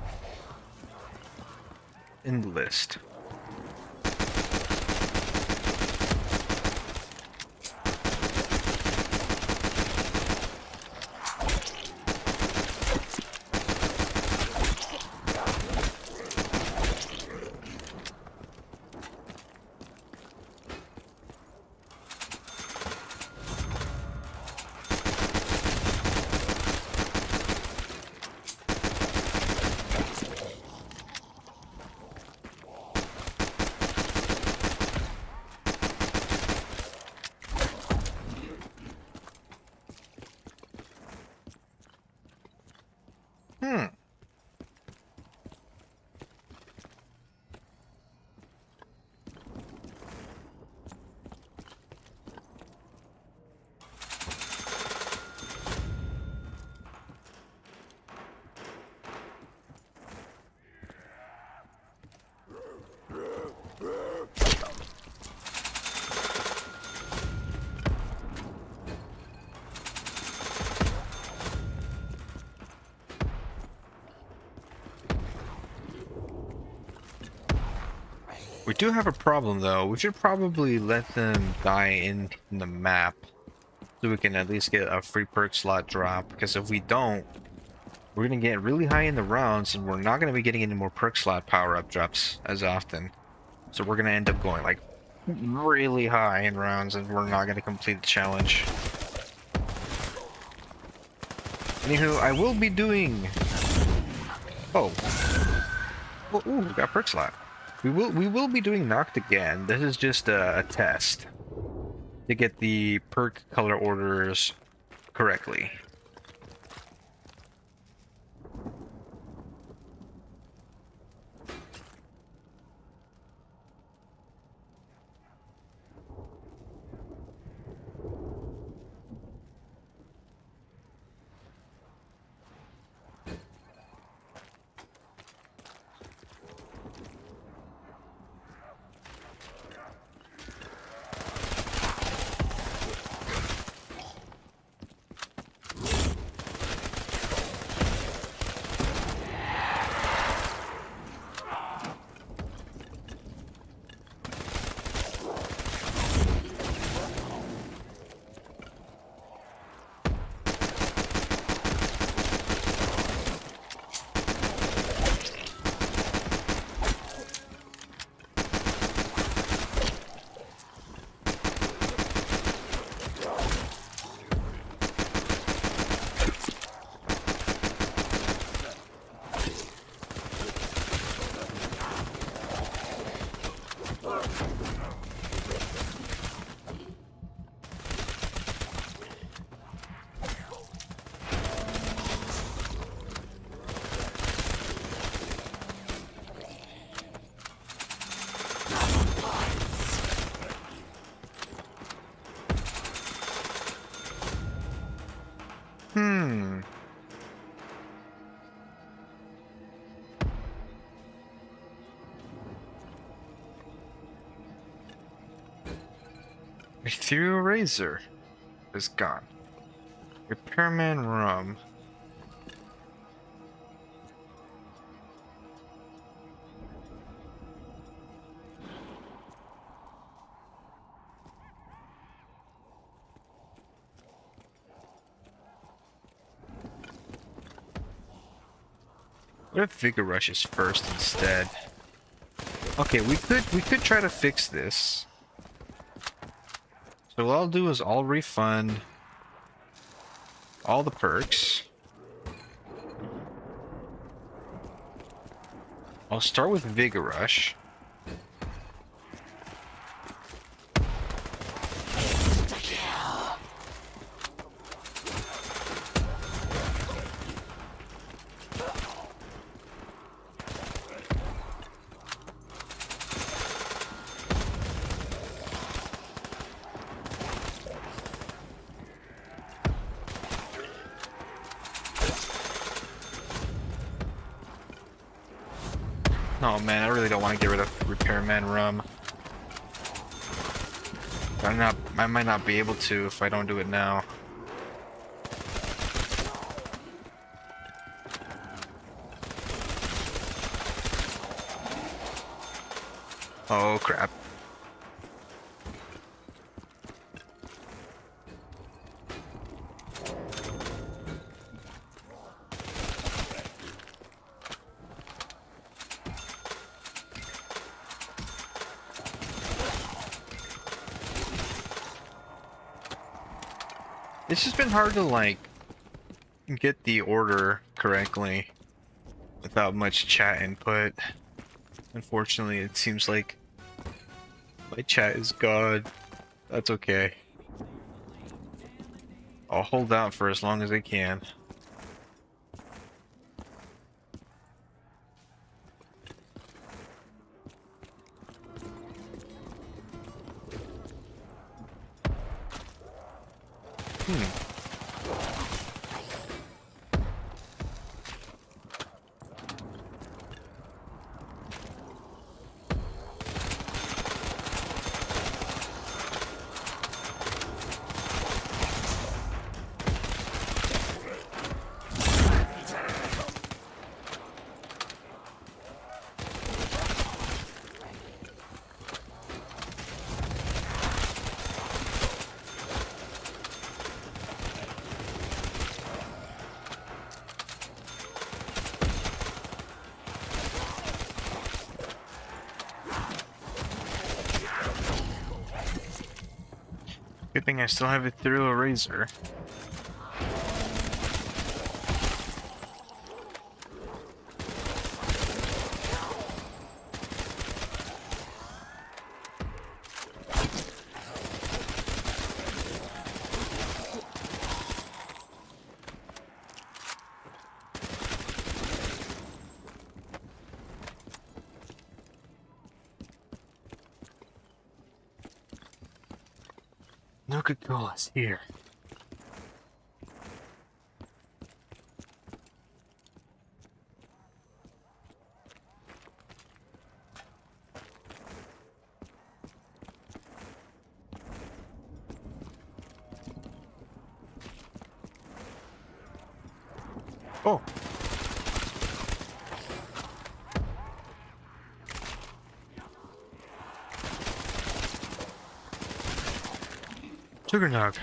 in the list. We do have a problem though. We should probably let them die in the map so we can at least get a free perk slot drop, because if we don't, we're gonna get really high in the rounds and we're not gonna be getting any more perk slot power-up drops as often. So we're gonna end up going like really high in rounds and we're not gonna complete the challenge. Anywho, I will be doing... Oh. Oh, ooh, we got perk slot. We will be doing Noct again. This is just a test to get the perk color orders correctly. Ethereal Razor is gone. Repairman Rum. What if Vigor Rush is first instead? Okay, we could try to fix this. So what I'll do is I'll refund all the perks. I'll start with Vigor Rush. Oh man, I really don't want to get rid of Repairman Rum. I might not be able to if I don't do it now. Oh crap. It's just been hard to like get the order correctly without much chat input. Unfortunately, it seems like my chat is gone. That's okay. I'll hold out for as long as I can. Good thing I still have it through a razor. Coca-Cola's here. Oh. Juggernog.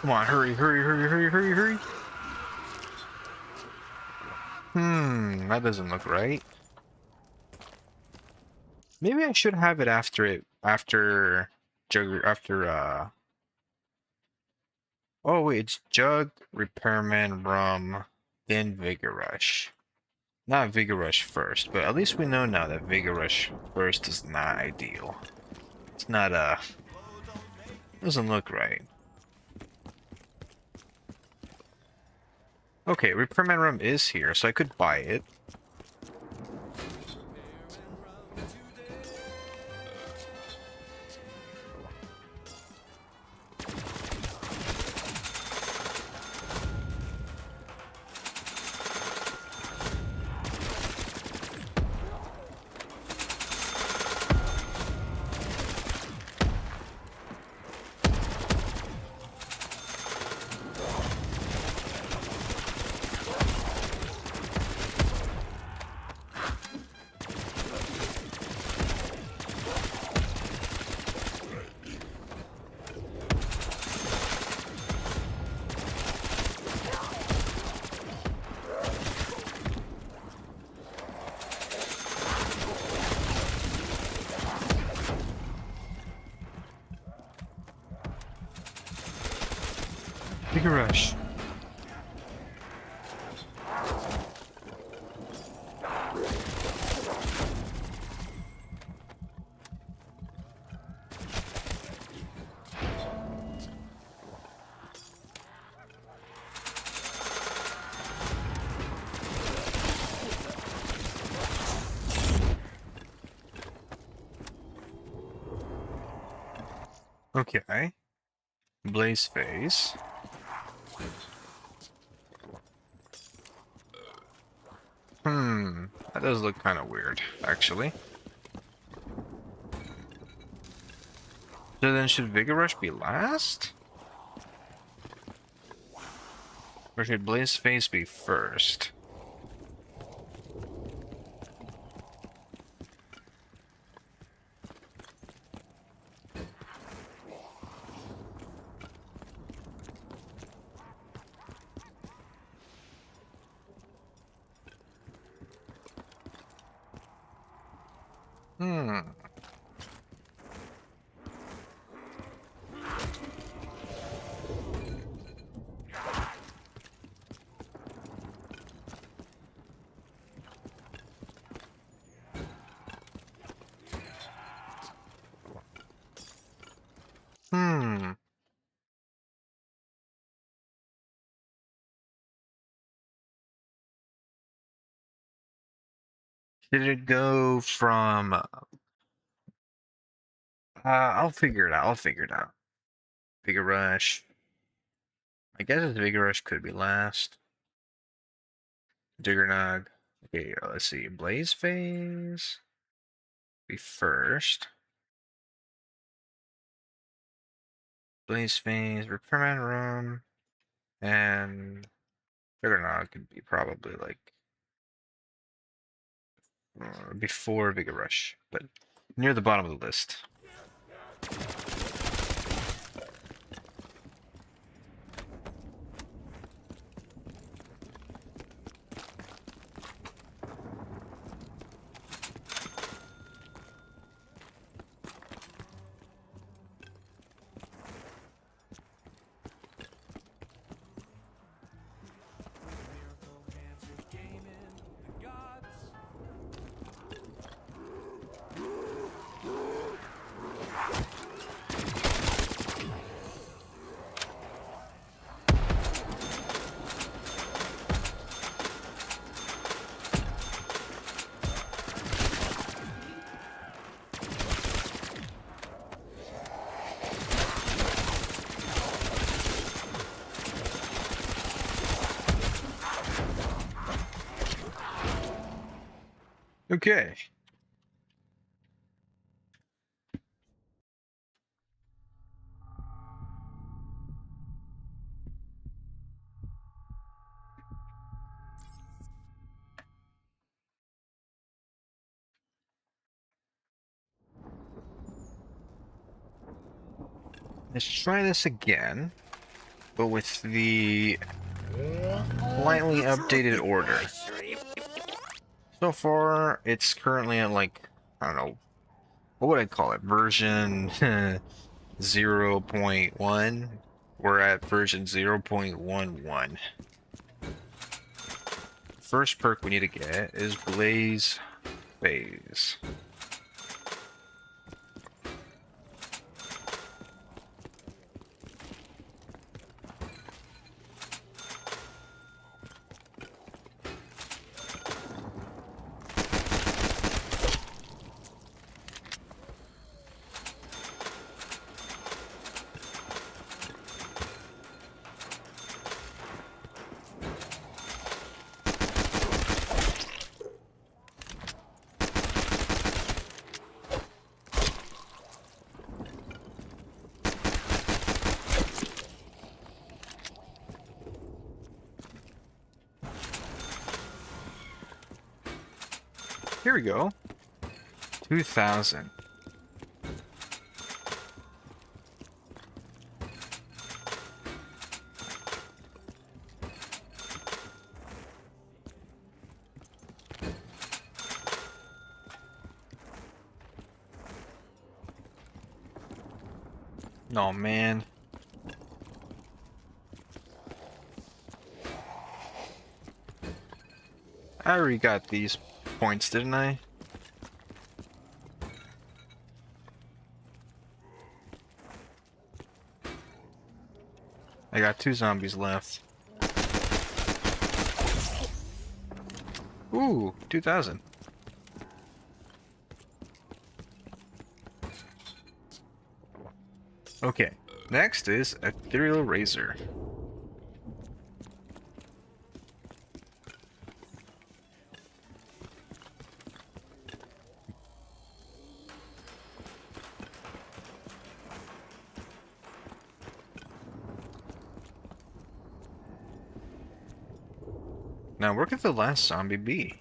Come on, hurry, hurry, hurry, hurry, hurry, hurry. That doesn't look right. Maybe I should have it after oh wait, it's Jug, Repairman, Rum, then Vigor Rush. Not Vigor Rush first, but at least we know now that Vigor Rush first is not ideal. It's not doesn't look right. Okay, Repairman Rum is here, so I could buy it. Vigor Rush. Okay. Blaze Phase. That does look kind of weird, actually. So then should Vigor Rush be last? Or should Blaze Phase be first? Hmm. Hmm. Did it go from... I'll figure it out. I'll figure it out. Vigor Rush. I guess Vigor Rush could be last. Juggernog. Okay, let's see. Blaze Phase be first. Blaze Phase, Repairman Room, and Juggernog could be probably like before Vigor Rush, but near the bottom of the list. Okay. Let's try this again, but with the slightly updated order. So far, it's currently at like, I don't know, what would I call it? Version 0.1. We're at version 0.11. First perk we need to get is Blaze Phase. Here we go. 2,000. Oh man. I already got these points, didn't I? I got 2 zombies left. Ooh, 2,000. Okay, next is Ethereal Razor. Now, where could the last zombie be?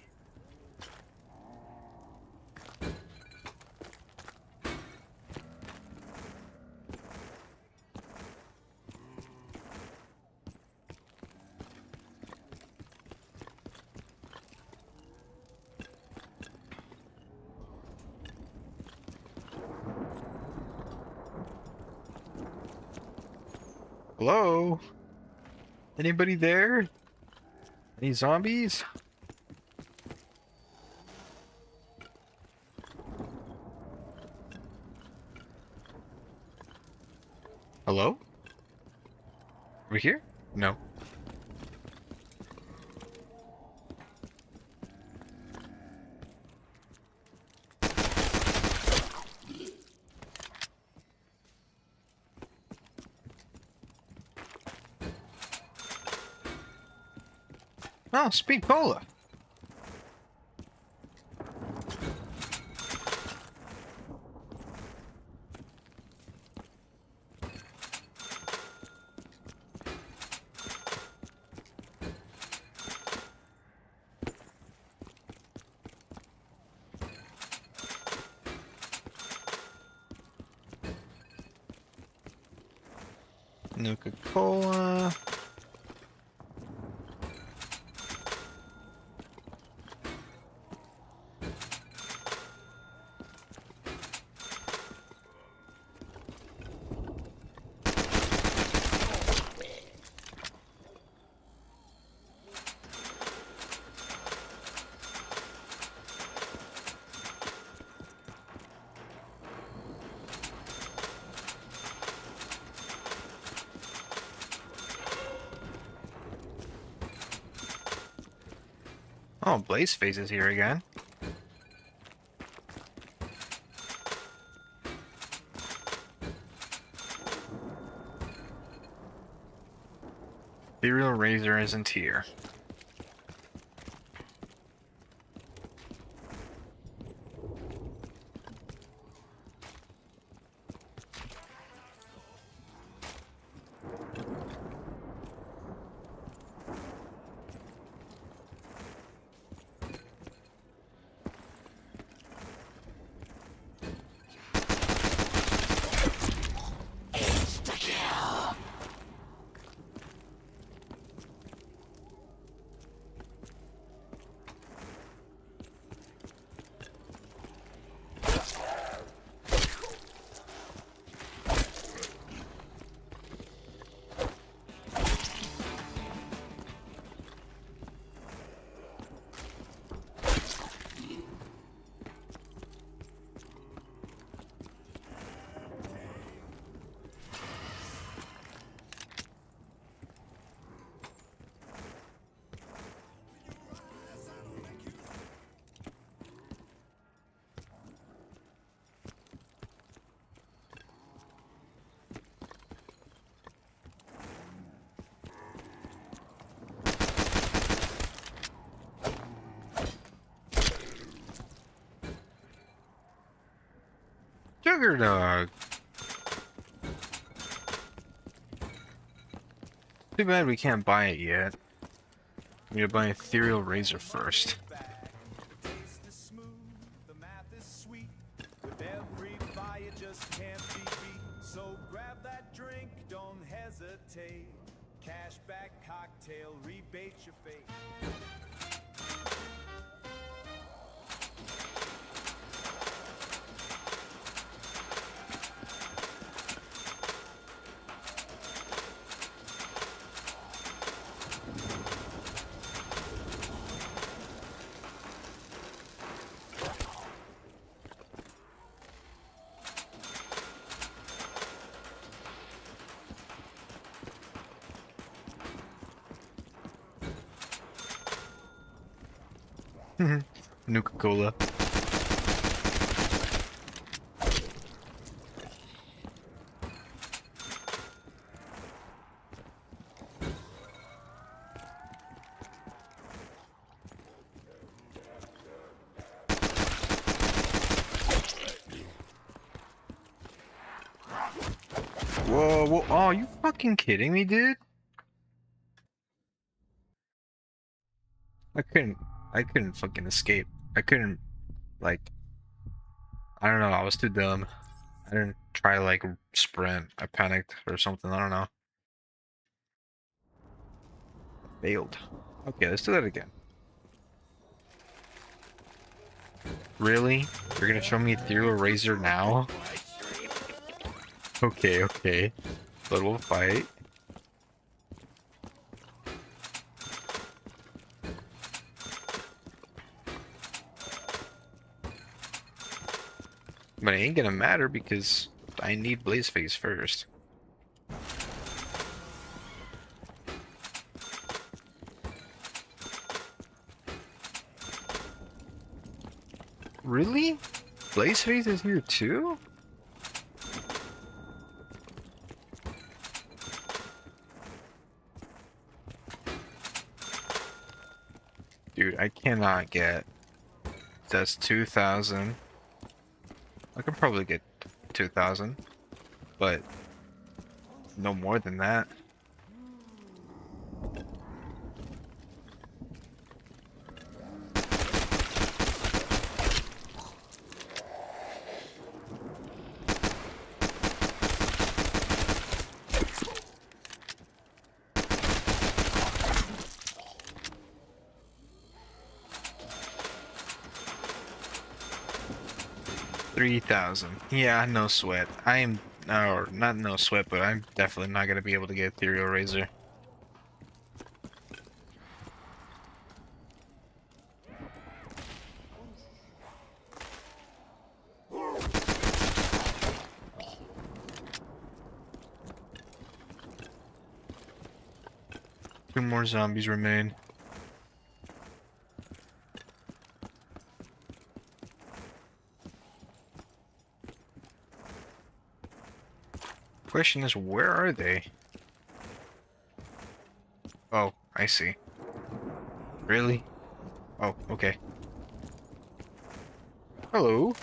Hello? Anybody there? Any zombies? Hello? Over here? No. Oh, speed cola. Nuka-Cola. Oh, Blaze Phase is here again. Ethereal Razor isn't here. sugar dog. Too bad we can't buy it yet. We need to buy Ethereal Razor first. Taste is smooth, the math is sweet. With every buy, it just can't be beat. So grab that drink, don't hesitate. Cashback cocktail, rebate your fate. Nuka-Cola. Whoa, whoa, oh, are you fucking kidding me, dude? I couldn't fucking escape. I couldn't, like, I don't know, I was too dumb. I didn't try to, like, sprint. I panicked or something, I don't know. Failed. Okay, let's do that again. Really? You're gonna show me Ethereal Razor now? Okay, okay. But we'll fight. But it ain't gonna matter because I need Blazeface first. Really? Blazeface is here too? Dude, I cannot get... That's 2,000. I could probably get 2,000, but no more than that. $3,000. Yeah, no sweat. I am, or not no sweat, but I'm definitely not gonna be able to get Ethereal Razor. Two more zombies remain. Question is, where are they? Oh, I see. Really? Oh, okay. Hello.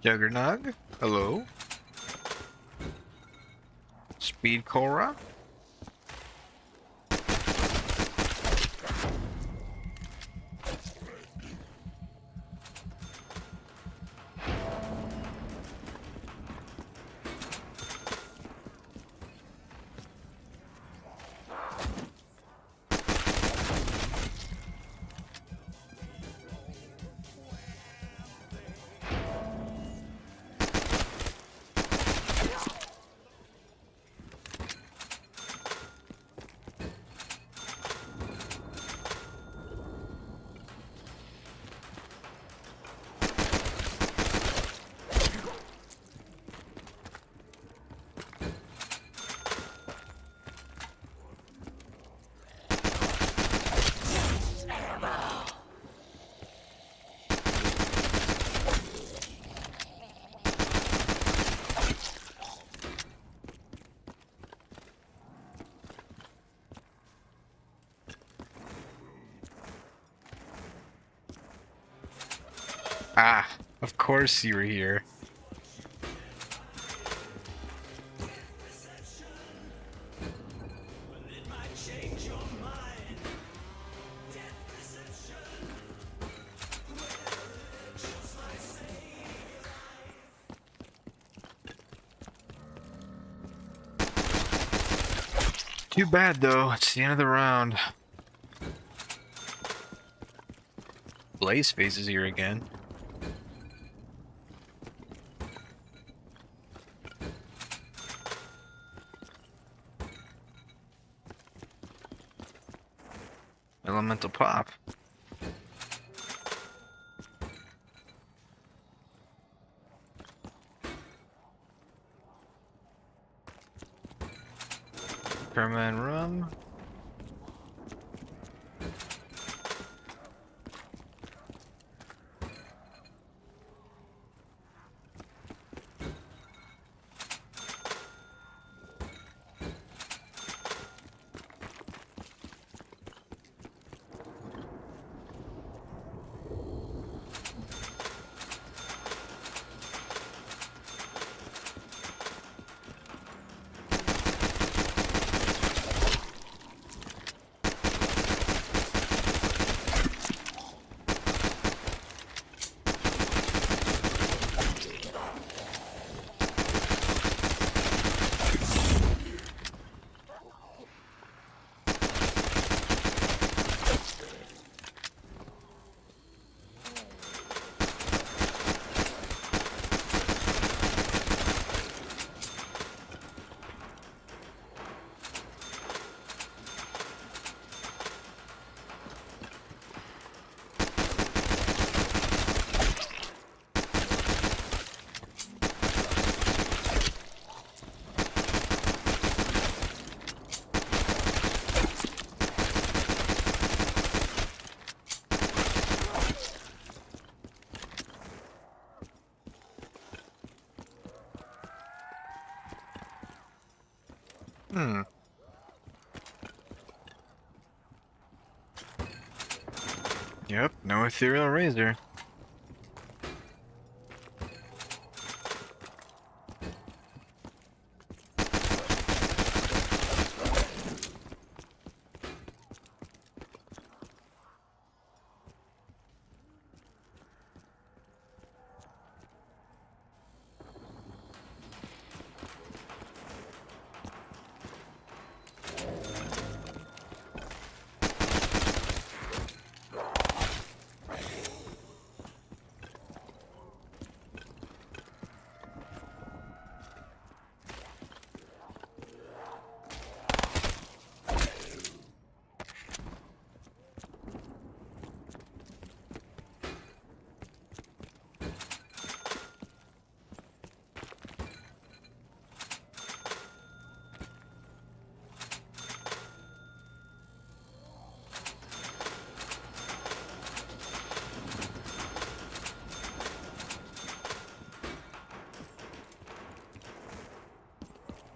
Juggernog, hello. Speed Cora. Ah, of course you were here. Too bad though, it's the end of the round. Blaze Face is here again. Elemental Pop. Perman Rum. Yep, no ethereal razor.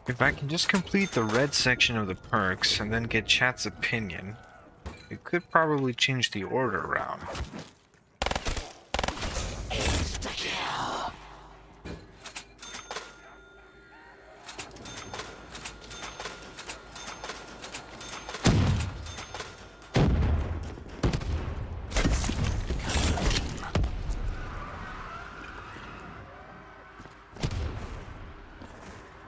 If I can just complete the red section of the perks and then get chat's opinion, it could probably change the order around.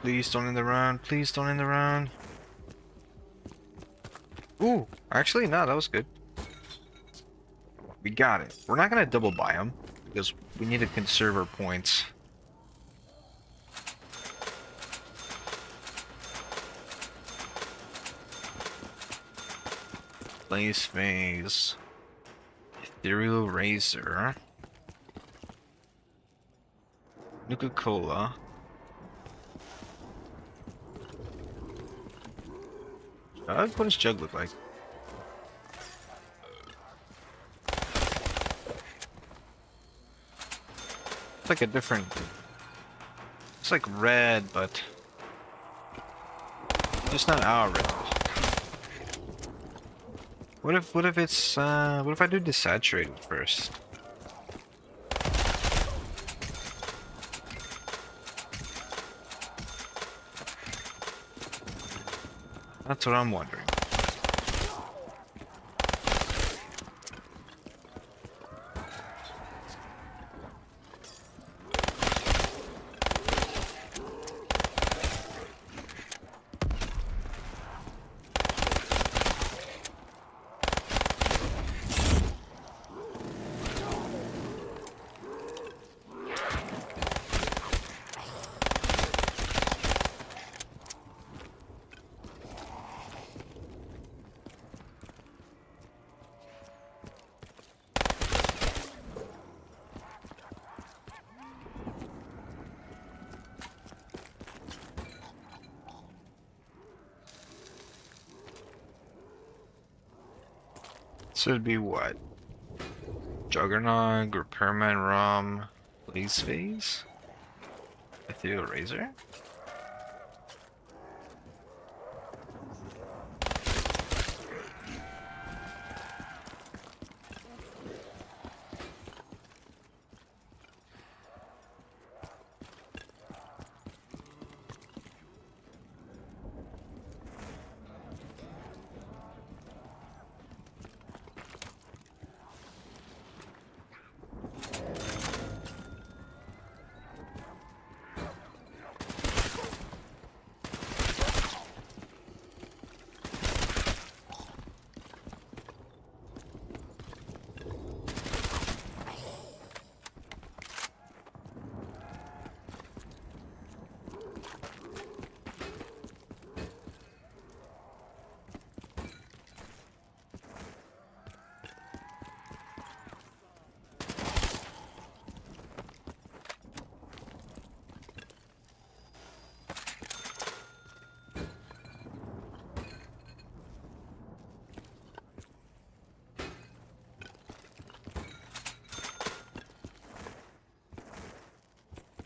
Please don't end the round. Please don't end the round. Ooh, actually, no, that was good. We got it. We're not gonna double buy them because we need to conserve our points. Blaze Phase. Ethereal Razor. Nuka-Cola. What does Jug look like? It's like a different... It's like red, but... It's not our red. What if it's, what if I do desaturated first? That's what I'm wondering. So it'd be what? Juggernog, Repairman Rum, Blaze Phase? Ethereal Razor?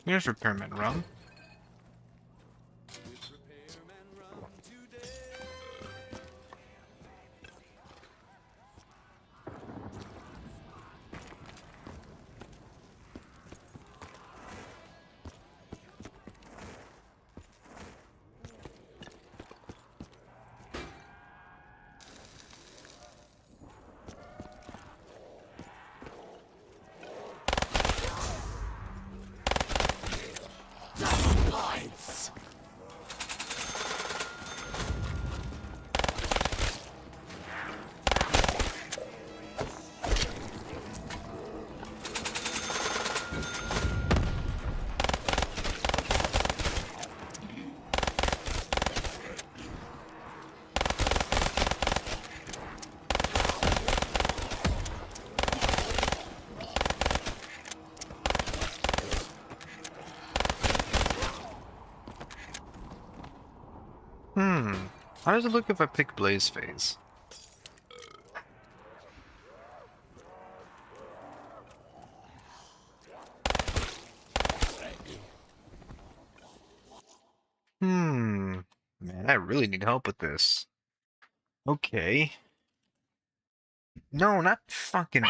Here's Repairman Rum. How does it look if I pick Blaze Phase? Man, I really need help with this. Okay. No, not fucking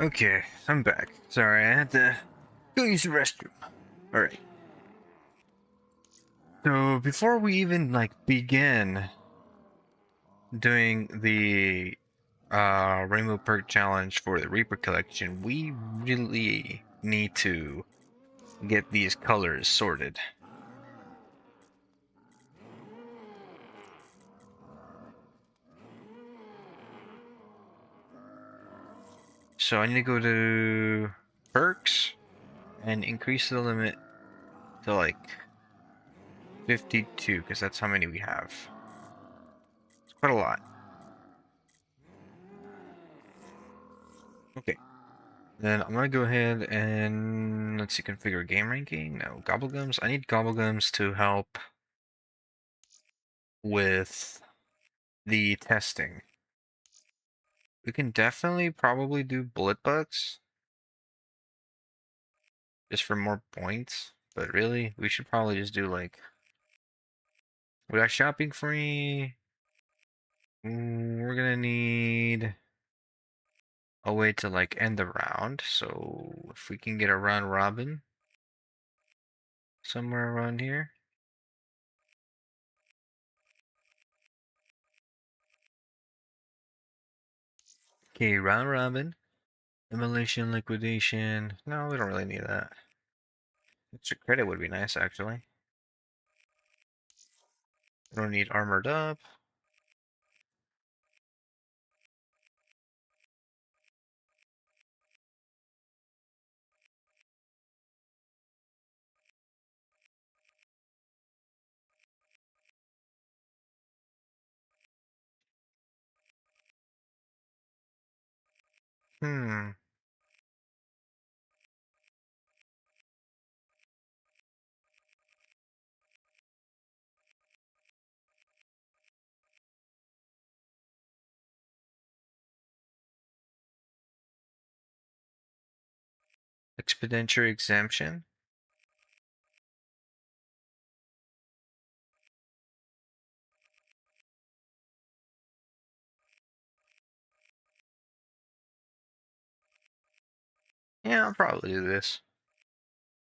Okay, I'm back. Sorry, I had to go use the restroom. Alright. So, before we even, like, begin doing the Rainbow Perk Challenge for the Reaper Collection, we really need to get these colors sorted. So I need to go to perks and increase the limit to like 52 because that's how many we have. It's quite a lot. Okay. Then I'm gonna go ahead and let's see, configure game ranking. No, Gobblegums. I need Gobblegums to help with the testing. We can definitely probably do bullet bugs just for more points, but really we should probably just do like we got shopping free. We're gonna need a way to like end the round, so if we can get a round robin somewhere around here. Okay, round robin. Demolition, liquidation. No, we don't really need that. Extra credit would be nice, actually. We don't need armored up. Hmm. Expenditure exemption. Yeah, I'll probably do this.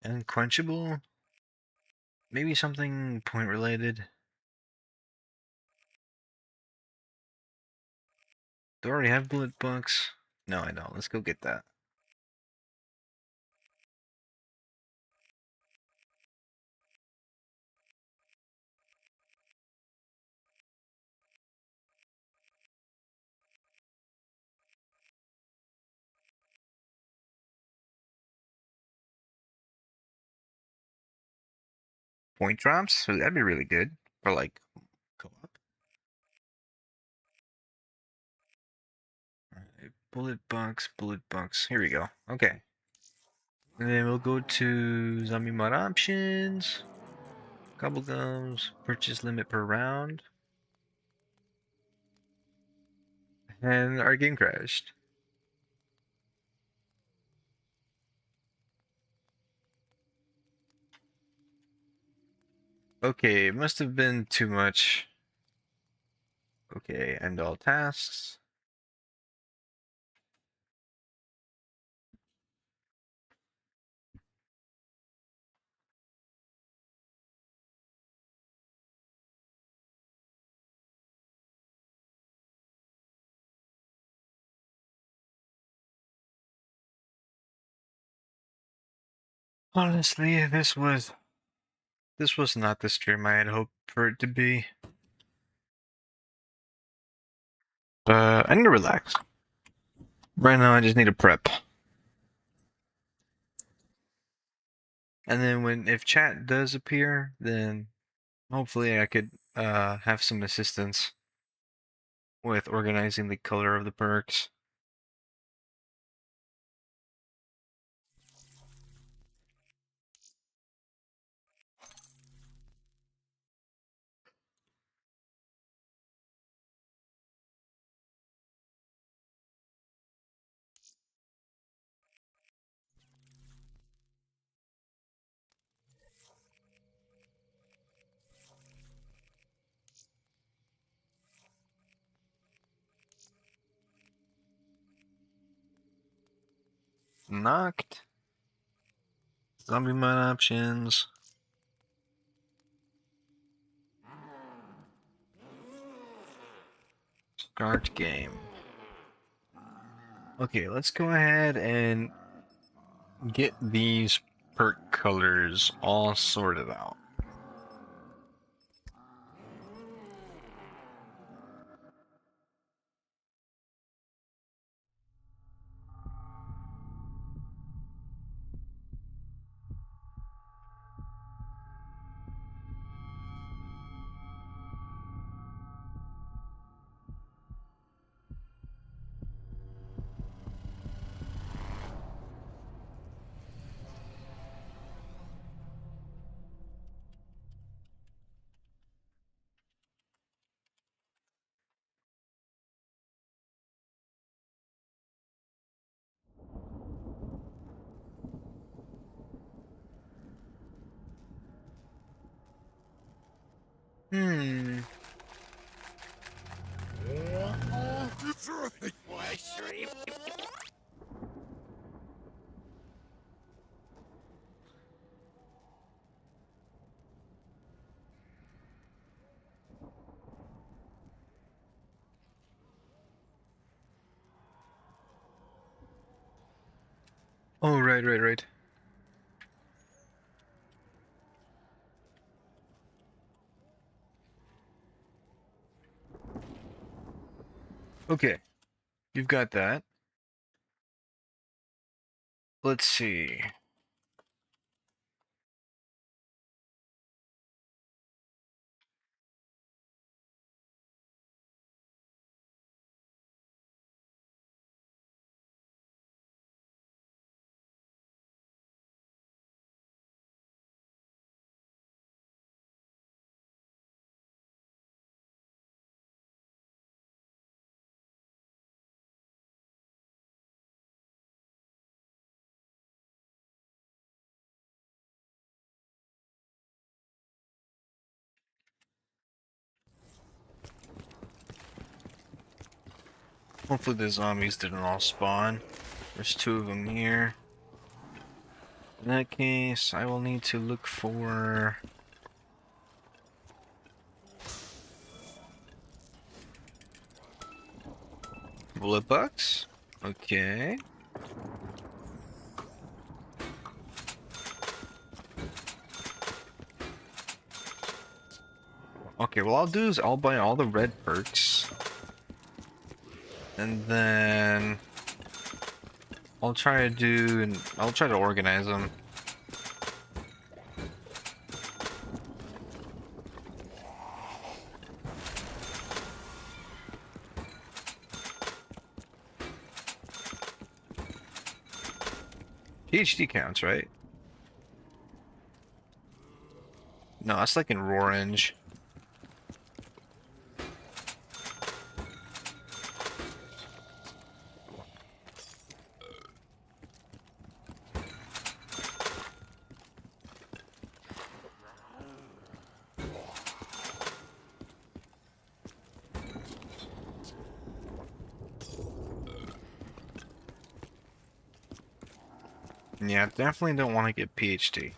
Unquenchable. Maybe something point related. Do I already have bullet bucks? No, I don't. Let's go get that. Point drops? So that'd be really good for like co-op. Alright, bullet bucks. Here we go. Okay. And then we'll go to zombie mod options, Gobblegums, purchase limit per round, and our game crashed. Okay, it must have been too much. Okay, end all tasks. Honestly, this was not the stream I had hoped for it to be. I need to relax. Right now, I just need to prep. And then if chat does appear, then hopefully I could have some assistance with organizing the color of the perks. Knocked. Zombie mod options. Start game. Okay, let's go ahead and get these perk colors all sorted out. Hmm. Oh, right. Okay, you've got that. Let's see. Hopefully the zombies didn't all spawn. There's 2 of them here. In that case, I will need to look for bullet bugs. Okay. Okay, what I'll do is I'll buy all the red perks. And then I'll try to organize them. PhD counts, right? No, that's like in orange. Yeah, definitely don't want to get PhD.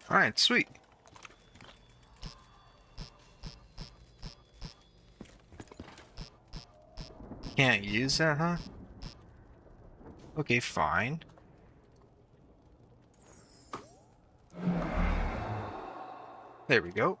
Alright, sweet. Can't use that, huh? Okay, fine. There we go.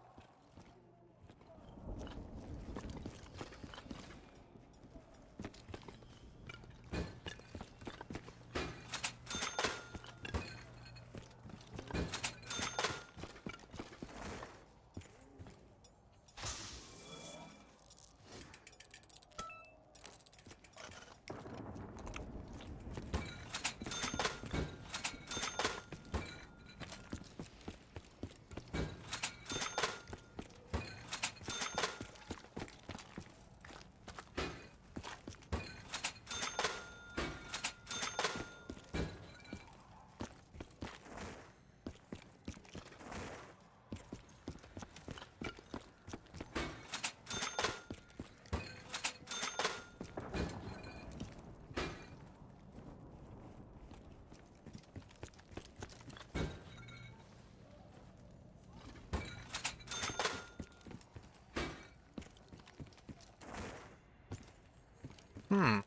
Hmm.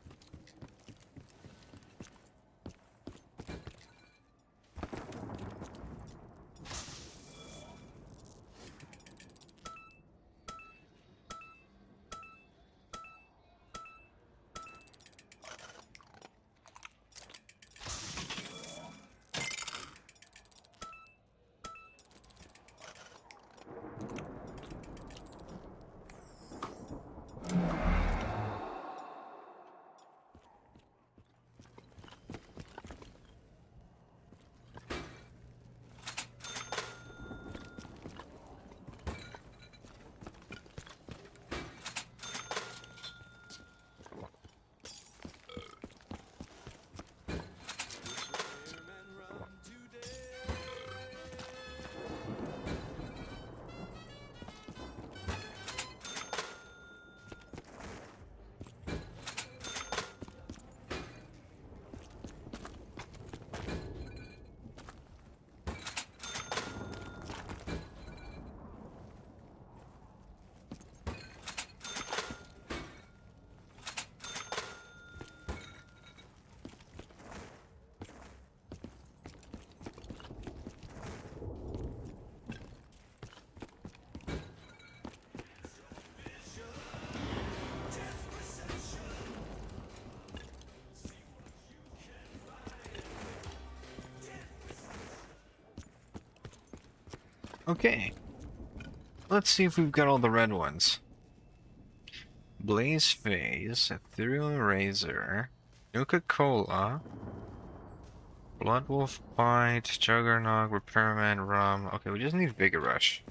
Okay. Let's see if we've got all the red ones. Blaze Phase, Ethereal Razor, Nuka-Cola, Bloodwolf Bite, Juggernog, Repairman, Rum. Okay, we just need Vigor Rush.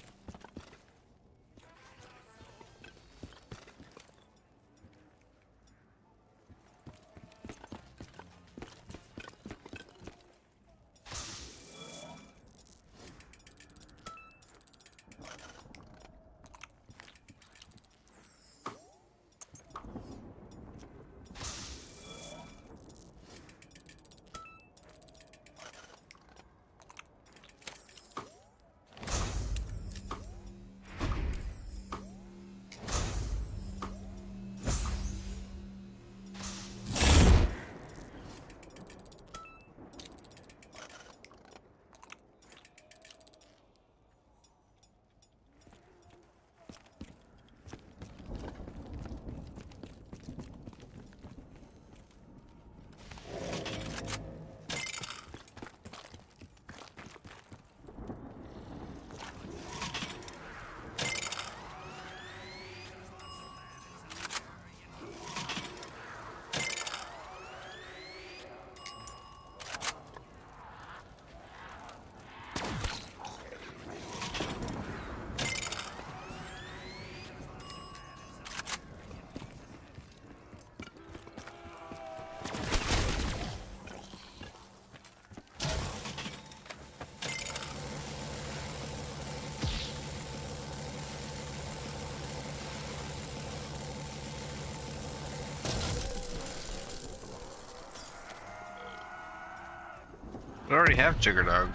We already have Juggernog.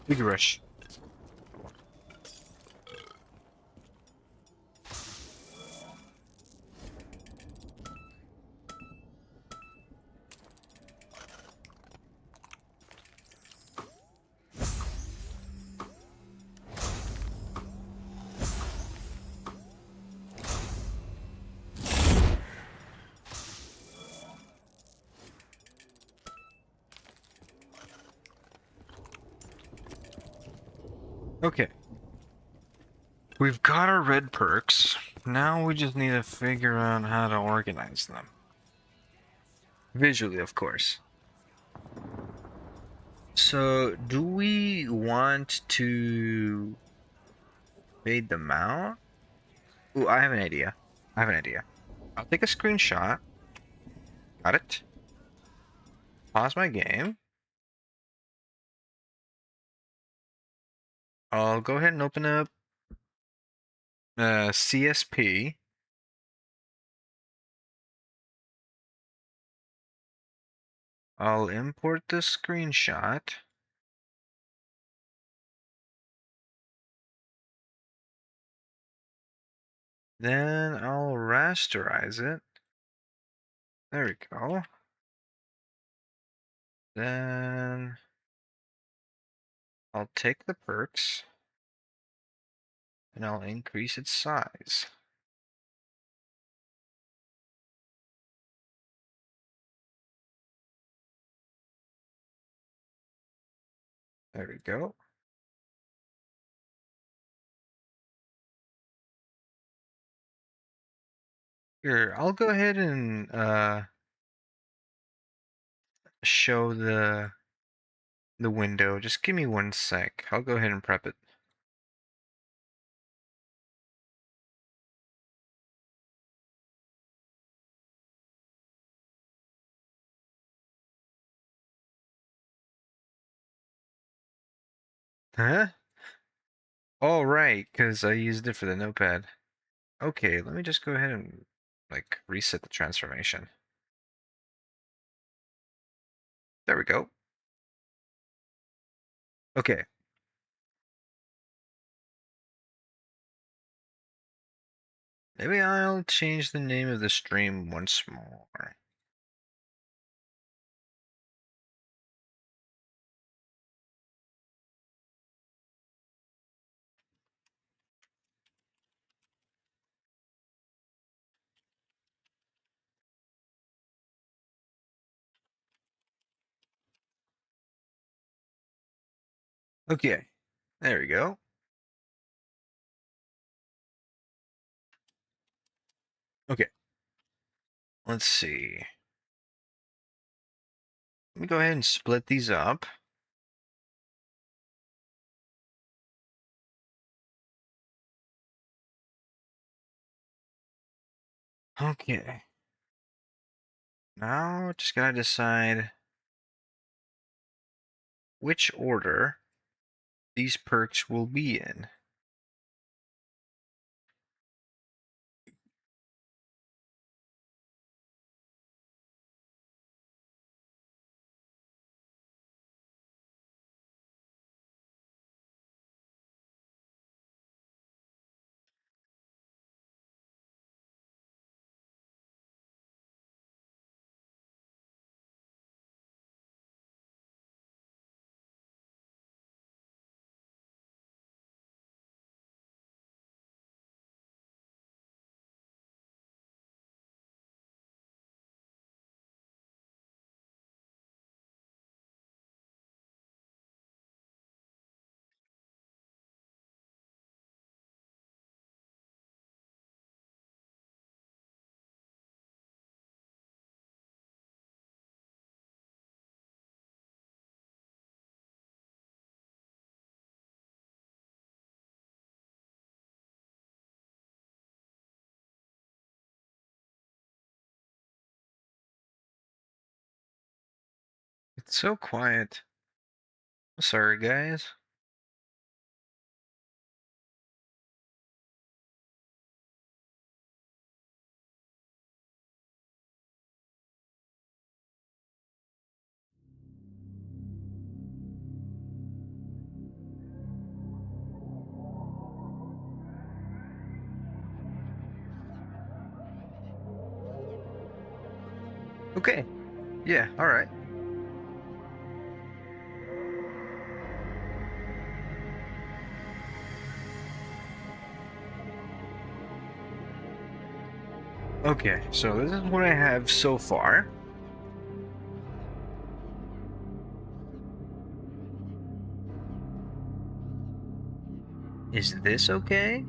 Big rush. Okay. We've got our red perks. Now we just need to figure out how to organize them. Visually, of course. So, do we want to fade them out? Ooh, I have an idea. I have an idea. I'll take a screenshot. Got it. Pause my game. I'll go ahead and open up CSP. I'll import the screenshot. Then I'll rasterize it. There we go. Then I'll take the perks and I'll increase its size. There we go. Here, I'll go ahead and show the window. Just give me 1 sec. I'll go ahead and prep it. Huh? All right, because I used it for the notepad. Okay, let me just go ahead and like reset the transformation. There we go. Okay. Maybe I'll change the name of the stream once more. Okay, there we go. Okay, let's see. Let me go ahead and split these up. Okay. Now just gotta decide which order these perks will be in. It's so quiet. Sorry, guys. Okay. Yeah, alright. Okay, so this is what I have so far. Is this okay?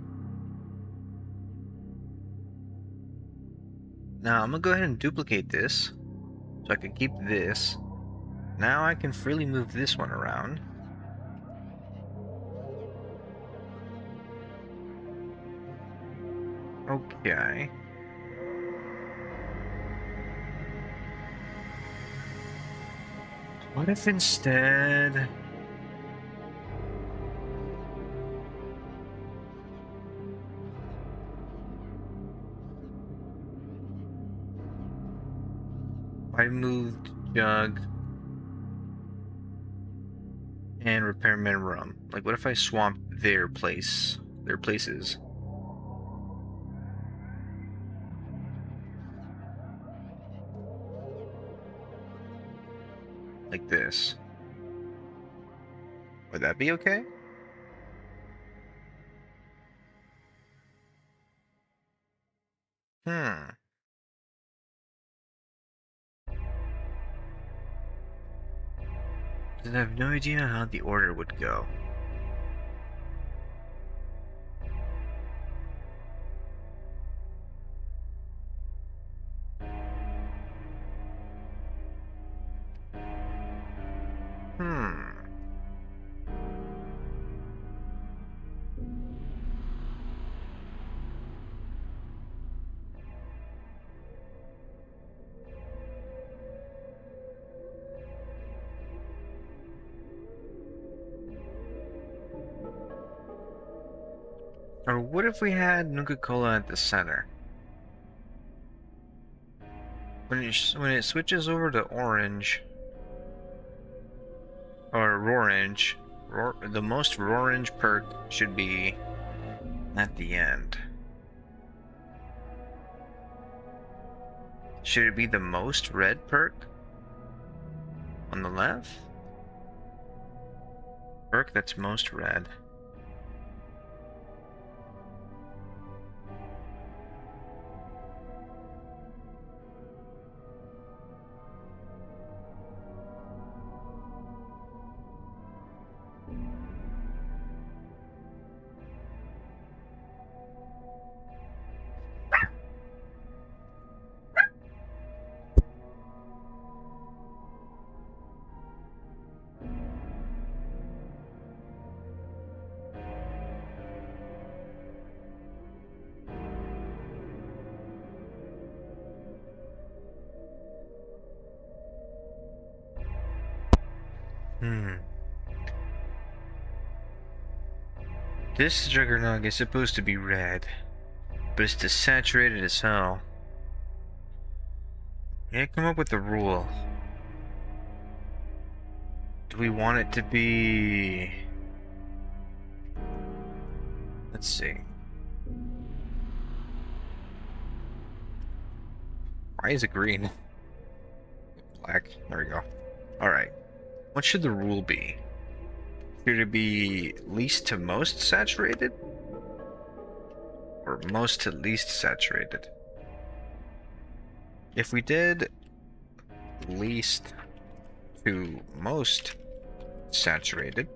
Now I'm gonna go ahead and duplicate this so I can keep this. Now I can freely move this one around. Okay. What if instead... I moved Jug and Repairman Rum? Like, what if I swamped their places? Like this. Would that be okay? Hmm. 'Cause I have no idea how the order would go. Hmm. Or what if we had Nuka-Cola at the center? When it switches over to orange, or orange, the most orange perk should be at the end. Should it be the most red perk on the left? Perk that's most red. Hmm. This Juggernog is supposed to be red, but it's desaturated as hell. Yeah, come up with a rule. Do we want it to be... Let's see. Why is it green? Black. There we go. Alright. What should the rule be? Should it be least to most saturated? Or most to least saturated? If we did least to most saturated,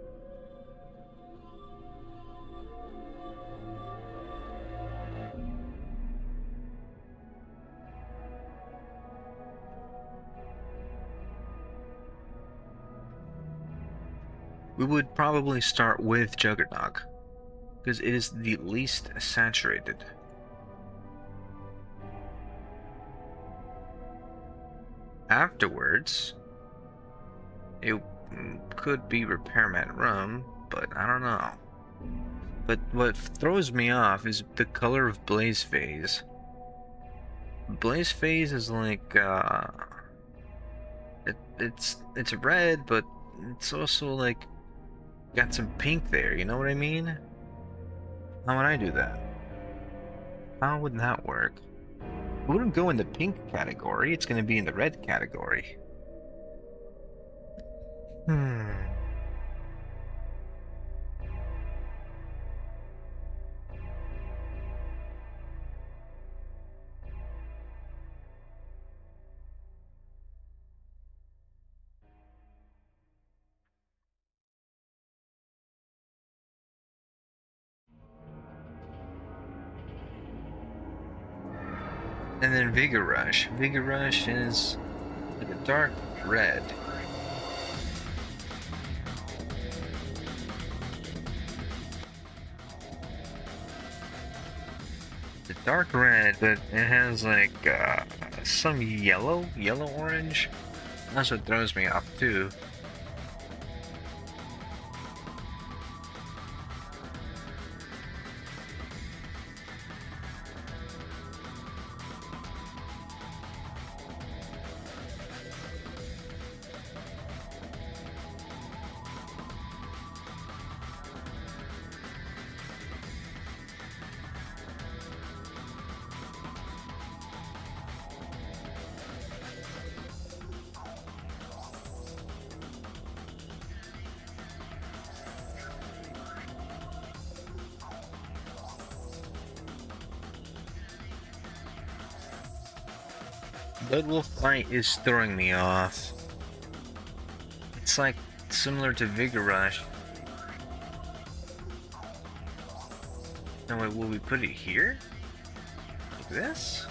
we would probably start with Juggernog, because it is the least saturated. Afterwards, it could be Repairman Rum, but I don't know. But what throws me off is the color of Blaze Phase. Blaze Phase is like, it's red, but it's also like got some pink there, you know what I mean? How would I do that? How would that work? It wouldn't go in the pink category, it's going to be in the red category. Hmm. And then Vigor Rush. Vigor Rush is like a dark red. The dark red, but it has like some yellow orange. That's what throws me off too. Blood Wolf Fight is throwing me off. It's like similar to Vigor Rush. Now wait, will we put it here? Like this?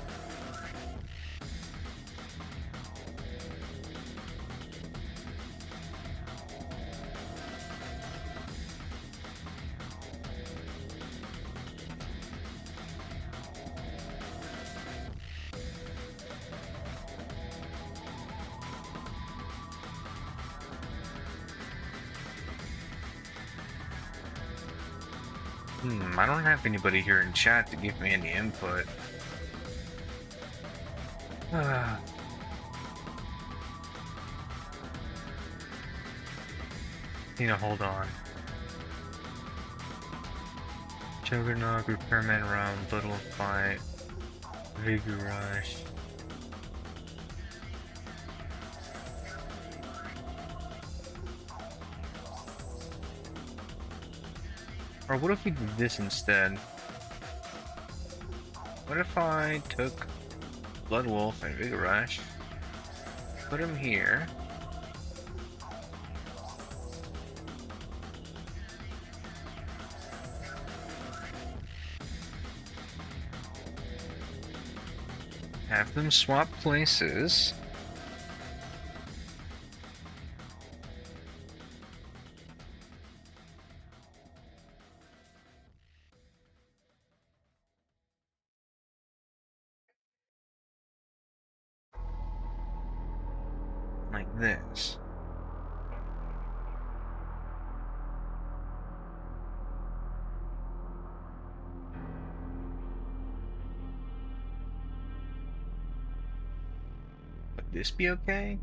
I don't have anybody here in chat to give me any input. Need to hold on. Juggernaut, Repairman Round, Little Fight, Vigor Rush. Or what if we did this instead? What if I took Blood Wolf and Vigor Rush, put them here, have them swap places, like this. Would this be okay?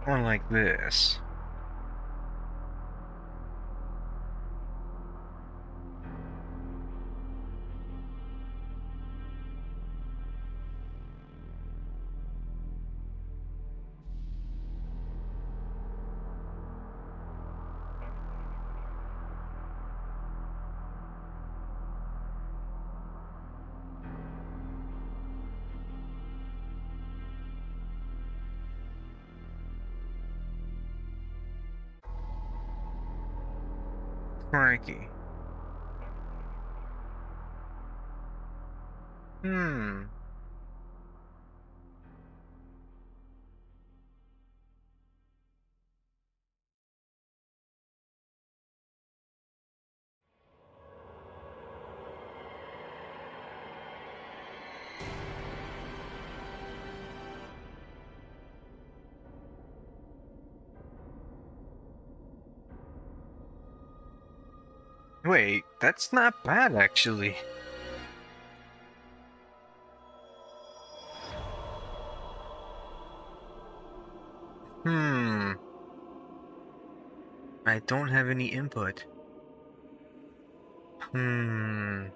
Or like this. Crikey. Hmm. Wait, that's not bad actually. Hmm. I don't have any input. Hmm.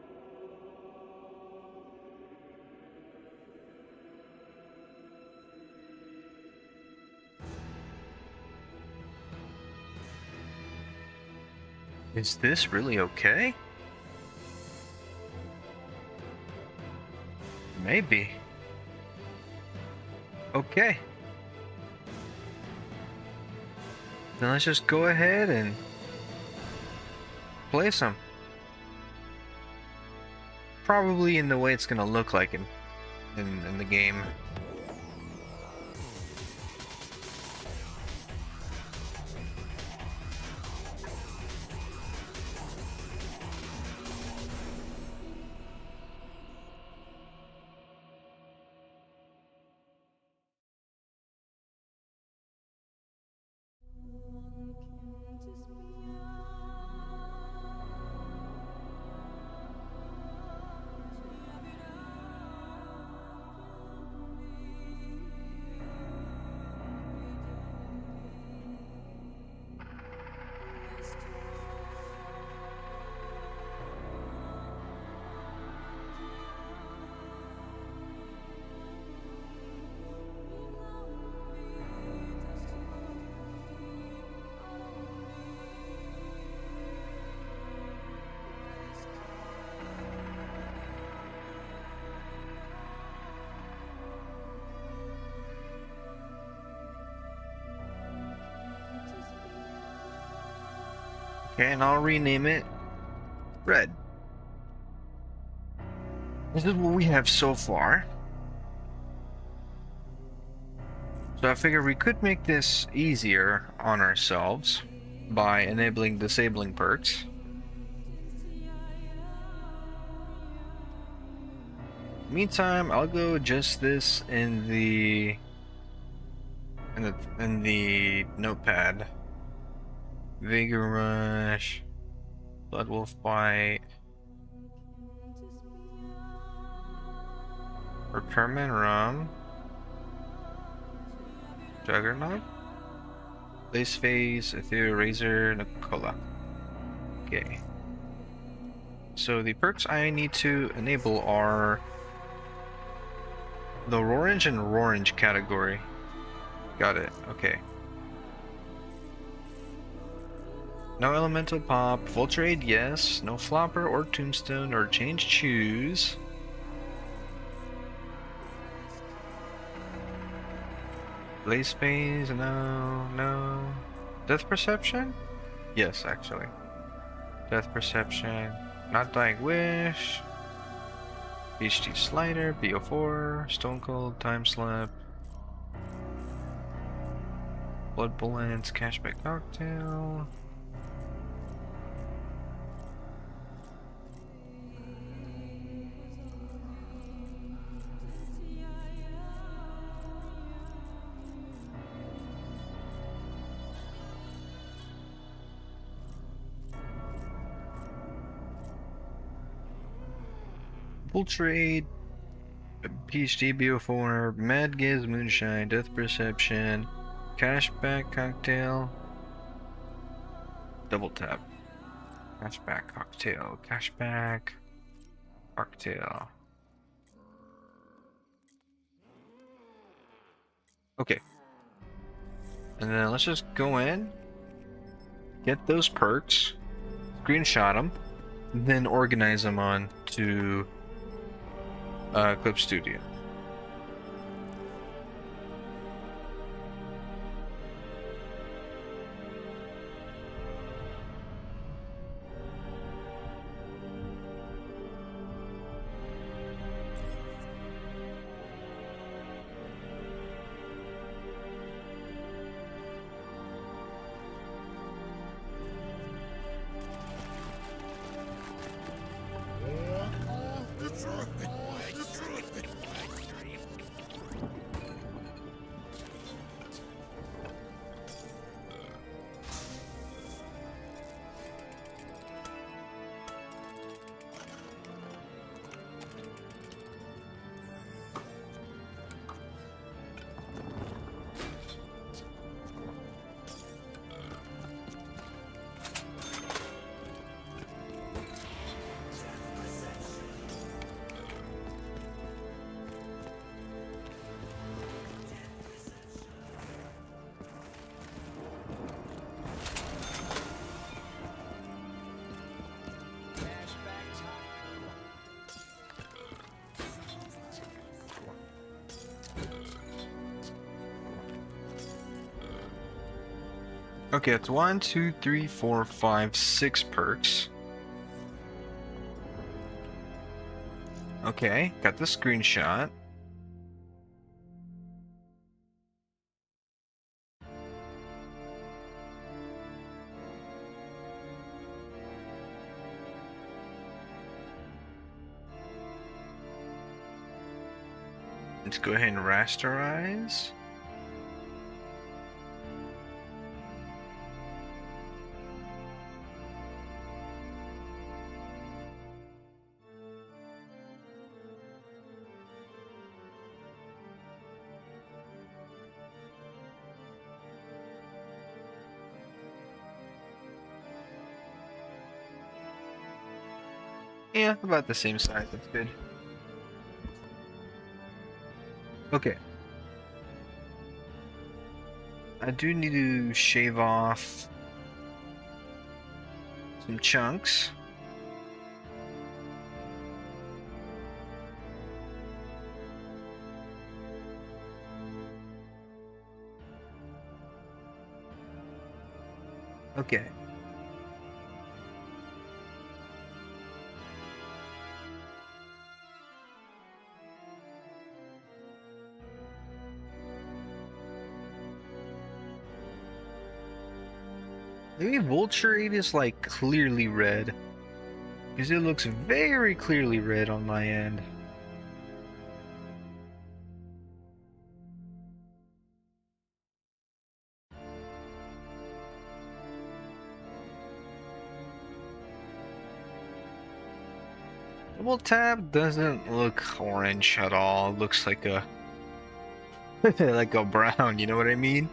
Is this really okay? Maybe. Okay. Then let's just go ahead and play some. Probably in the way it's gonna look like in the game. Okay, and I'll rename it Red. This is what we have so far. So I figure we could make this easier on ourselves by enabling disabling perks. Meantime, I'll go just this in the notepad. Vigor Rush, Blood Wolf Bite, Recurment Rum, Juggernaut, Blaze Phase, Ethereal Razor, Nicola. Okay. So the perks I need to enable are the Rorange and Rorange category. Got it. Okay. No Elemental Pop. Vulture Aid, yes. No Flopper or Tombstone or Change Choose. Blaze Phase, no, no. Death Perception? Yes, actually. Death Perception. Not Dying Wish. HD Slider, BO4, Stone Cold, Time Slip. Blood Bullets, Cashback Cocktail. Vulture Aid, PhD BO4, Mad Giz Moonshine, Death Perception, Cashback Cocktail, Double Tap. Cashback Cocktail, Cashback Cocktail. Okay. And then let's just go in, get those perks, screenshot them, then organize them on to Clip Studio. Okay, it's 1, 2, 3, 4, 5, 6 perks. Okay, got the screenshot. Let's go ahead and rasterize. Yeah, about the same size. That's good. Okay. I do need to shave off some chunks. Okay. Maybe Vulturate is like clearly red. Because it looks very clearly red on my end. Double tap doesn't look orange at all. It looks like a like a brown, you know what I mean?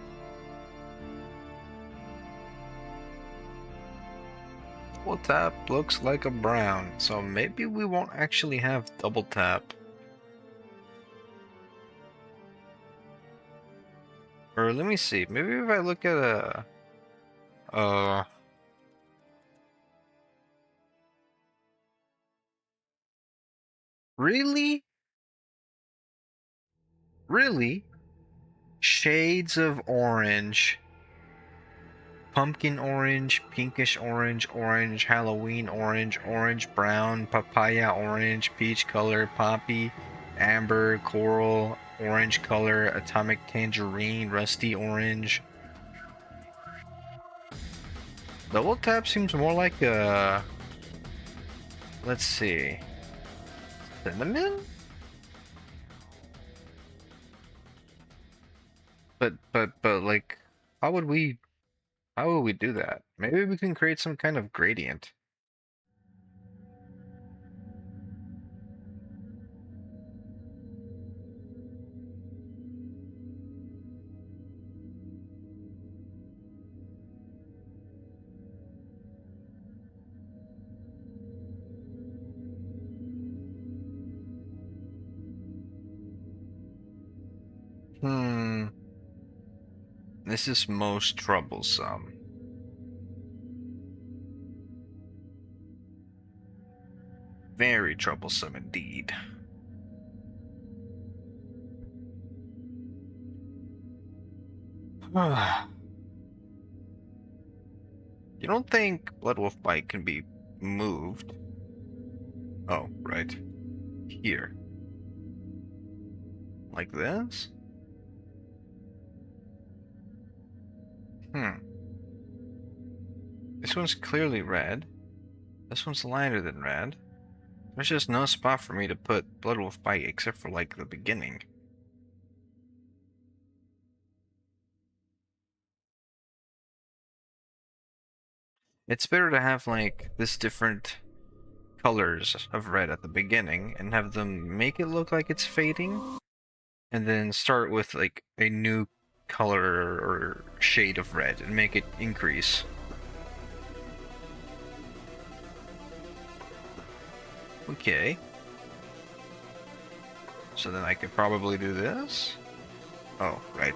Double tap looks like a brown, so maybe we won't actually have double tap. Or let me see, maybe if I look at a really? Really? Shades of orange. Pumpkin orange, pinkish orange, orange, Halloween orange, orange brown, papaya orange, peach color, poppy, amber, coral, orange color, atomic tangerine, rusty orange. Double tap seems more like a... Let's see. Cinnamon? But like, how would we do that? Maybe we can create some kind of gradient. Hmm. This is most troublesome. Very troublesome indeed. You don't think Blood Wolf Bite can be moved? Oh, right. Here. Like this? Hmm. This one's clearly red. This one's lighter than red. There's just no spot for me to put Blood Wolf Bite except for like the beginning. It's better to have like this different colors of red at the beginning and have them make it look like it's fading, and then start with like a new color or shade of red and make it increase. Okay. So then I could probably do this. Oh, right.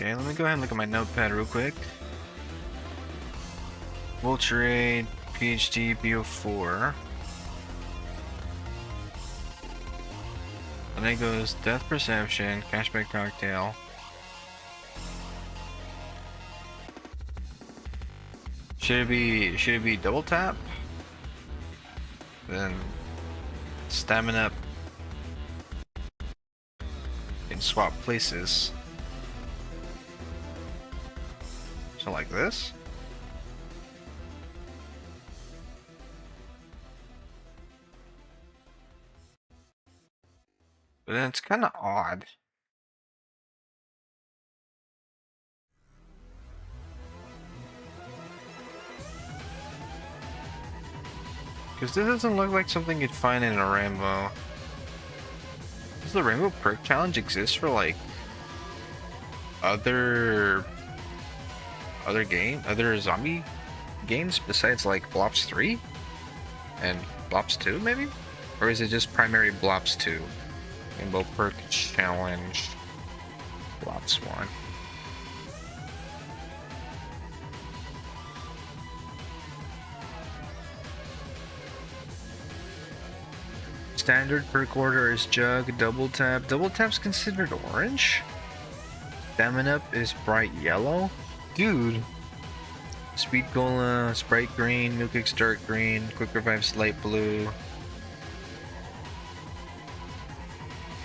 Okay, let me go ahead and look at my notepad real quick. Vulture PhD BO4. And then goes Death Perception, Cashback Cocktail. Should it be double tap? Then stamina up and swap places. So like this. But then it's kind of odd. Because this doesn't look like something you'd find in a rainbow. Does the rainbow perk challenge exist for like other zombie games besides like Blops 3 and Blops 2 maybe? Or is it just primary Blops 2? Rainbow perk challenge Blops 1. Standard perk order is Jug, Double Tap. Double Tap's considered orange? Stamina Up is bright yellow? Dude. Speed Cola, Sprite green, Milk Kicks dark green, Quick Revive's light blue.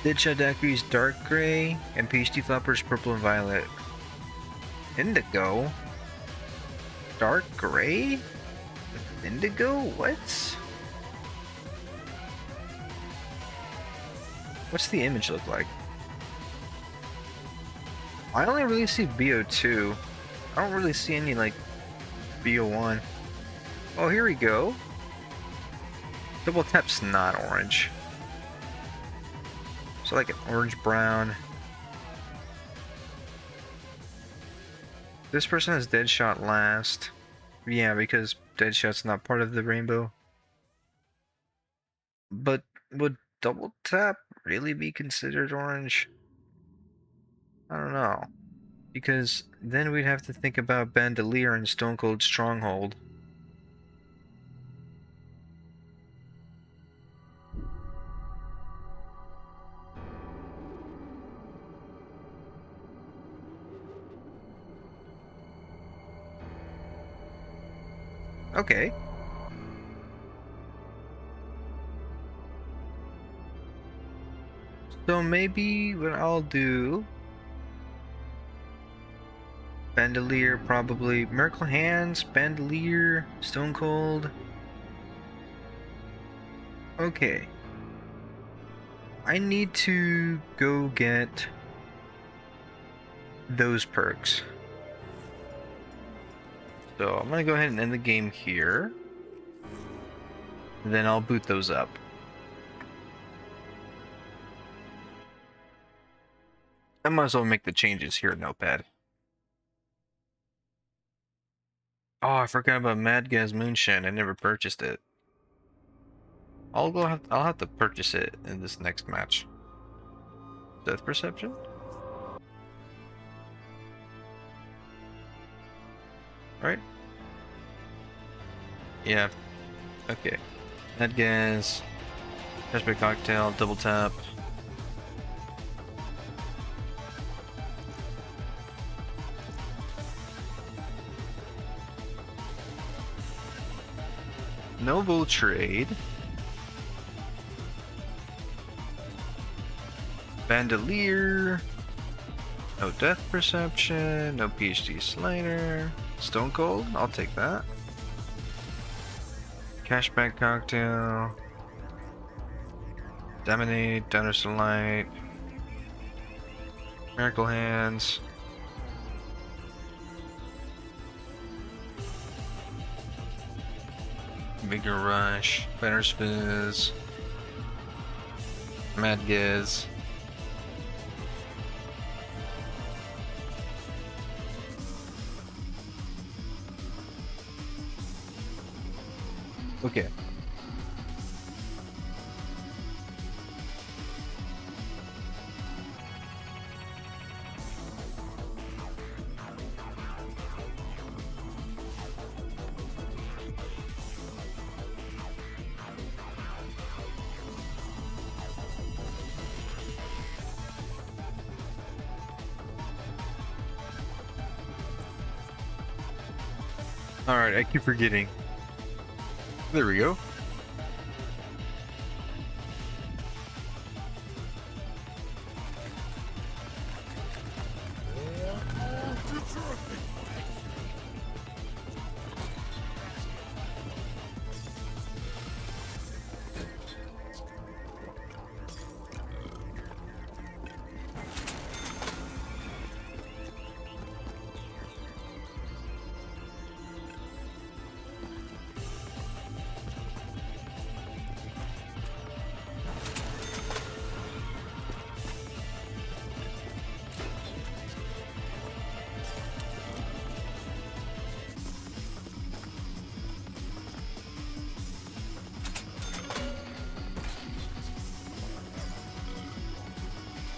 Deadshot Daiquiris dark gray, and PhD Floppers purple and violet. Indigo? Dark gray? Indigo? What? What's the image look like? I only really see BO2. I don't really see any like BO1. Oh, here we go. Double Tap's not orange. So like an orange brown. This person has Deadshot last. Yeah, because Deadshot's not part of the rainbow. But would Double Tap really be considered orange? I don't know. Because then we'd have to think about Bandolier and Stone Cold Stronghold. Okay. So maybe what I'll do... Bandolier, probably. Miracle Hands, Bandolier, Stone Cold. Okay. I need to go get those perks. So I'm gonna go ahead and end the game here. Then I'll boot those up. I might as well make the changes here in Notepad. Oh, I forgot about Mad Gaz Moonshine. I never purchased it. I'll have to purchase it in this next match. Death Perception? Right? Yeah. Okay. Mad Gaz. Cashback Cocktail. Double Tap. Noble Trade. Bandolier. No Death Perception. No PhD Slider. Stone Cold. I'll take that. Cashback Cocktail. Dominate. Dinosaur Light. Miracle Hands. Bigger Rush, Banner's Fizz, Mad Giz. Okay. Alright, I keep forgetting. There we go.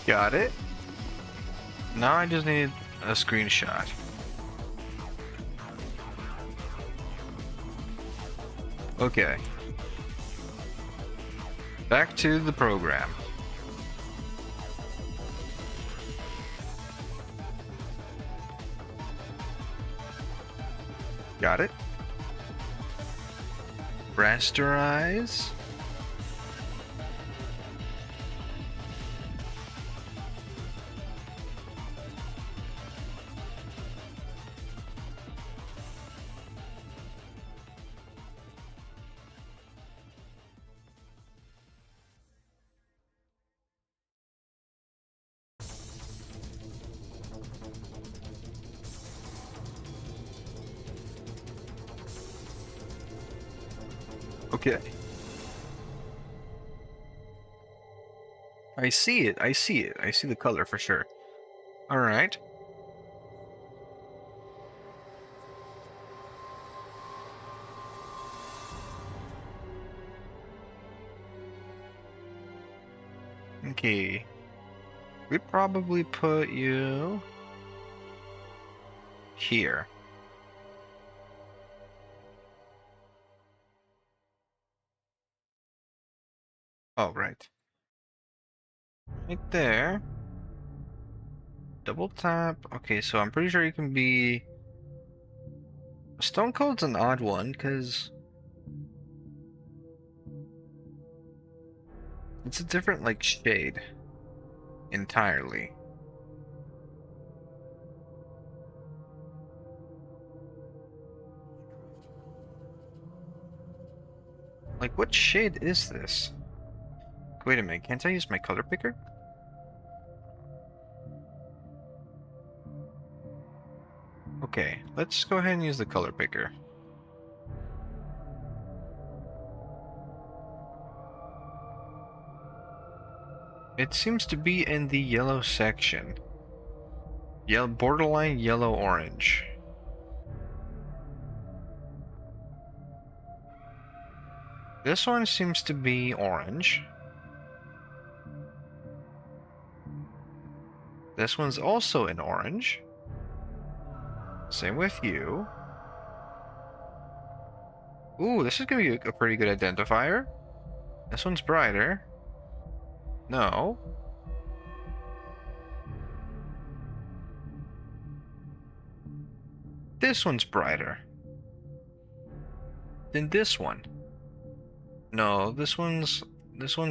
Got it. Now I just need a screenshot. Okay. Back to the program. Got it. Rasterize. Okay. I see it. I see it. I see the color for sure. All right. Okay. We'd probably put you here. Oh, right. Right there. Double tap. Okay, so I'm pretty sure you can be... Stone Cold's an odd one, because... it's a different, like, shade. Entirely. Like, what shade is this? Wait a minute, can't I use my color picker? Okay, let's go ahead and use the color picker. It seems to be in the yellow section. Yellow, borderline yellow-orange. This one seems to be orange. This one's also in orange. Same with you. Ooh, this is gonna be a pretty good identifier. This one's brighter. No. This one's brighter than this one. No, this one's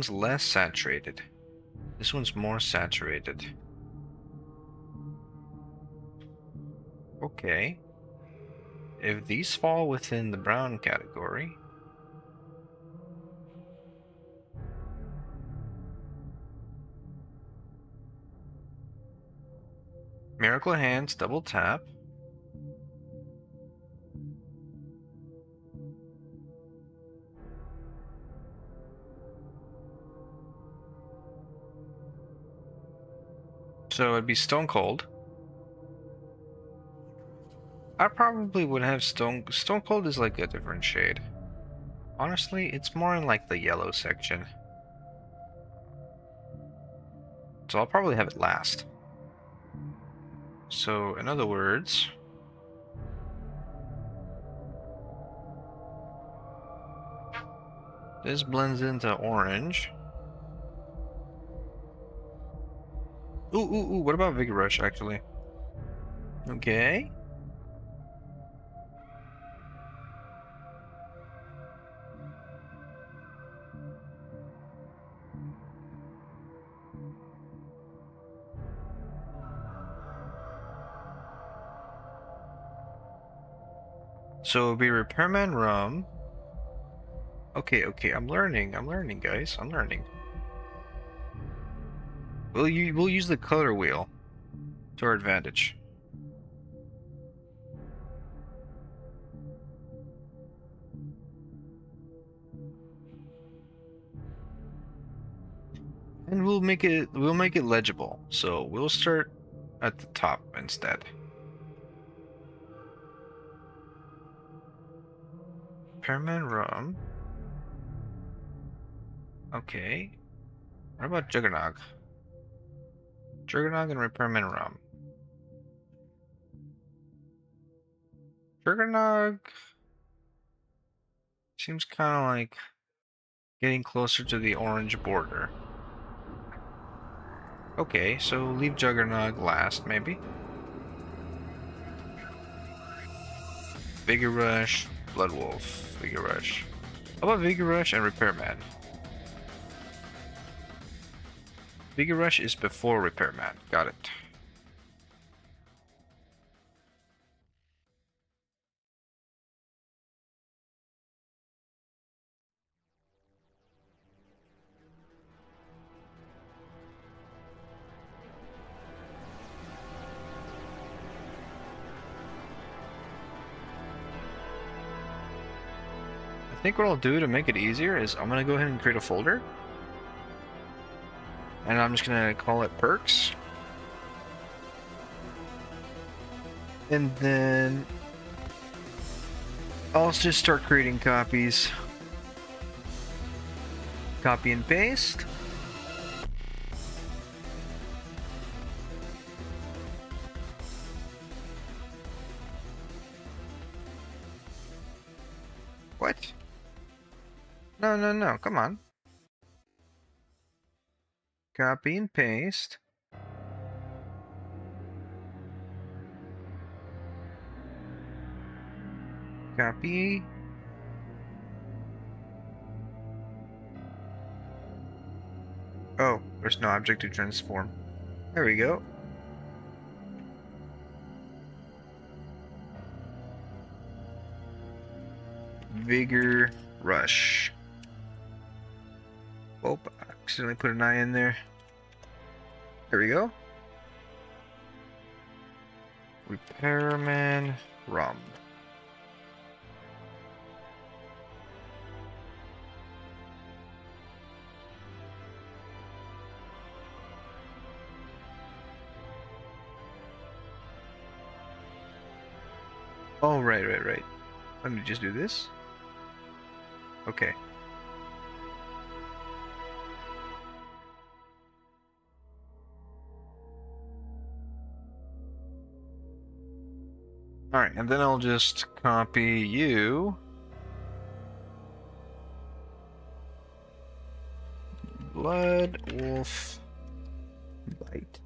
less saturated. This one's more saturated. Okay. If these fall within the brown category, Miracle Hands, double tap. So it'd be Stone Cold. I probably would have Stone Cold is like a different shade. Honestly, it's more in like the yellow section. So I'll probably have it last. So in other words, this blends into orange. Ooh, what about Vigor Rush actually? Okay. So it'll be repairman rum. Okay, I'm learning, guys. I'm learning. We'll use the color wheel to our advantage. And we'll make it legible. So we'll start at the top instead. Repairman rum. Okay. What about Juggernog? Juggernog and Repairman rum. Juggernog seems kind of like getting closer to the orange border. Okay, so leave Juggernog last, maybe. Vigor Rush, Blood Wolf, Vigor Rush. How about Vigor Rush and Repairman? Vigor Rush is before Repairman. Got it. I think what I'll do to make it easier is I'm gonna go ahead and create a folder. And I'm just gonna call it perks. And then I'll just start creating copies. Copy and paste. What? No, come on. Copy and paste. Copy. Oh, there's no object to transform. There we go. Vigor Rush. Oh, I accidentally put an I in there. There we go. Repairman Rum. Oh, right. Let me just do this. Okay. Alright, and then I'll just copy you. Blood Wolf Bite.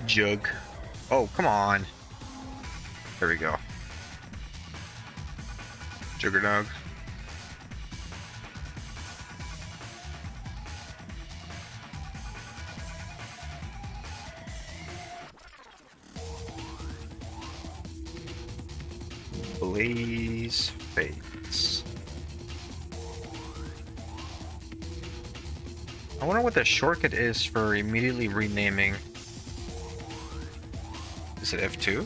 Jug. Oh, come on. There we go. Juggernog. Blaze Fates. I wonder what the shortcut is for immediately renaming. Is it F2?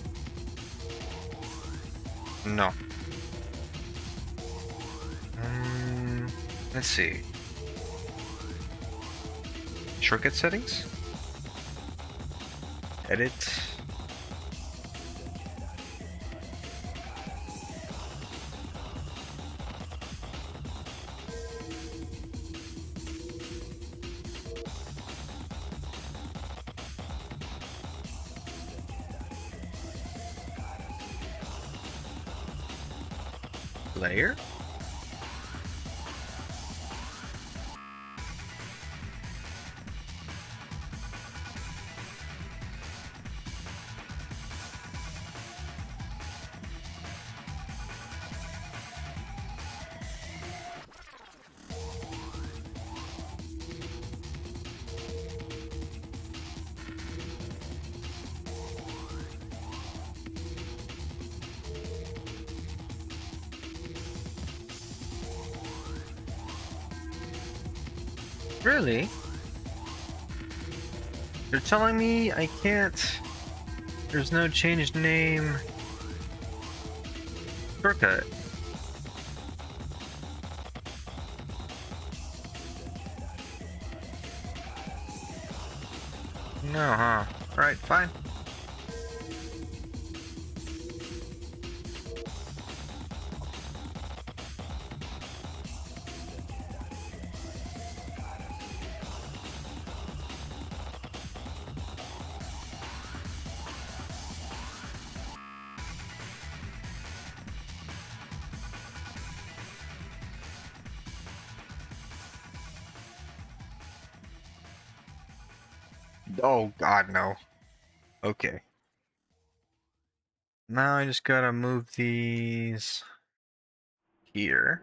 No. Let's see. Shortcut settings? Edit. Layer? Really? They're telling me I can't. There's no changed name shortcut. No, huh? Alright, fine. Oh god, no. Okay. Now I just gotta move these here.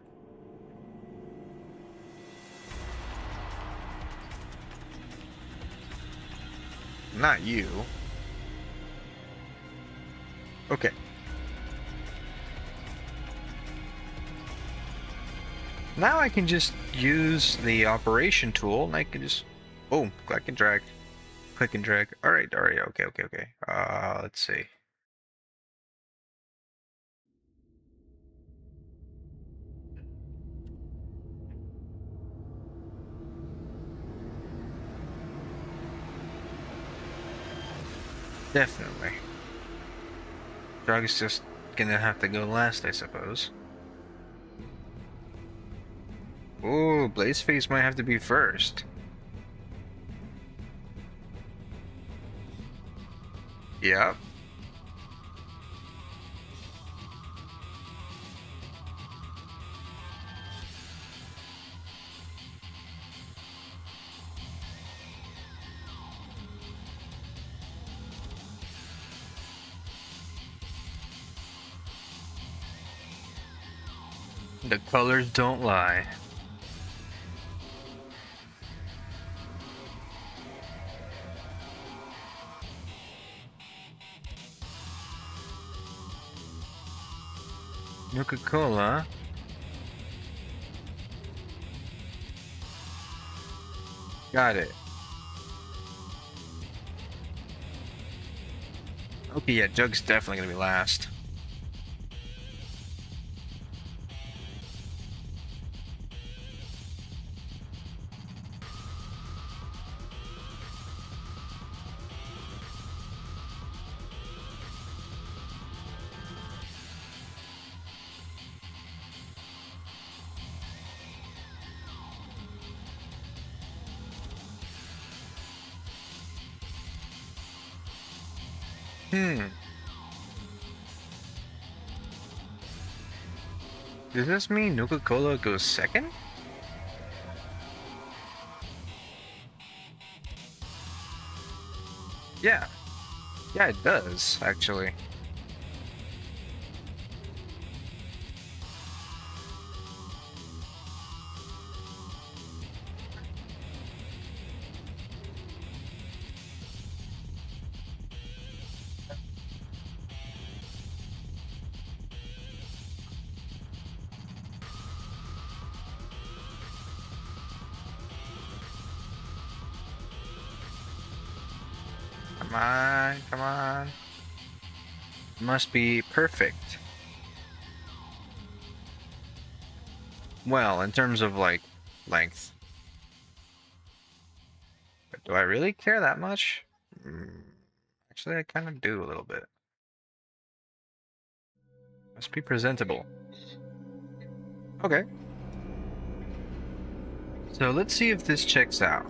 Not you. Okay. Now I can just use the operation tool and I can just boom, click and drag. Click and drag. Alright, okay. Let's see. Definitely. Drag is just gonna have to go last, I suppose. Ooh, Blazeface might have to be first. Yep. The colors don't lie. Nuka-Cola. Got it. Okay, yeah, Jug's definitely gonna be last. Hmm. Does this mean Nuka-Cola goes second? Yeah. Yeah, it does, actually. Come on, come on. Must be perfect. Well, in terms of, like, length. But do I really care that much? Actually, I kind of do a little bit. Must be presentable. Okay. So let's see if this checks out.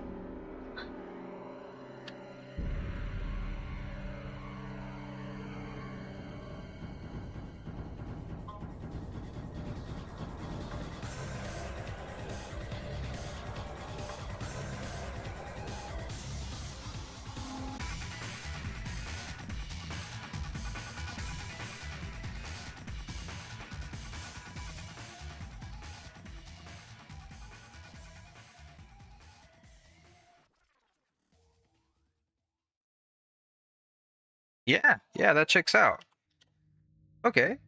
Yeah, that checks out. Okay.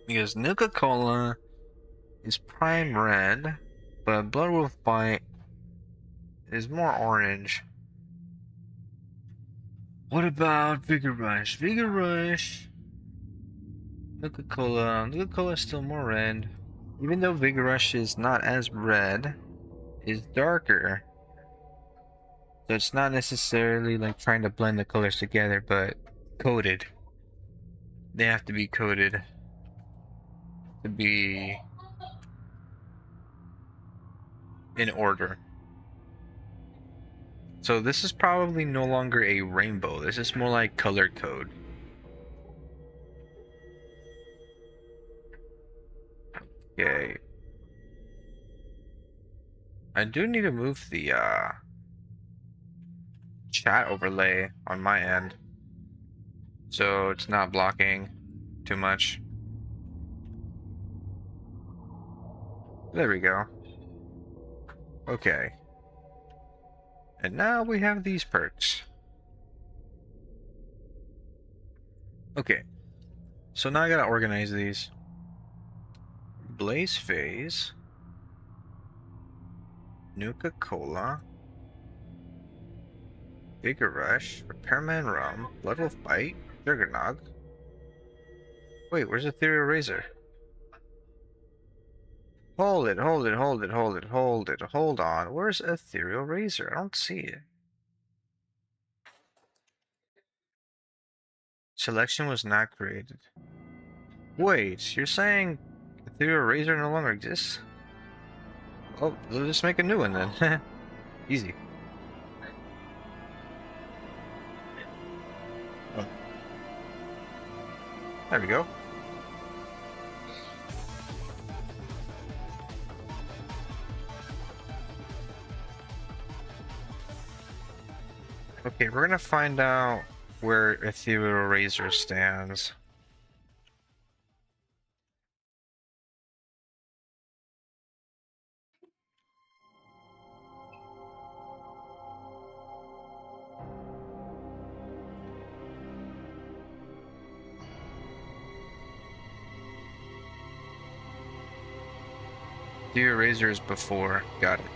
Because Nuka-Cola is prime red, but Blood Wolf Bite is more orange. What about Vigor Rush? Vigor Rush, Nuka-Cola. Nuka-Cola is still more red. Even though Vigor Rush is not as red, is darker. So it's not necessarily like trying to blend the colors together, but coated. They have to be coated to be in order. So this is probably no longer a rainbow. This is more like color code. Okay. I do need to move the chat overlay on my end, so it's not blocking too much. There we go. Okay. And now we have these perks. Okay. So now I gotta organize these. Blaze Phase. Nuka-Cola. Vigor Rush. Repairman Rum. Blood Wolf Bite. Juggernog. Wait, where's Ethereal Razor? Hold it, hold it, hold it, hold it, hold it, hold on. Where's Ethereal Razor? I don't see it. Selection was not created. Wait, you're saying Ethereal Razor no longer exists? Oh, let's just make a new one then. Easy. Oh. There we go. Okay, we're gonna find out where Ethereal Razor stands. Ethereal Razor is before. Got it.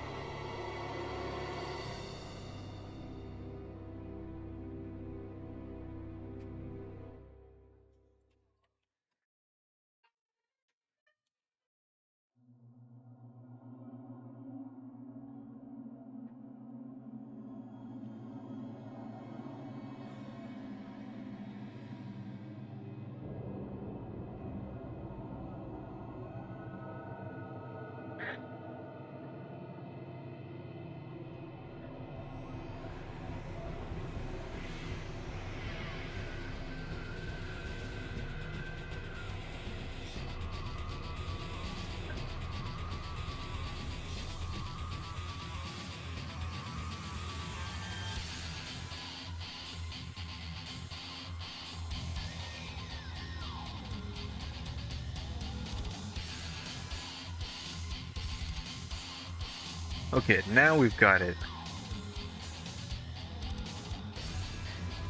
Okay, now we've got it.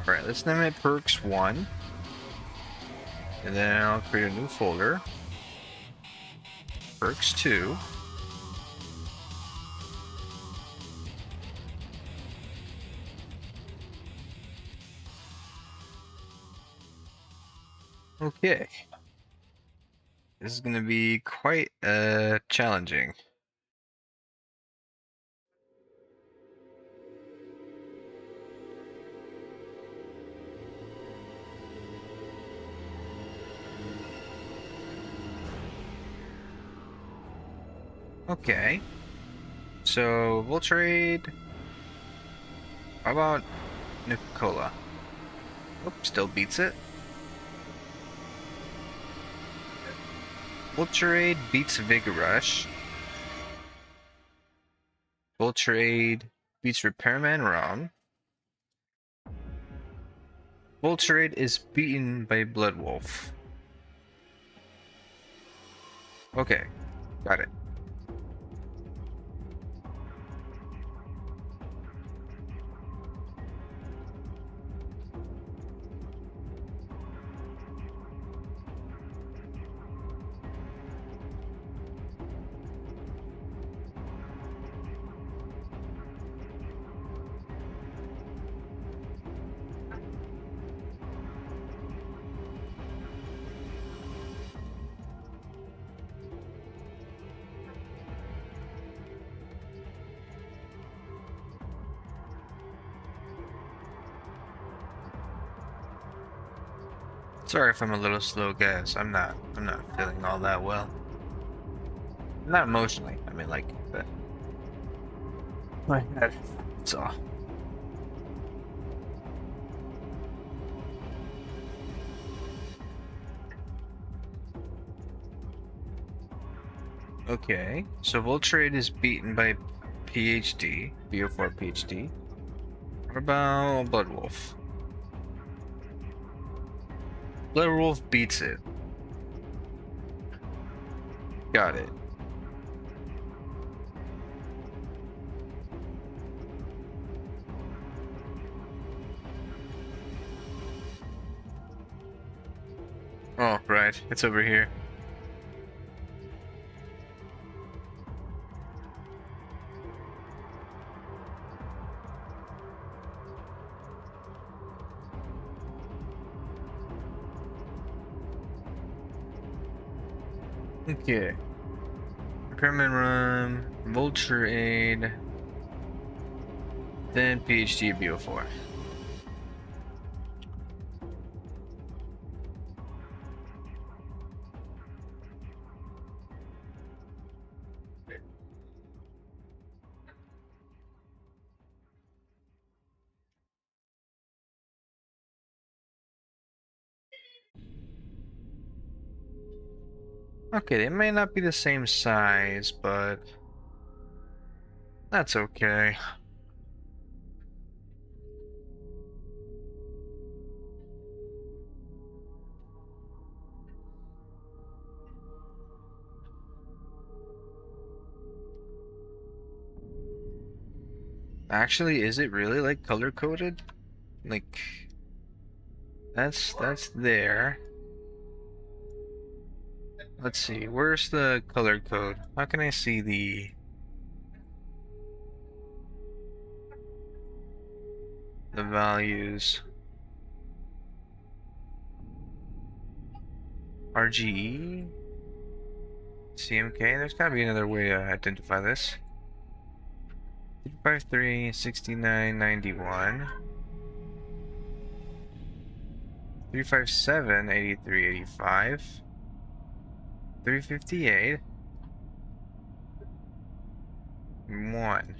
Alright, let's name it Perks 1. And then I'll create a new folder. Perks 2. Okay. This is going to be quite challenging. Okay. So we'll trade. How about Nuka-Cola? Oh, still beats it. We'll trade beats Vigor Rush. We'll trade beats Repairman Rum. We'll trade is beaten by Blood Wolf. Okay, got it. Sorry if I'm a little slow, guys. I'm not feeling all that well. Not emotionally. I mean, like, but my head. It's all. Okay, so Voltrade is beaten by PhD, BO4 PhD. What about Bloodwolf? Bloodwolf beats it. Got it. Oh, right. It's over here. Okay. Repairman Room, Vulture Aid, then PhD BO4. Okay, they may not be the same size, but that's okay. Actually, is it really like color coded? Like that's there. Let's see, where's the color code? How can I see the values? RGE? CMK? There's gotta be another way to identify this. 353, 69, 91. 357, 83, 85. 358. 1.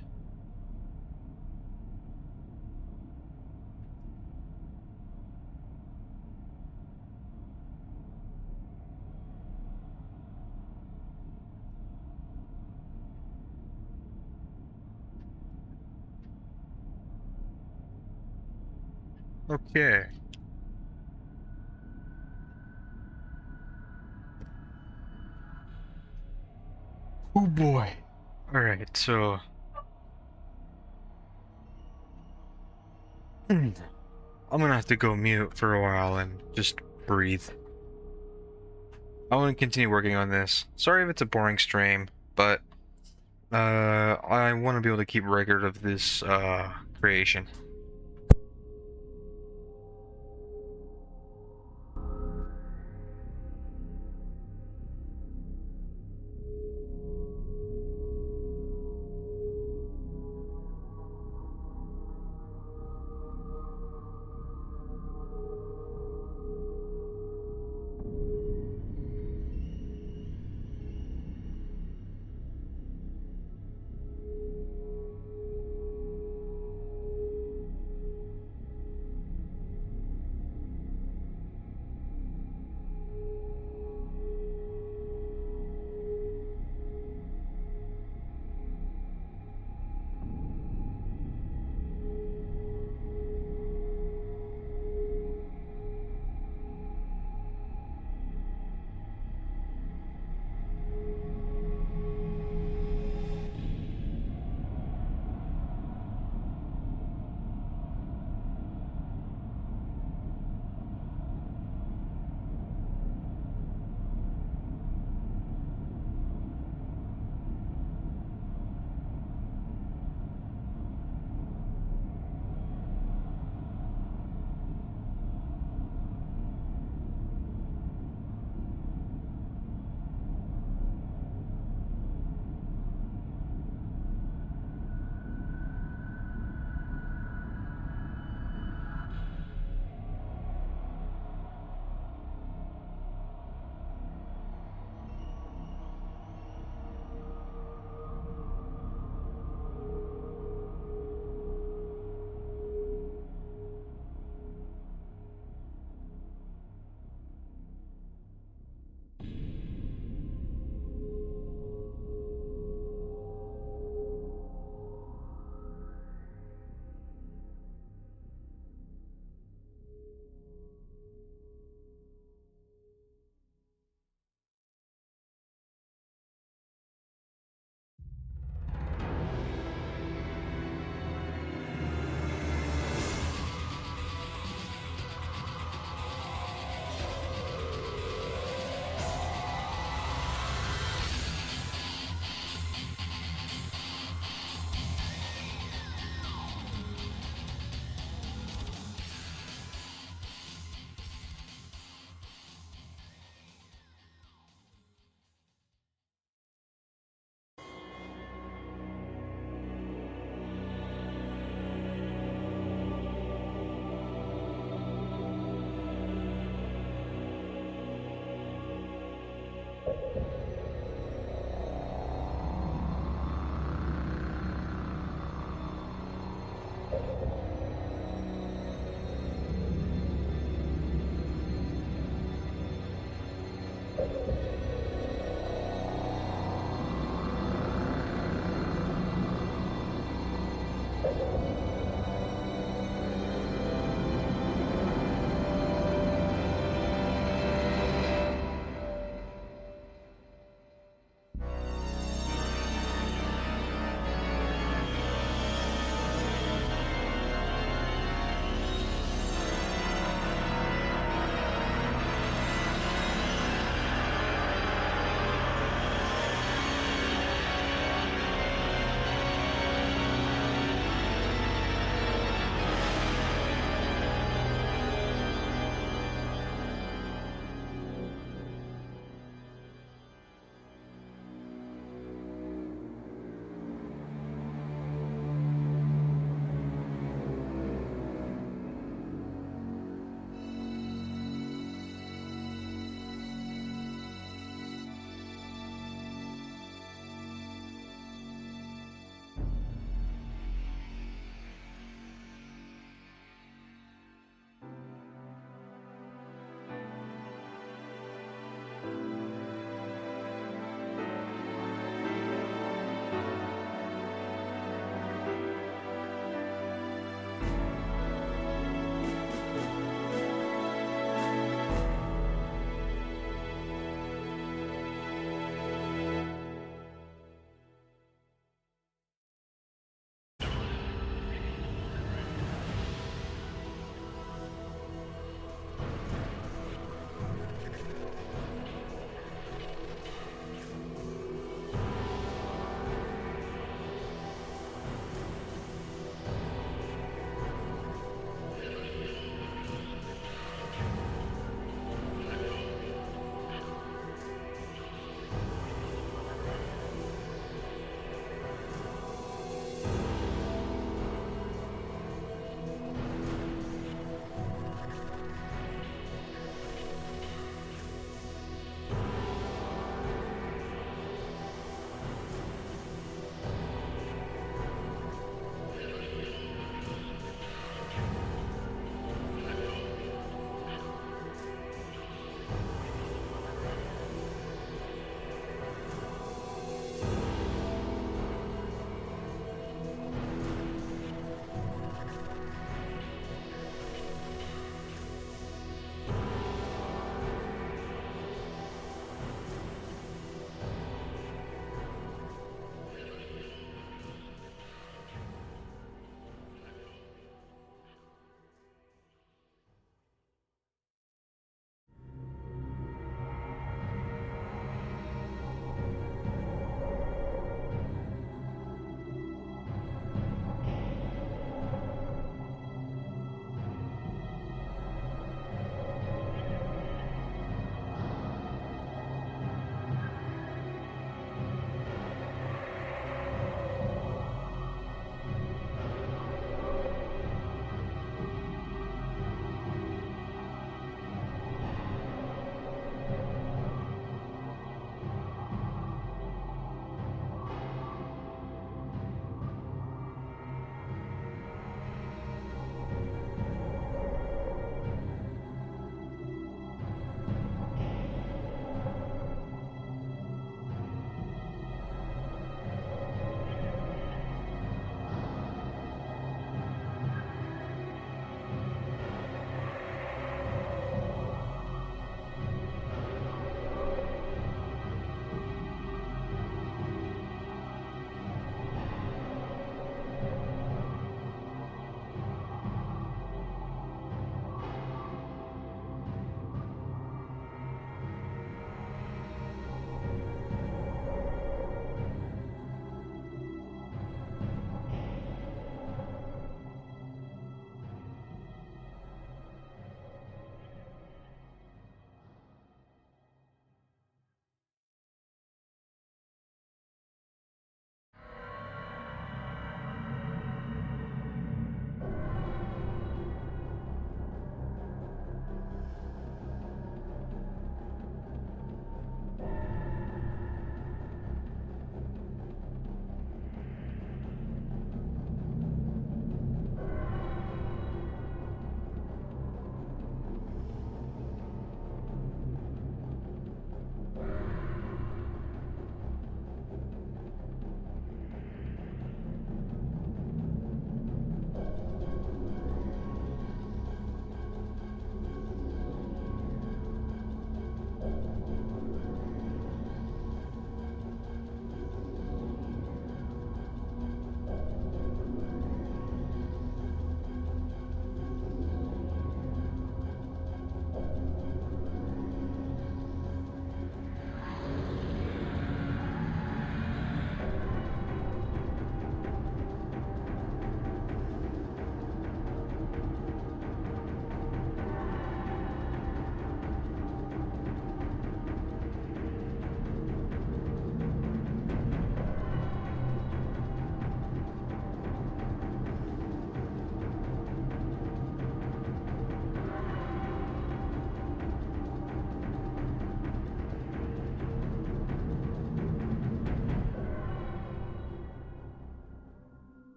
Okay. Oh boy. Alright, so I'm gonna have to go mute for a while and just breathe. I want to continue working on this. Sorry if it's a boring stream, but I want to be able to keep record of this creation.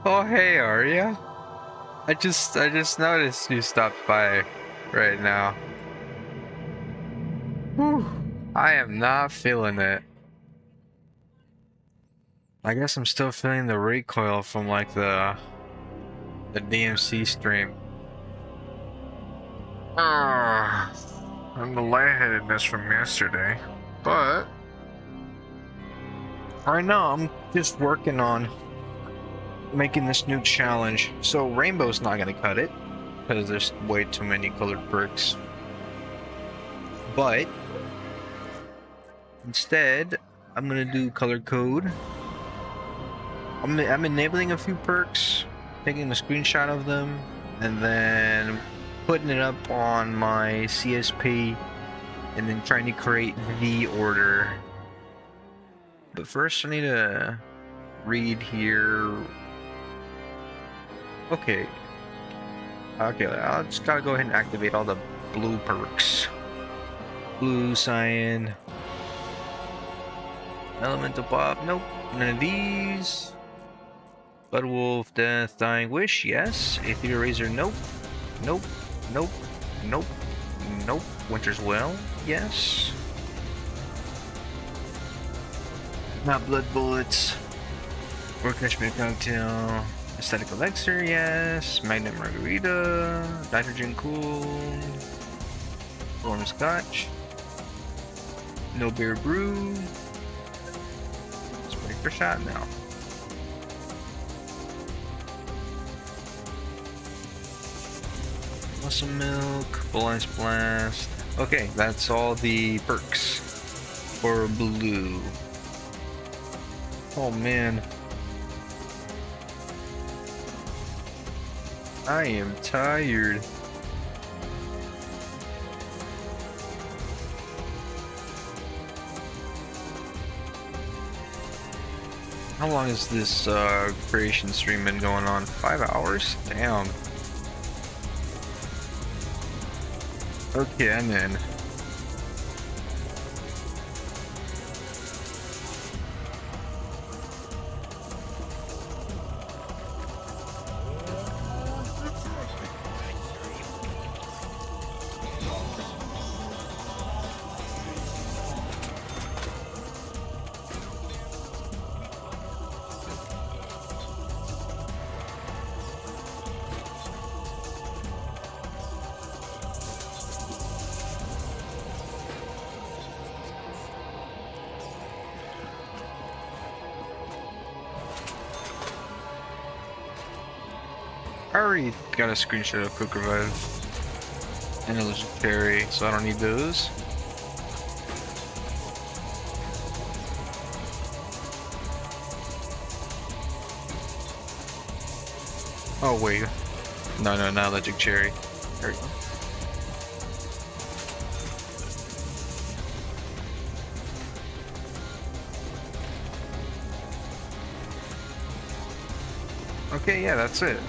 Oh, hey, Arya. I just noticed you stopped by right now. Whew. I am not feeling it. I guess I'm still feeling the recoil from like the DMC stream. And the lightheadedness from yesterday. But right now I'm just working on making this new challenge. So Rainbow's not gonna cut it because there's way too many colored perks. But instead, I'm gonna do color code. I'm enabling a few perks, taking a screenshot of them, and then putting it up on my CSP, and then trying to create the order. But first, I need to read here. Okay, I just gotta go ahead and activate all the blue perks. Blue, cyan, elemental pop, nope, none of these. Blood Wolf, Death, Dying Wish, yes. Aether Razor, nope. Nope, nope, nope, nope. Winter's Well, yes. Not Blood Bullets. Orchestral Cocktail. Aesthetic Elixir, yes. Magnet Margarita. Nitrogen Cool. Warm Scotch. No Beer Brew. Spray for shot now. Muscle Milk, Bull Ice Blast. Okay, that's all the perks for blue. Oh man. I am tired. How long has this creation stream been going on? 5 hours? Damn. Okay, I'm in. I already got a screenshot of Quick Revive and a legendary, so I don't need those. Oh wait, no, not Electric Cherry. There we go. Okay, yeah, that's it.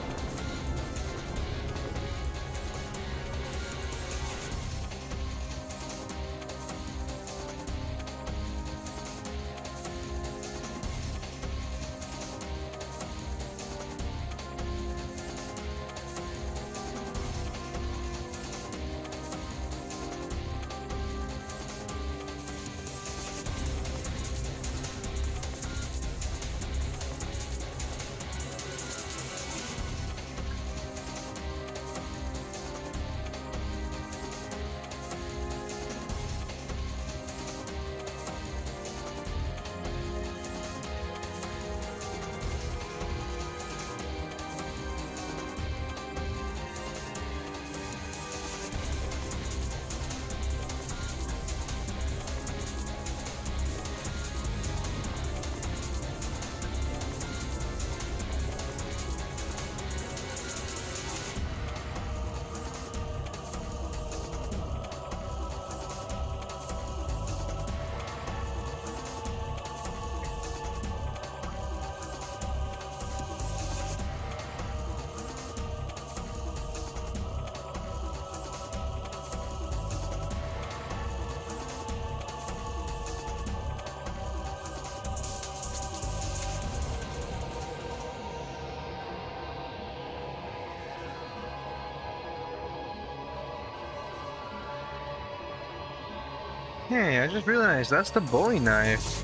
Hey, I just realized that's the Bowie knife.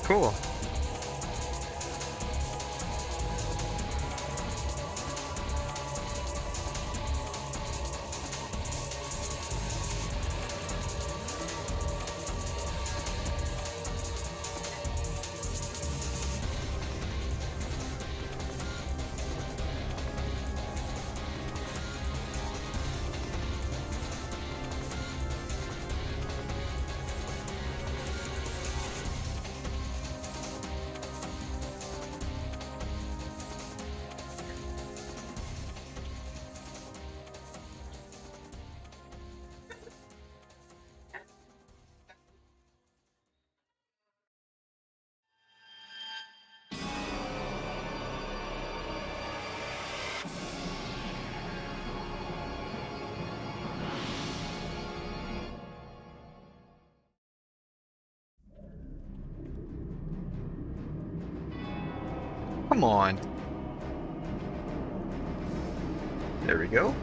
Cool. Come on. There we go.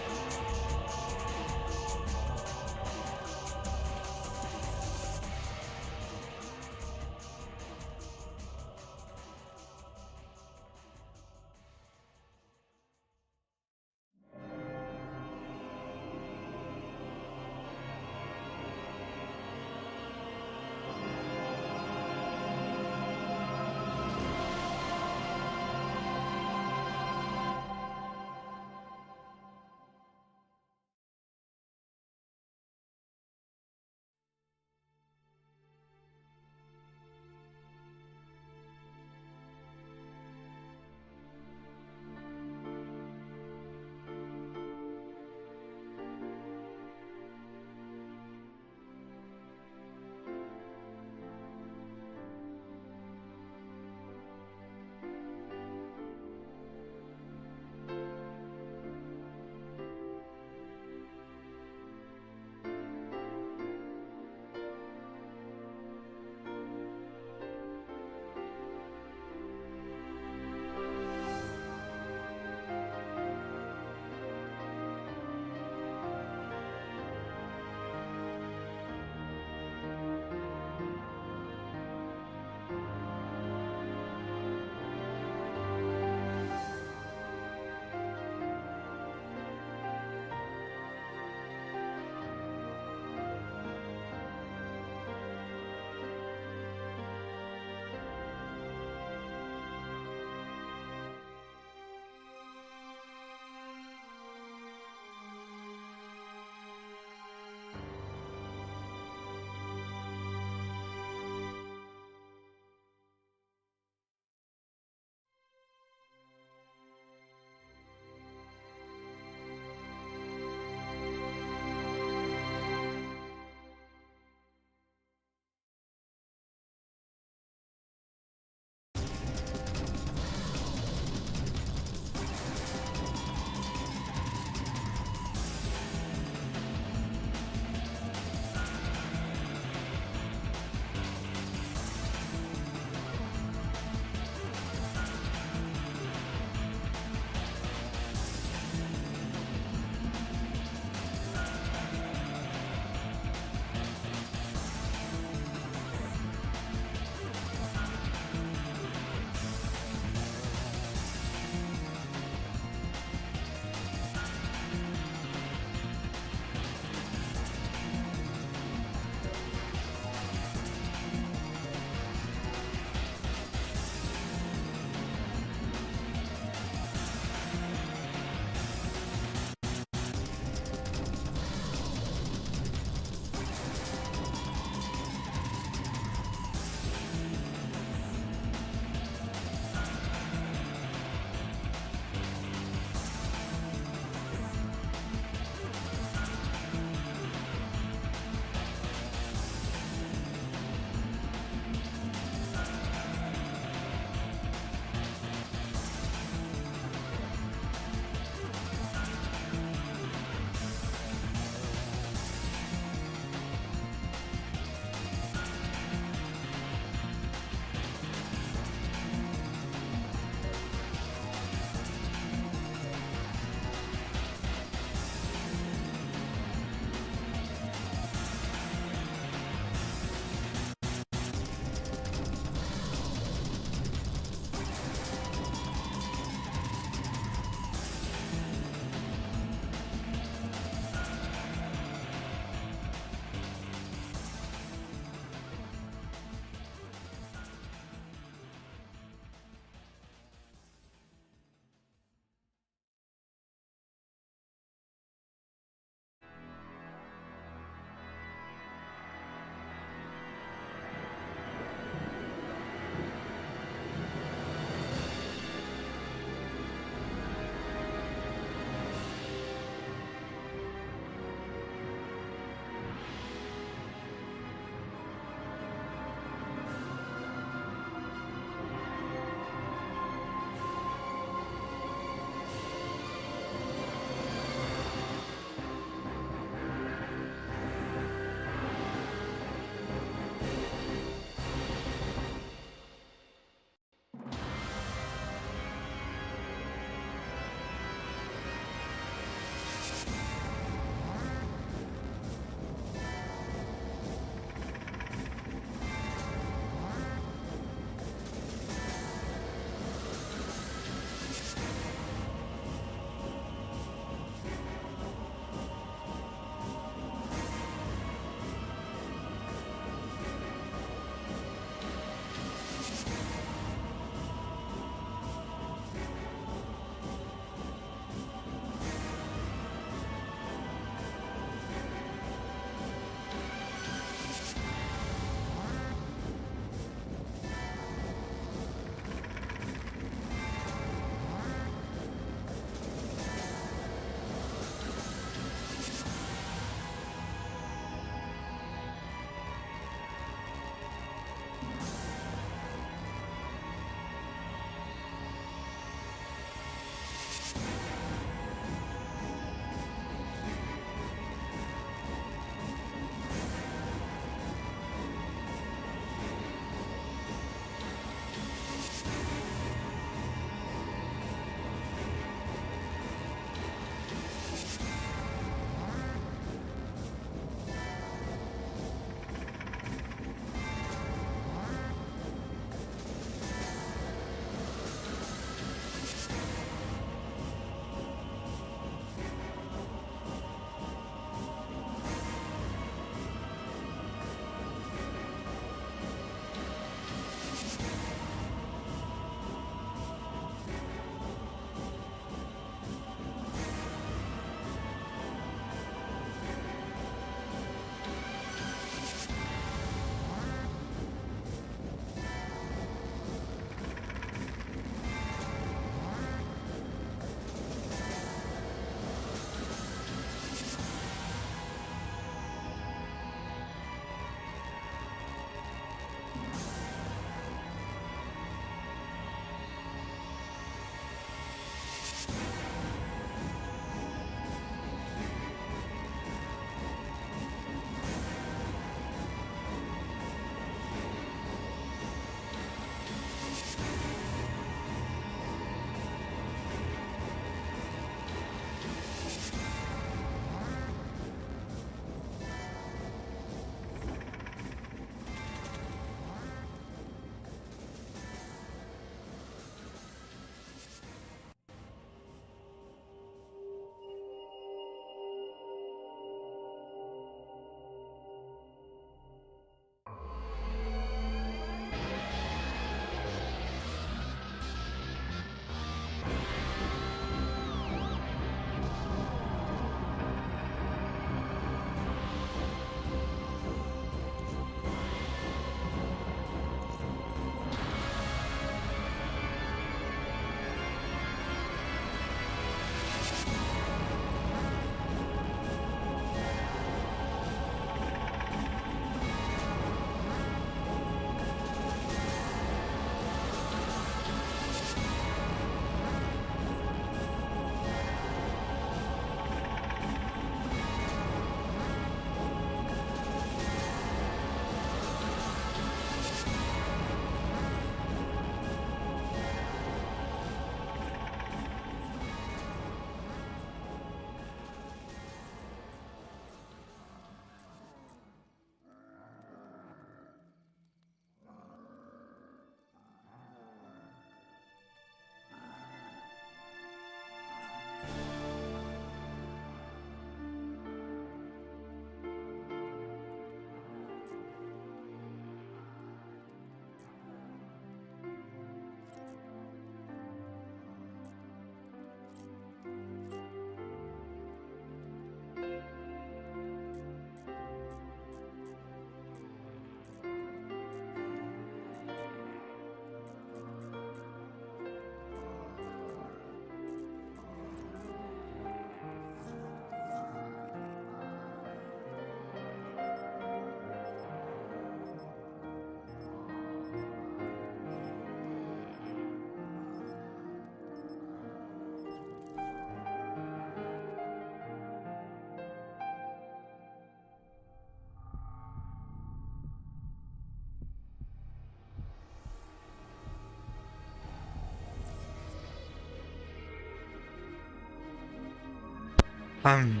I'm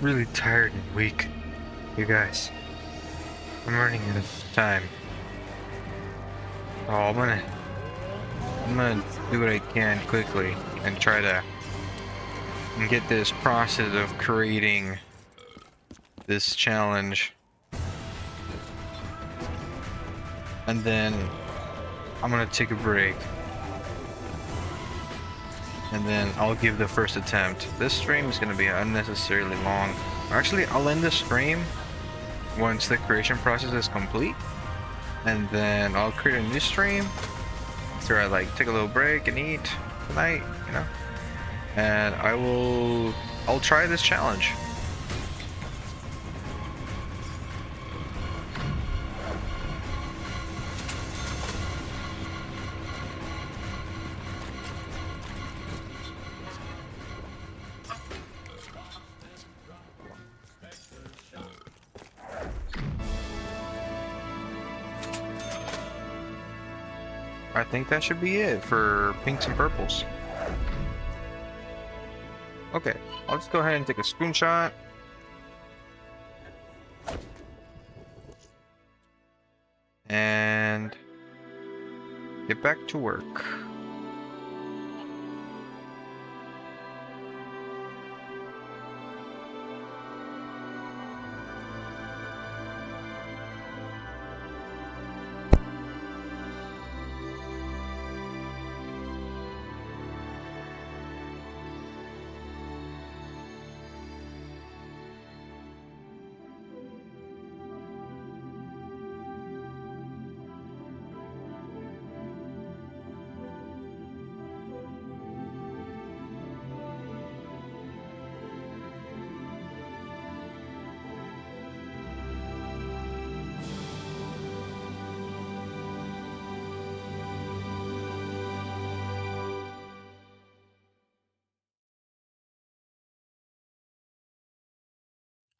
really tired and weak, you guys. I'm running out of time. Oh, I'm gonna do what I can quickly and try to get this process of creating this challenge. And then I'm gonna take a break. And then I'll give the first attempt. This stream is gonna be unnecessarily long. Actually, I'll end the stream once the creation process is complete. And then I'll create a new stream after I like take a little break and eat tonight, you know. And I'll try this challenge. I think that should be it for pinks and purples. Okay, I'll just go ahead and take a screenshot. And get back to work.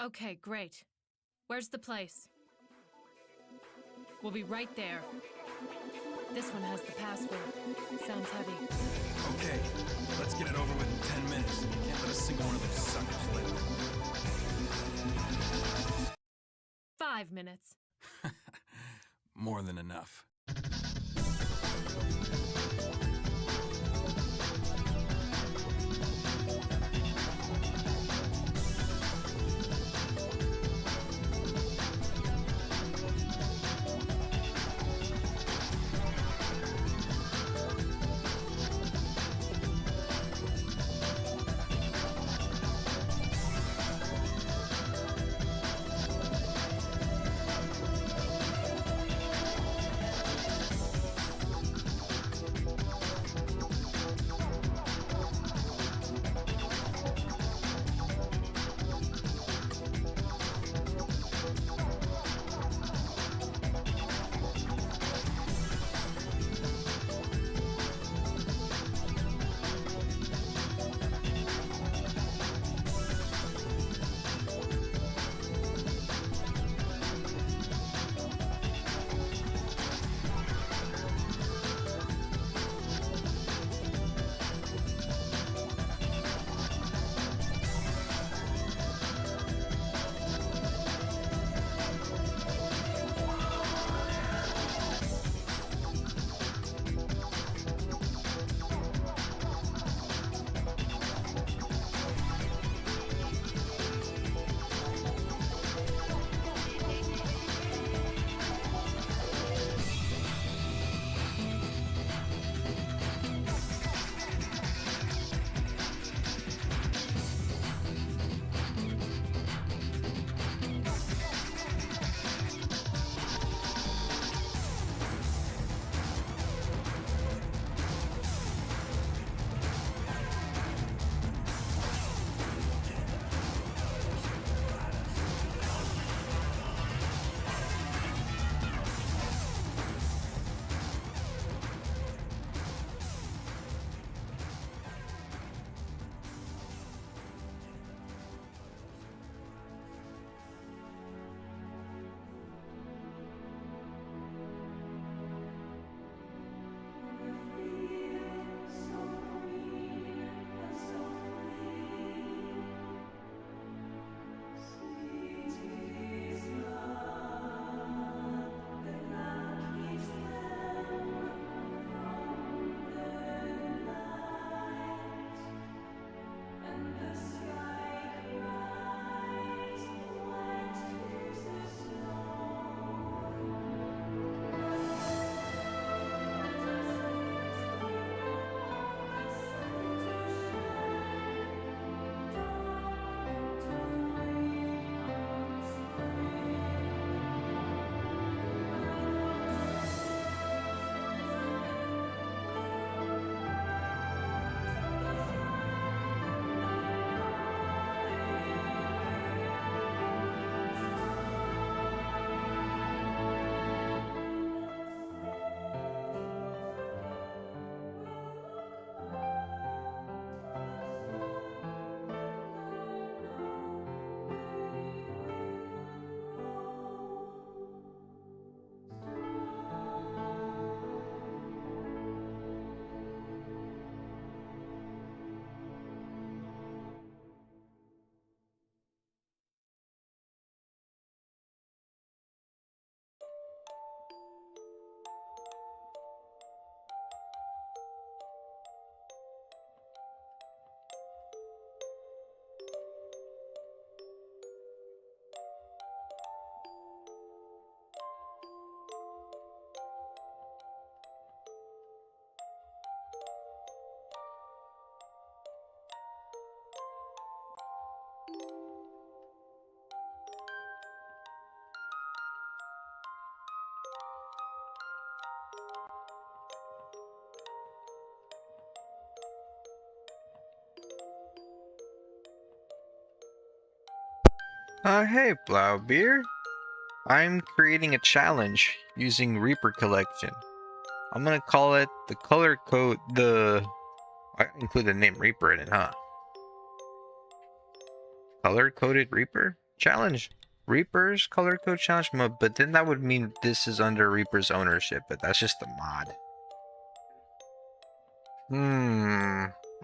Okay, great. Where's the place? We'll be right there. This one has the password. Sounds heavy. Okay, let's get it over with in 10 minutes. Can't let a single one of those suckers live. 5 minutes. More than enough. Hey, Blaubeer. I'm creating a challenge using Reaper Collection. I'm gonna call it the color code, I include the name Reaper in it, huh? Color coded Reaper challenge. Reaper's color code challenge mode, but then that would mean this is under Reaper's ownership, but that's just a mod.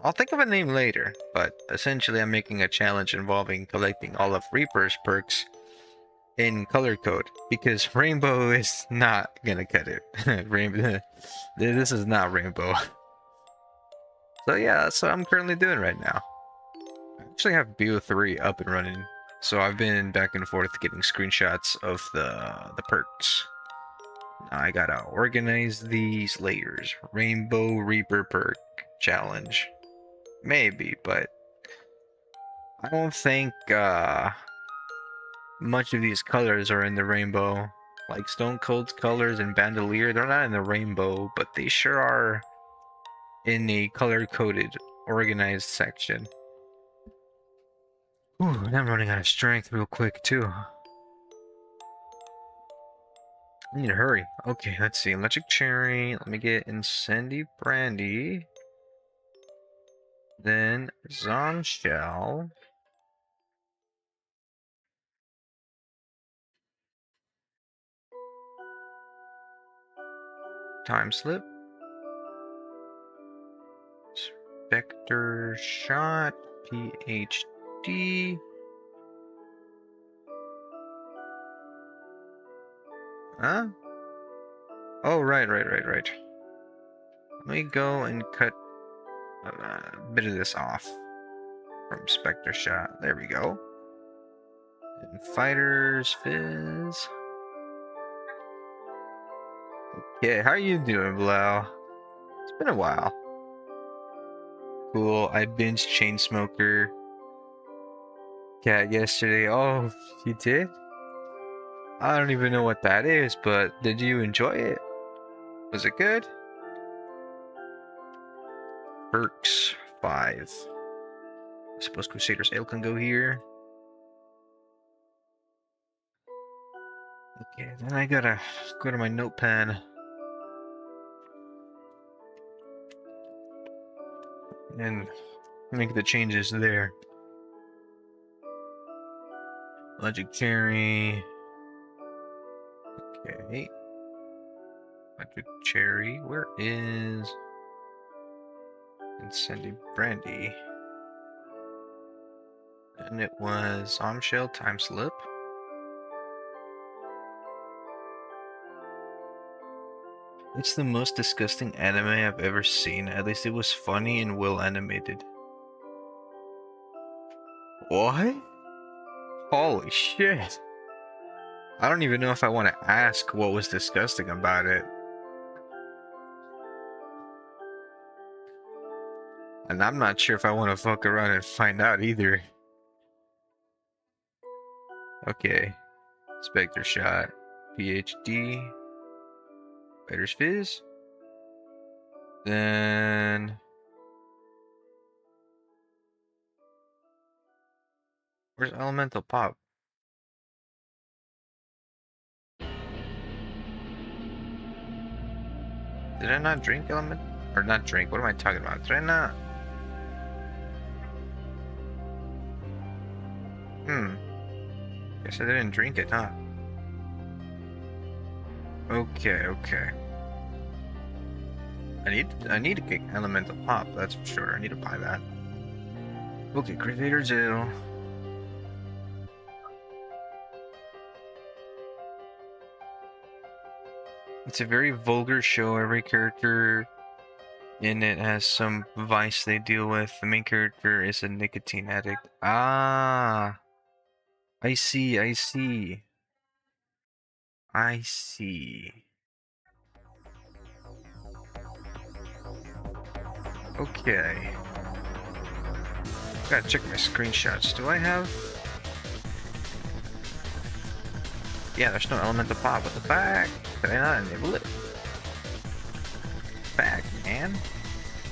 I'll think of a name later, but essentially I'm making a challenge involving collecting all of Reaper's perks in color code because Rainbow is not gonna cut it. Rainbow, this is not Rainbow. So yeah, that's what I'm currently doing right now. I actually have BO3 up and running, so I've been back and forth getting screenshots of the perks. Now I gotta organize these layers. Rainbow Reaper perk challenge. Maybe, but I don't think much of these colors are in the rainbow. Like Stone Cold's colors and Bandolier, they're not in the rainbow, but they sure are in a color-coded, organized section. Ooh, and I'm running out of strength real quick, too. I need to hurry. Okay, let's see. Electric Cherry. Let me get Incendy Brandy. Then Zombshell. Time Slip. Spectre Shot. PhD. Huh? Oh, right. Let me go and cut a bit of this off from Spectre Shot. There we go. And Fighter's Fizz. Okay, how you doing, Blau? It's been a while. Cool, I binged Chainsmoker Cat yesterday. Oh, you did? I don't even know what that is, but did you enjoy it? Was it good? Perks 5. I suppose Crusader's Ale can go here. Okay, then I gotta go to my notepad and make the changes there. Logic Cherry. Okay. Logic Cherry. Where is Incendiary Brandy? And it was Zombshell Time Slip. It's the most disgusting anime I've ever seen. At least it was funny and well animated. What? Holy shit. I don't even know if I want to ask what was disgusting about it. And I'm not sure if I want to fuck around and find out either. Okay. Spectre Shot. PhD. Fighter's Fizz. Then... where's Elemental Pop? Did I not drink element? Or not drink, what am I talking about? Did I not? Guess I didn't drink it, huh? Okay. I need to get Elemental Pop, that's for sure. I need to buy that. Okay, Crusader's Ale. It's a very vulgar show. Every character in it has some vice they deal with. The main character is a nicotine addict. Ah, I see. Okay. Gotta check my screenshots. Do I have... yeah, there's no Elemental Pop. What the fuck? Did I not enable it? Back, man.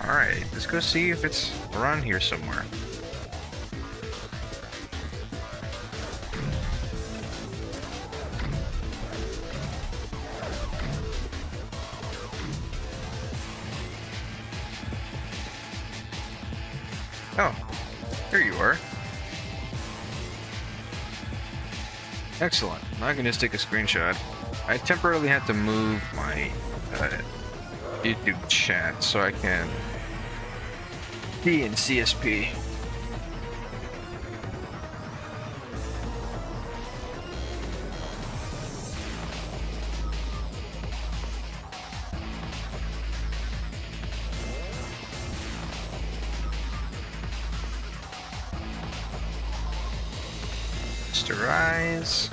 Alright, let's go see if it's around here somewhere. Oh, here you are. Excellent. Now I can just take a screenshot. I temporarily had to move my YouTube chat so I can be in CSP. Mr. Eyes.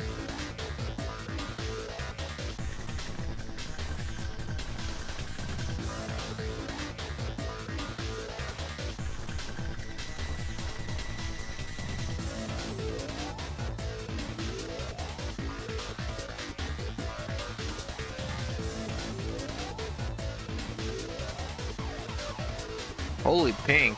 Holy pink.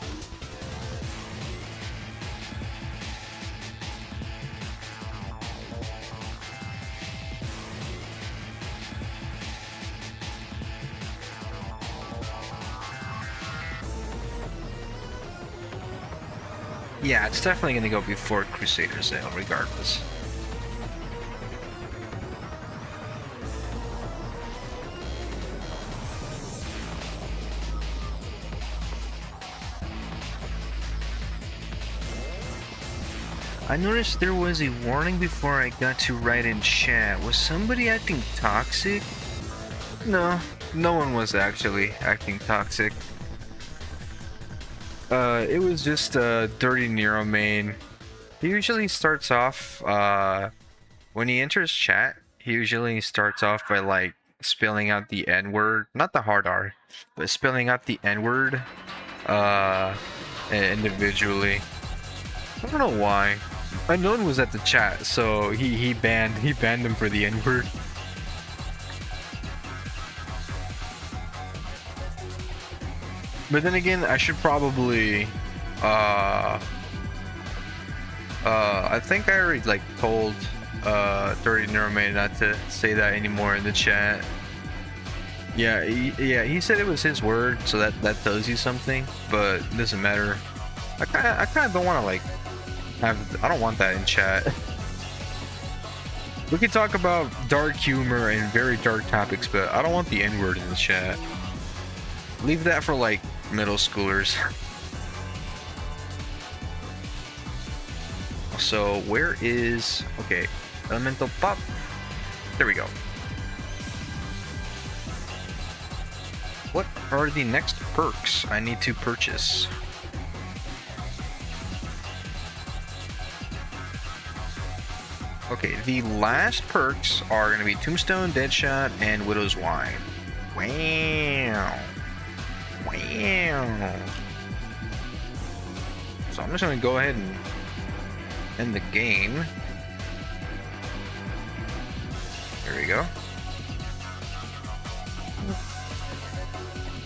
Yeah, it's definitely going to go before Crusader Sale, regardless. I noticed there was a warning before I got to write in chat. Was somebody acting toxic? No, no one was actually acting toxic. It was just a dirty Nero main. He usually starts off, when he enters chat, he usually starts off by, like, spelling out the N-word. Not the hard R, but spelling out the N-word, individually. I don't know why. Unknown was at the chat, so he banned him for the N-word. But then again, I should probably I think I already like told Dirty Neuroman not to say that anymore in the chat. Yeah, he said it was his word, so that tells you something, but it doesn't matter. I kind of don't want to like I don't want that in chat. We can talk about dark humor and very dark topics, but I don't want the N-word in the chat. Leave that for like middle schoolers. So where is, okay, elemental pop. There we go. What are the next perks I need to purchase? Okay, the last perks are going to be Tombstone, Deadshot, and Widow's Wine. Wow. Wow. So I'm just going to go ahead and end the game. There we go.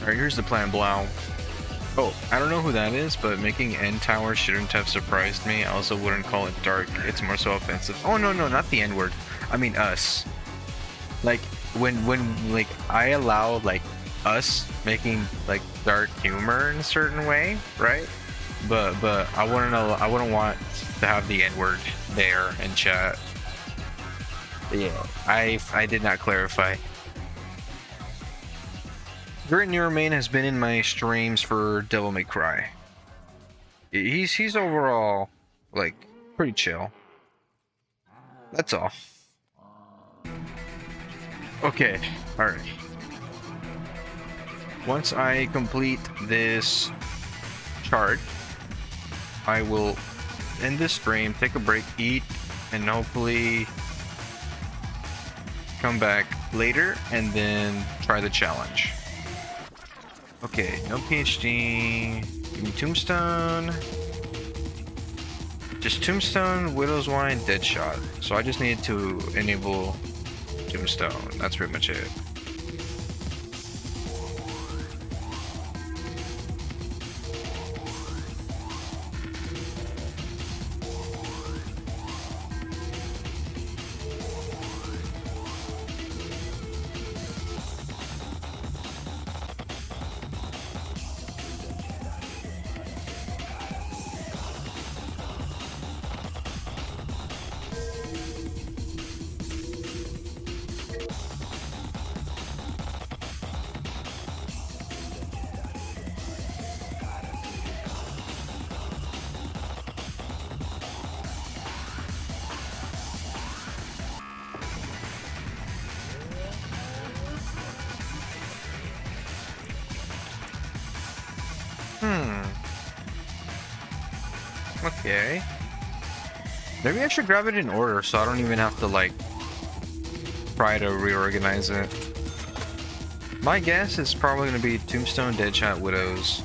Alright, here's the plan, Blau. Oh, I don't know who that is, but making End Tower shouldn't have surprised me. I also wouldn't call it dark. It's more so offensive. Oh, no, not the N-word. I mean us. Like, when like, I allow, like, us making, like, dark humor in a certain way, right? But I wouldn't want to have the N-word there in chat. But yeah, I did not clarify. Great Neuromain has been in my streams for Devil May Cry. He's overall like pretty chill. That's all. Okay, alright. Once I complete this chart, I will end this stream, take a break, eat, and hopefully come back later and then try the challenge. Okay, no PhD. Give me Tombstone. Just Tombstone, Widow's Wine, Deadshot. So I just need to enable Tombstone. That's pretty much it. Okay. Maybe I should grab it in order so I don't even have to, like, try to reorganize it. My guess is probably going to be Tombstone, Deadshot, Widows.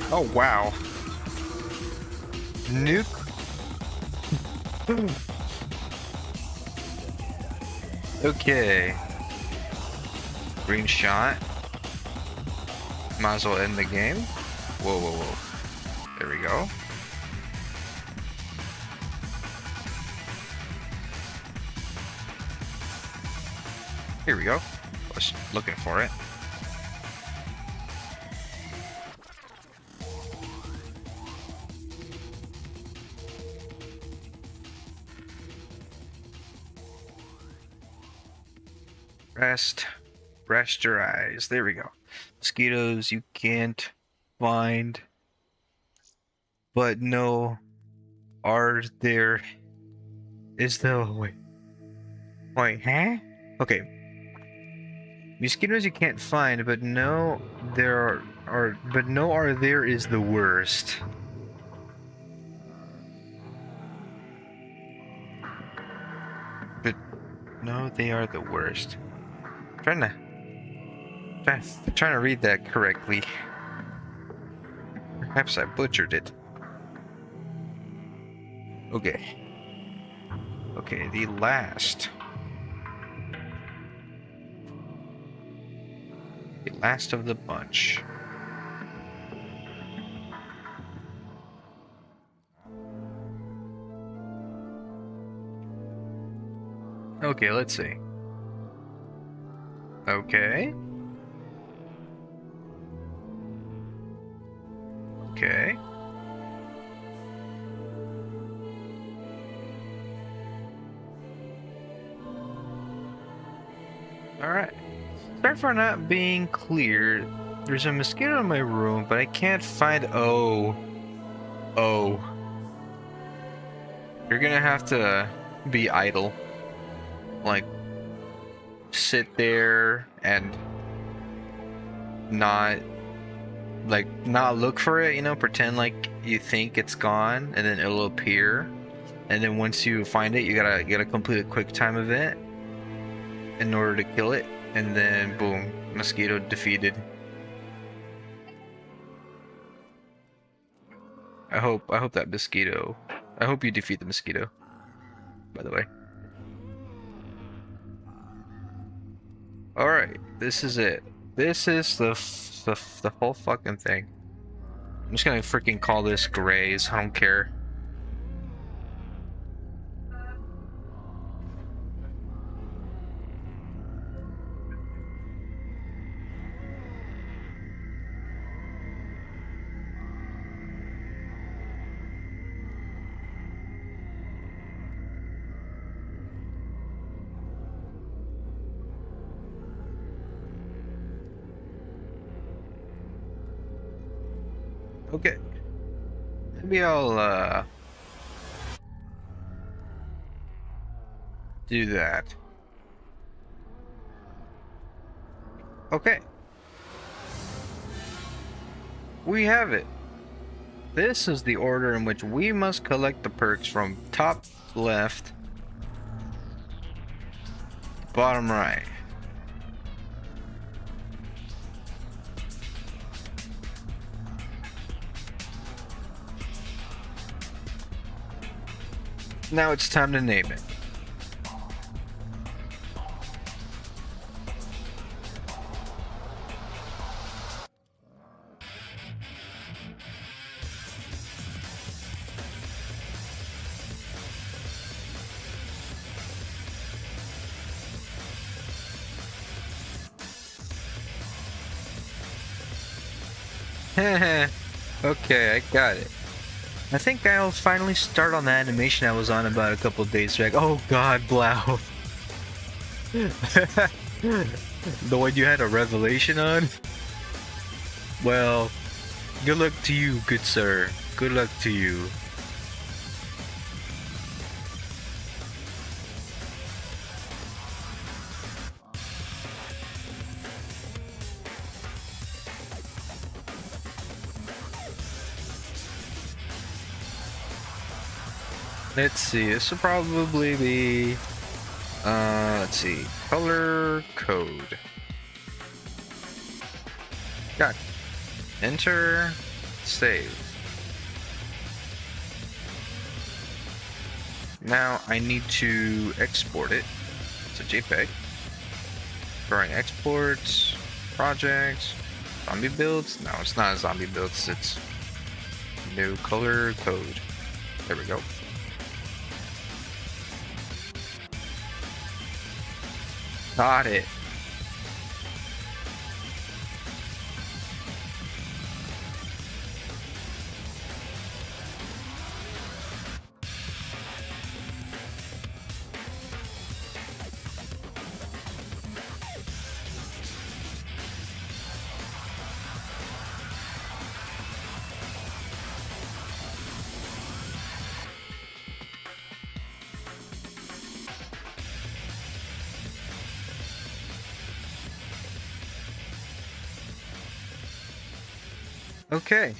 Oh, wow. Nuke. Okay. Green shot. Might as well end the game. Whoa, whoa, whoa. There we go. Here we go. I was looking for it. Rest your eyes. There we go. Mosquitoes you can't find, but no, are there? Is the wait, huh? Okay. Mosquitoes you can't find, but no, there but no, are there is the worst. But no, they are the worst. Trying to read that correctly. Perhaps I butchered it. Okay. Okay, the last of the bunch. Okay, let's see. Okay. Okay. Alright. Sorry for not being clear. There's a mosquito in my room, but I can't find... Oh. You're gonna have to be idle. Like, sit there and not look for it, you know, pretend like you think it's gone, and then it'll appear, and then once you find it, you gotta complete a quick time event in order to kill it, and then boom, mosquito defeated. I hope that mosquito, I hope you defeat the mosquito, by the way. Alright, this is it. This is the whole fucking thing. I'm just gonna freaking call this Grays. I don't care. Okay. Maybe I'll do that. Okay. We have it. This is the order in which we must collect the perks from top left, bottom right. Now it's time to name it. Okay, I got it. I think I'll finally start on the animation I was on about a couple of days back. Oh god, Blau. The one you had a revelation on? Well, good luck to you, good sir. Good luck to you. Let's see, this will probably be, let's see, color code. Got it. Enter, save. Now I need to export it. It's a JPEG. Drawing exports, projects, zombie builds. No, it's not a zombie builds, it's new color code. There we go. Got it. Okay.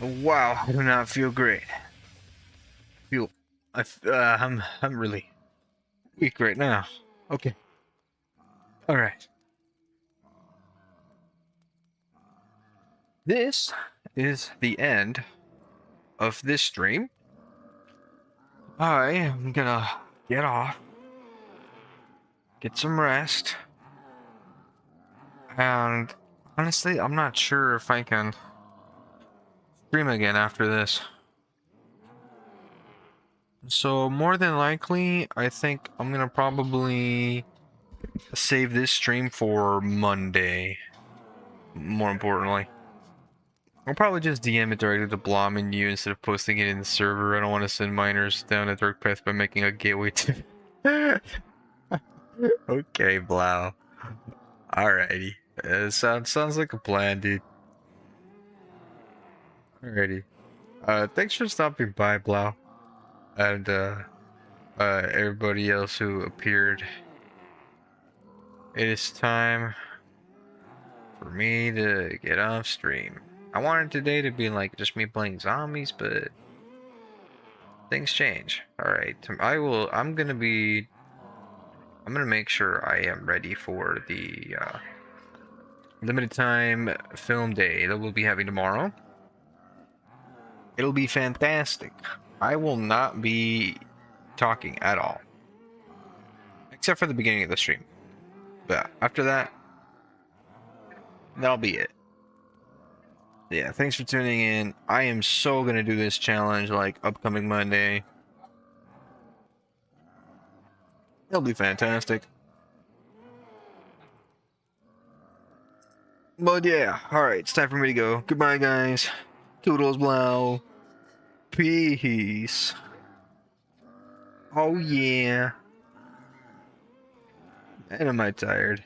Wow, I do not feel great. I'm really weak right now. Okay. All right. This is the end of this stream. I am gonna get off, get some rest, and honestly, I'm not sure if I can stream again after this. So more than likely, I think I'm gonna probably save this stream for Monday. More importantly, I'll probably just DM it directly to Blom and you instead of posting it in the server. I don't want to send miners down a dark path by making a gateway to. Okay, Blau. Alrighty. Sounds like a plan, dude. Alrighty. Thanks for stopping by, Blau. And, everybody else who appeared. It is time for me to get off stream. I wanted today to be like just me playing zombies, but things change. Alright, I'm gonna make sure I am ready for the, limited time film day that we'll be having tomorrow. It'll be fantastic. I will not be talking at all. Except for the beginning of the stream. But after that, that'll be it. Yeah, thanks for tuning in. I am so gonna do this challenge like upcoming Monday. It'll be fantastic. But yeah, alright, it's time for me to go. Goodbye, guys. Toodles, Blau. Peace. Oh yeah. And am I tired?